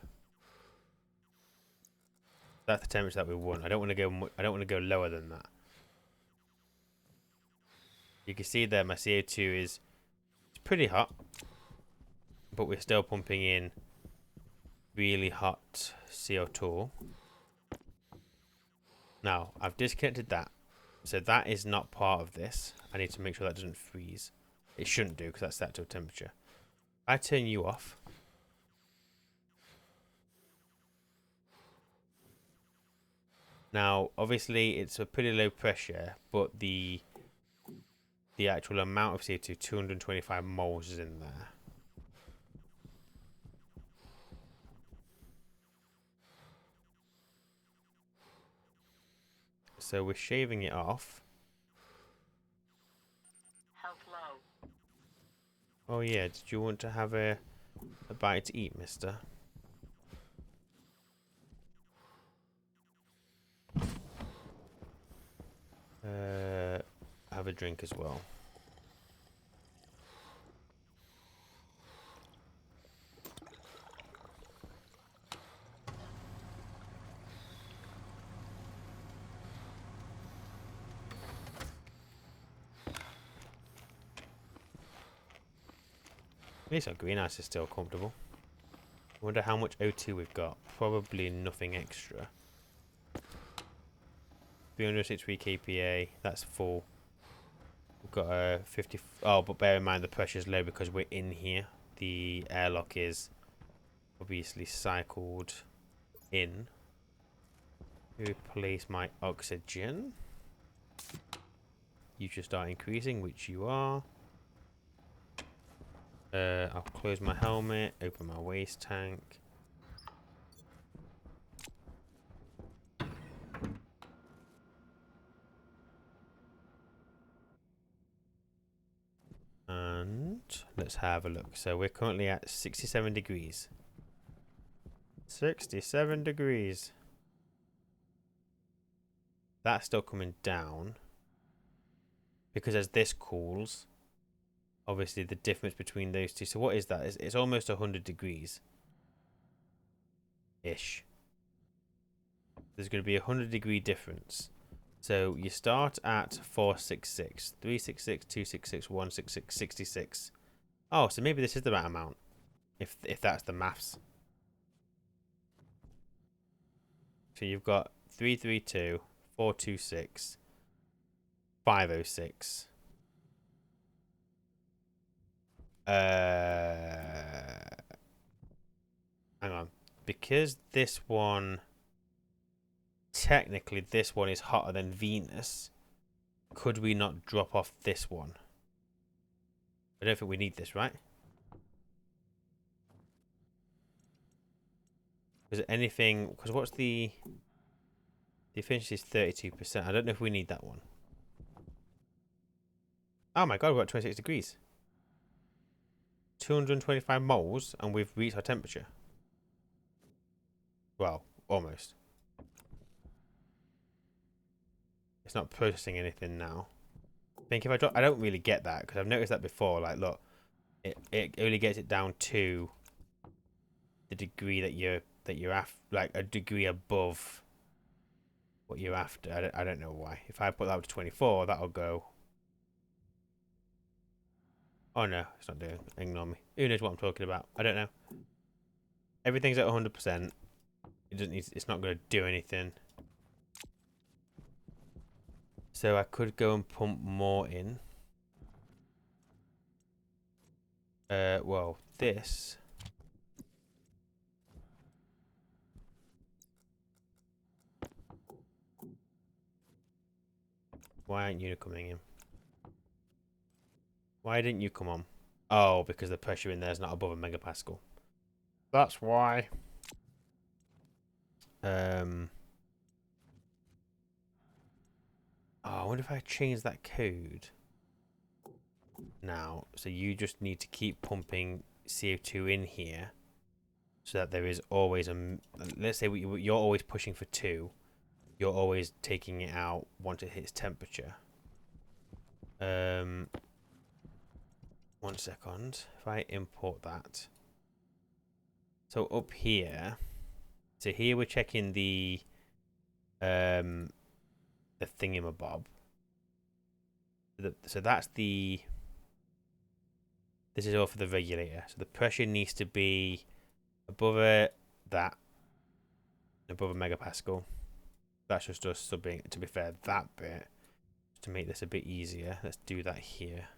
That's the temperature that we want. I don't want to go. I don't want to go lower than that. You can see there, my CO2 is it's pretty hot, but we're still pumping in really hot CO2. Now I've disconnected that, so that is not part of this. I need to make sure that doesn't freeze. It shouldn't do because that's set to a temperature. I turn you off. Now, obviously, it's a pretty low pressure, but the actual amount of CO2, 225 moles, is in there. So we're shaving it off. Health low. Oh yeah, did you want to have a bite to eat, mister? Have a drink as well. At least our greenhouse is still comfortable. I wonder how much O2 we've got. Probably nothing extra. 363 kPa, that's full. We've got a 50. Oh, but bear in mind the pressure's low because we're in here. The airlock is obviously cycled in. Replace my oxygen. You should start increasing, which you are. I'll close my helmet, open my waste tank. And let's have a look. So we're currently at 67 degrees. 67 degrees. That's still coming down. Because as this cools, obviously the difference between those two. So what is that? It's almost 100 degrees. Ish. There's going to be a 100-degree difference. So you start at 466, 366, 266, 166, 66. Oh, so maybe this is the right amount, if that's the maths. So you've got 332, 426, 506. Hang on. Because this one, technically this one is hotter than Venus, could we not drop off this one? I don't think we need this, right? Is it anything? Because what's the efficiency is 32%. I don't know if we need that one. Oh my god, we're at 26 degrees. 225 moles, and we've reached our temperature. Well, almost. It's not processing anything now. I think if I drop, I don't really get that because I've noticed that before. Like, look, it only gets it down to the degree that you're after, like a degree above what you're after. I don't know why. If I put that up to 24, that'll go. Oh no, it's not doing. Ignore me. Who knows what I'm talking about? I don't know. Everything's at 100%. It doesn't need. It's not going to do anything. So I could go and pump more in. Well, this. Why aren't you coming in? Why didn't you come on? Oh, because the pressure in there is not above a megapascal. That's why. Oh, I wonder if I change that code now. So you just need to keep pumping CO2 in here, so that there is always a. Let's say you're always pushing for 2. You're always taking it out once it hits temperature. 1 second. If I import that. So up here. So here we're checking the thingamabob. So that's the. This is all for the regulator. So the pressure needs to be above that, above a megapascal. That's just us subbing. To be fair, that bit to make this a bit easier. Let's do that here.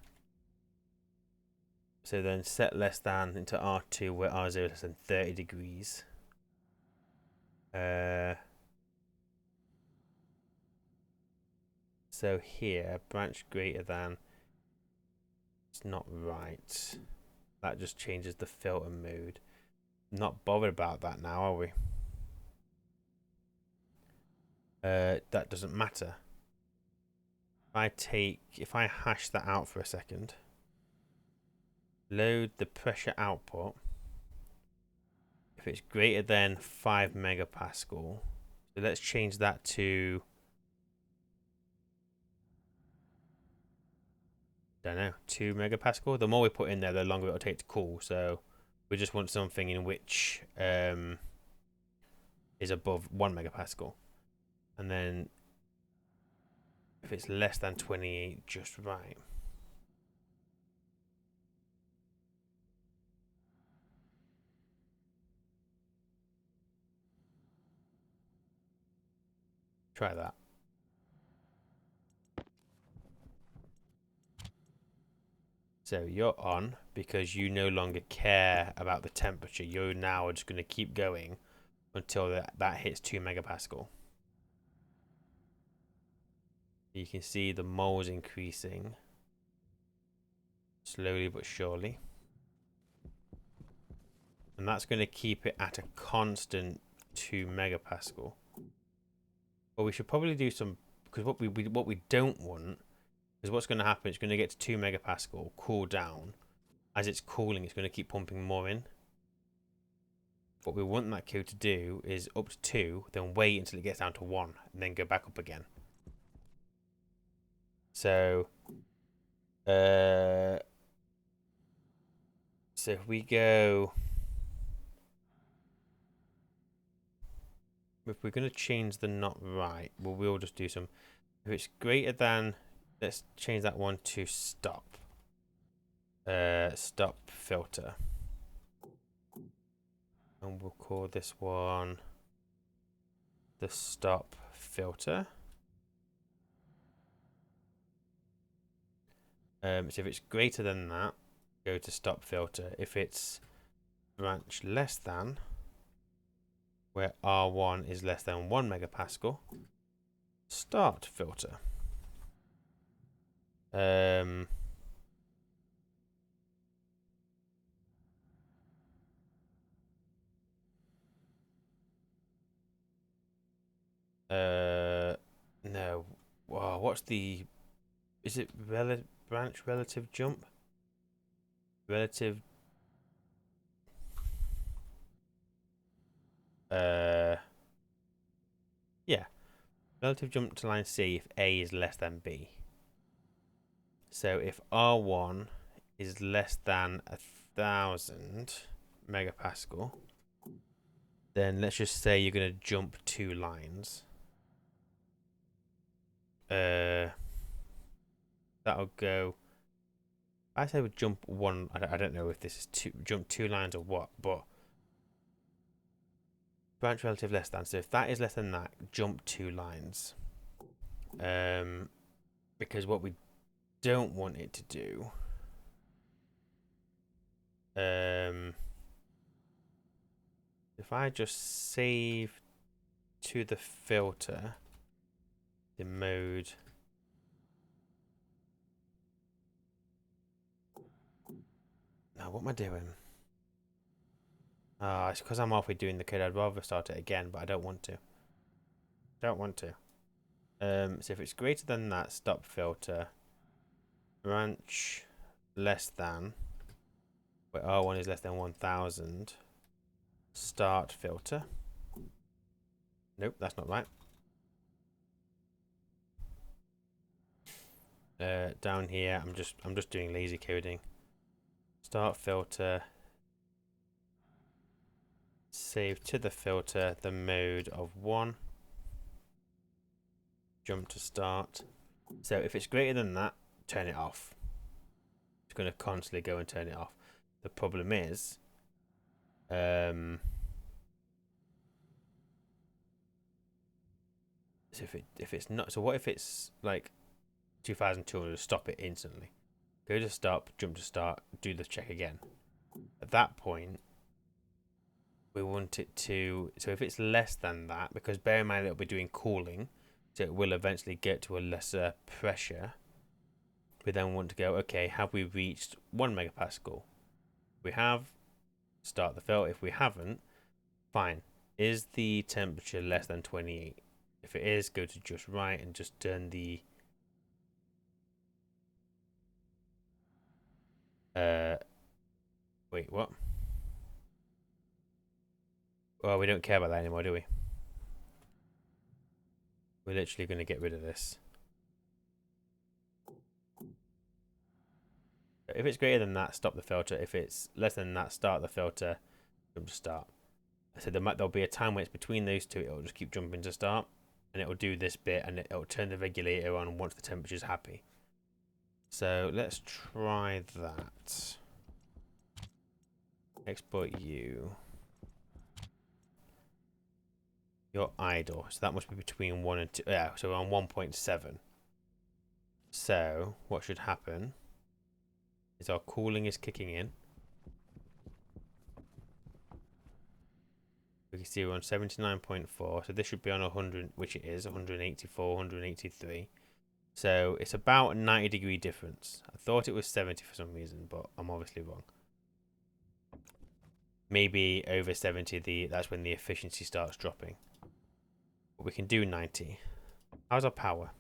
So then set less than into R2 where R0 is less than 30 degrees. So here, branch greater than. It's not right. That just changes the filter mode. Not bothered about that now, are we? That doesn't matter. If I hash that out for a second, load the pressure output. If it's greater than 5 megapascal, so let's change that to, don't know, 2 megapascal. The more we put in there, the longer it'll take to cool. So we just want something in which is above 1 megapascal. And then if it's less than 28, just right. Try that. So you're on because you no longer care about the temperature. You now are just going to keep going until that hits 2 megapascal. You can see the moles increasing slowly but surely. And that's going to keep it at a constant 2 megapascal. But we should probably do some, because what we don't want is what's going to happen. It's going to get to 2 megapascal, cool down. As it's cooling, it's going to keep pumping more in. What we want that code to do is up to 2, then wait until it gets down to 1, and then go back up again. So, so if we go, if we're going to change the not right, well, we'll just do some. If it's greater than, let's change that one to stop. Stop filter. And we'll call this one the stop filter. So if it's greater than that, go to stop filter. If it's branch less than, where R1 is less than 1 megapascal, start filter. No. Wow, what's the... Is it branch relative jump? Relative... Yeah. Relative jump to line C if A is less than B. So if R1 is less than 1,000 megapascal, then let's just say you're going to jump 2 lines. That'll go... I say we jump 1... I don't know if this is jump 2 lines or what, but... Branch relative less than. So if that is less than that, jump 2 lines. Because what we don't want it to do... if I just save to the filter, the mode... Now, what am I doing? It's because I'm halfway doing the code. I'd rather start it again, but I don't want to. So if it's greater than that, stop filter. Branch less than, where R1 is less than 1,000. Start filter. Nope, that's not right. Down here, I'm just doing lazy coding. Start filter. Save to the filter the mode of 1. Jump to start. So if it's greater than that, turn it off. It's going to constantly go and turn it off. The problem is, so if it's not, so what if it's like 2,200? Stop it instantly. Go to stop, jump to start, do the check again. At that point, we want it to. So if it's less than that, because bear in mind it'll be doing cooling, so it will eventually get to a lesser pressure. We then want to go, okay, have we reached 1 megapascal? If we have, start the filter. If we haven't, fine. Is the temperature less than 28? If it is, go to just right and just turn the wait, what? Well, we don't care about that anymore, do we? We're literally going to get rid of this. If it's greater than that, stop the filter. If it's less than that, start the filter. Jump to start. So there'll be a time where it's between those two. It'll just keep jumping to start, and it'll do this bit, and it'll turn the regulator on once the temperature's happy. So let's try that. Export you. You're idle, so that must be between 1 and 2. Yeah, so we're on 1.7. So what should happen is our cooling is kicking in. We can see we're on 79.4, so this should be on 100, which it is, 184, 183. So it's about a 90-degree difference. I thought it was 70 for some reason, but I'm obviously wrong. Maybe over 70, that's when the efficiency starts dropping. But we can do 90. How's our power?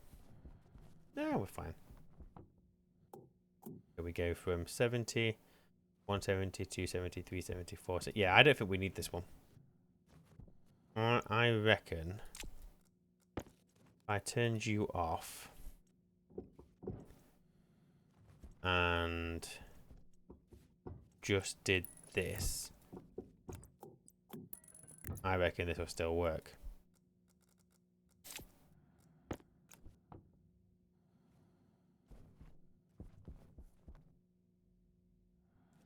No, we're fine. So we go from 70, 170, 270, 374. So yeah, I don't think we need this one. I reckon if I turned you off and just did this, I reckon this will still work.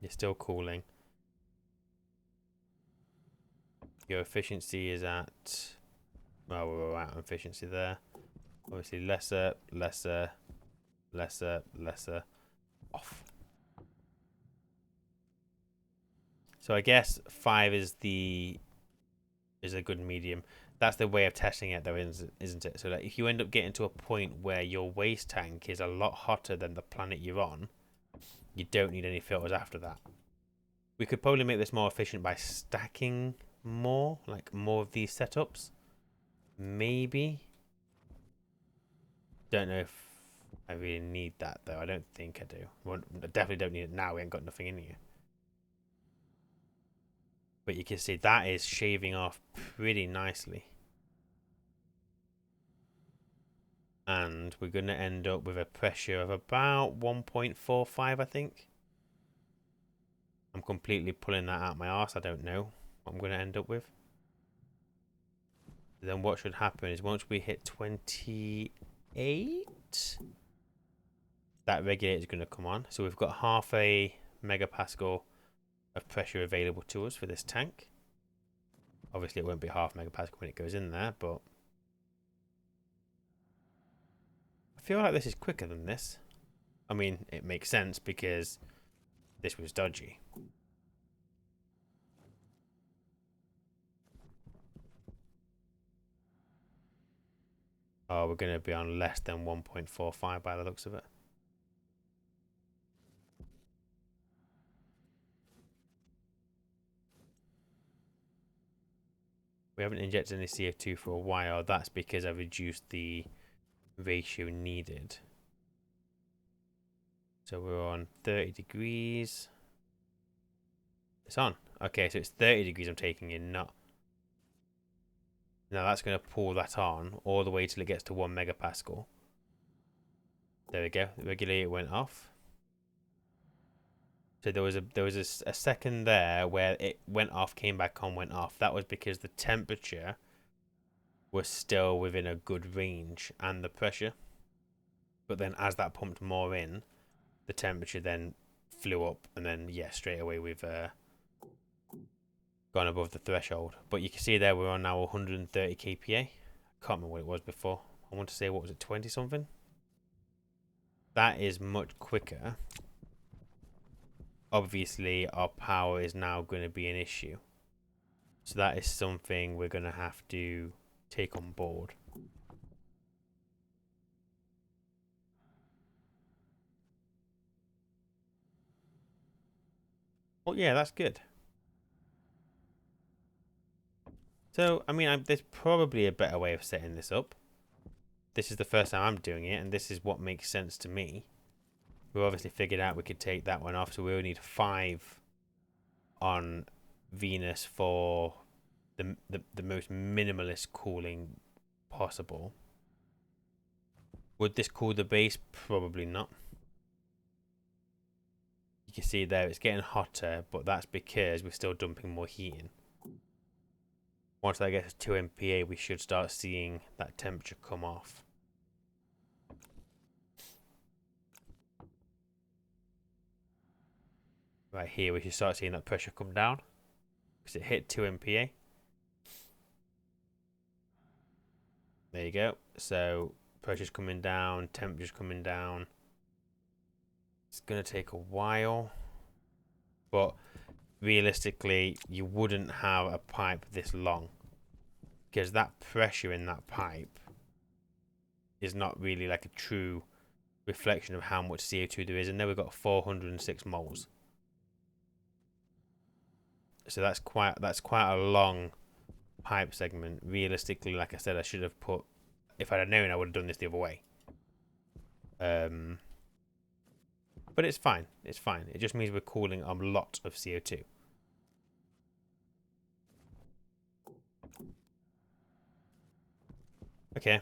You're still cooling. Your efficiency is at... Well, we're out on efficiency there. Obviously lesser, lesser, lesser, lesser, off. So I guess 5 is a good medium. That's the way of testing it though, isn't it? So that if you end up getting to a point where your waste tank is a lot hotter than the planet you're on, you don't need any filters after that. We could probably make this more efficient by stacking more, like more of these setups. Maybe. Don't know if I really need that though. I don't think I do. Well, I definitely don't need it now. We ain't got nothing in here. But you can see that is shaving off pretty nicely. And we're going to end up with a pressure of about 1.45, I think. I'm completely pulling that out my arse. I don't know what I'm going to end up with. Then what should happen is once we hit 28, that regulator is going to come on. So we've got half a megapascal of pressure available to us for this tank. Obviously, it won't be half megapascal when it goes in there, but I feel like this is quicker than this. I mean, it makes sense because this was dodgy. Oh, we're going to be on less than 1.45 by the looks of it. We haven't injected any CO2 for a while. That's because I reduced the ratio needed. So we're on 30 degrees. It's on. Okay, so it's 30 degrees I'm taking in, not... Now that's going to pull that on all the way till it gets to 1 megapascal. There we go. The regulator went off. So there was a second there where it went off, came back on, went off. That was because the temperature was still within a good range and the pressure. But then as that pumped more in, the temperature then flew up, and then yeah, straight away we've gone above the threshold. But you can see there we're on now 130 kPa. I can't remember what it was before. I want to say, what was it, 20 something? That is much quicker. Obviously our power is now going to be an issue, so that is something we're going to have to take on board. Well, yeah, that's good. So, I mean, there's probably a better way of setting this up. This is the first time I'm doing it, and this is what makes sense to me. We obviously figured out we could take that one off, so we only need 5 on Venus for the most minimalist cooling possible. Would this cool the base? Probably not. You can see there it's getting hotter, but that's because we're still dumping more heat in. Once that gets to 2 MPa, we should start seeing that temperature come off. Right here, we should start seeing that pressure come down because it hit 2 MPa. There you go. So pressure's coming down, temperature's coming down. It's going to take a while, but realistically, you wouldn't have a pipe this long because that pressure in that pipe is not really like a true reflection of how much CO2 there is. And there we've got 406 moles. So that's quite a long pipe segment. Realistically, like I said, I should have put, if I'd have known, I would have done this the other way. But it's fine. It's fine. It just means we're cooling a lot of CO2. Okay.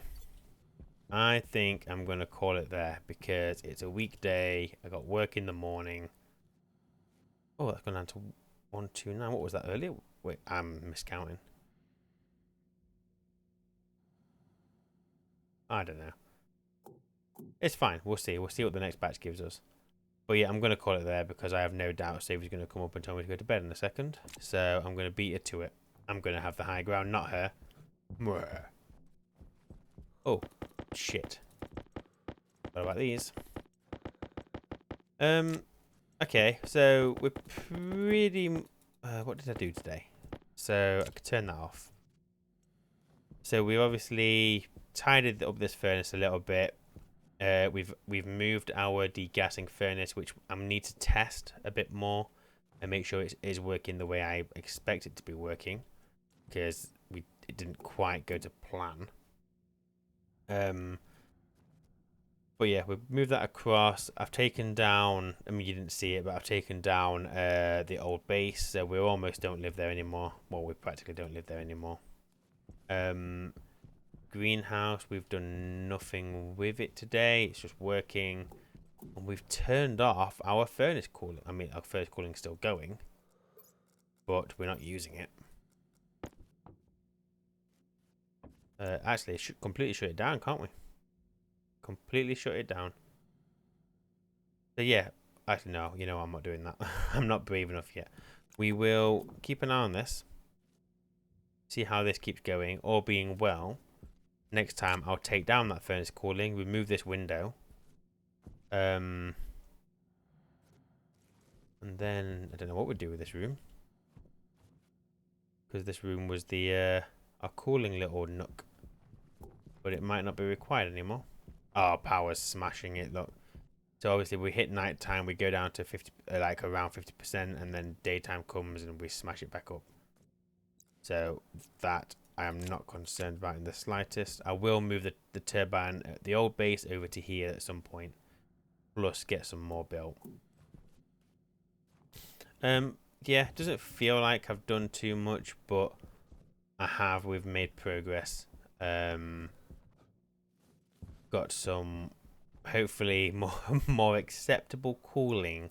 I think I'm going to call it there because it's a weekday. I got work in the morning. Oh, that's gone down to 129. What was that earlier? Wait, I'm miscounting. I don't know. It's fine. We'll see. We'll see what the next batch gives us. But yeah, I'm going to call it there because I have no doubt Savvy's going to come up and tell me to go to bed in a second. So I'm going to beat her to it. I'm going to have the high ground, not her. Oh, shit. What about these? Okay, so we're pretty... what did I do today? So I could turn that off. So we've obviously tidied up this furnace a little bit. We've moved our degassing furnace, which I need to test a bit more and make sure it is working the way I expect it to be working, because it didn't quite go to plan. But yeah, we've moved that across. I've taken down, I mean, you didn't see it, but I've taken down the old base, so we almost don't live there anymore. Well, we practically don't live there anymore. Greenhouse, we've done nothing with it today. It's just working. And we've turned off our furnace cooling. I mean, our furnace cooling is still going, but we're not using it. Actually, it should completely shut it down, can't we? Completely shut it down. So yeah, actually no, you know I'm not doing that. I'm not brave enough yet. We will keep an eye on this. See how this keeps going. All being well, next time I'll take down that furnace cooling, remove this window. And then I don't know what we'd do with this room. Because this room was the our cooling little nook. But it might not be required anymore. Oh, power's smashing it, look. So obviously we hit night time, we go down to 50, like around 50%, and then daytime comes and we smash it back up. So that I am not concerned about in the slightest. I will move the turbine at the old base over to here at some point, plus get some more built. Yeah, doesn't feel like I've done too much, but I have. We've made progress. Got some, hopefully more acceptable cooling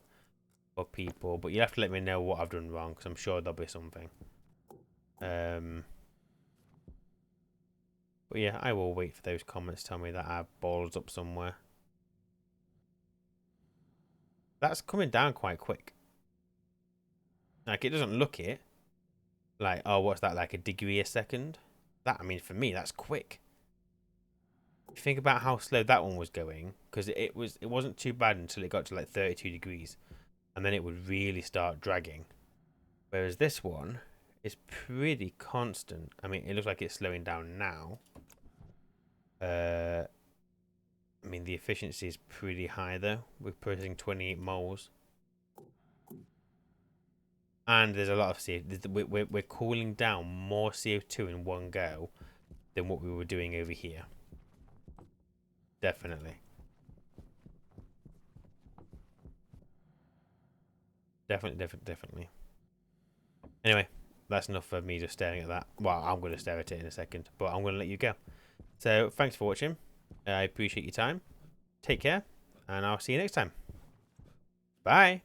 for people, but you have to let me know what I've done wrong, because I'm sure there'll be something. But yeah, I will wait for those comments to tell me that our ball's up somewhere. That's coming down quite quick. Like, it doesn't look it. Like, oh, what's that, like a degree a second? That, I mean, for me, that's quick. If you think about how slow that one was going, because it wasn't too bad until it got to like 32 degrees. And then it would really start dragging. Whereas this one is pretty constant. I mean, it looks like it's slowing down now. I mean, the efficiency is pretty high though. We're processing 28 moles. And there's a lot of CO2. We're cooling down more CO2 in one go than what we were doing over here. Definitely. Definitely. Anyway, that's enough of me just staring at that. Well, I'm going to stare at it in a second, but I'm going to let you go. So, thanks for watching. I appreciate your time. Take care, and I'll see you next time. Bye.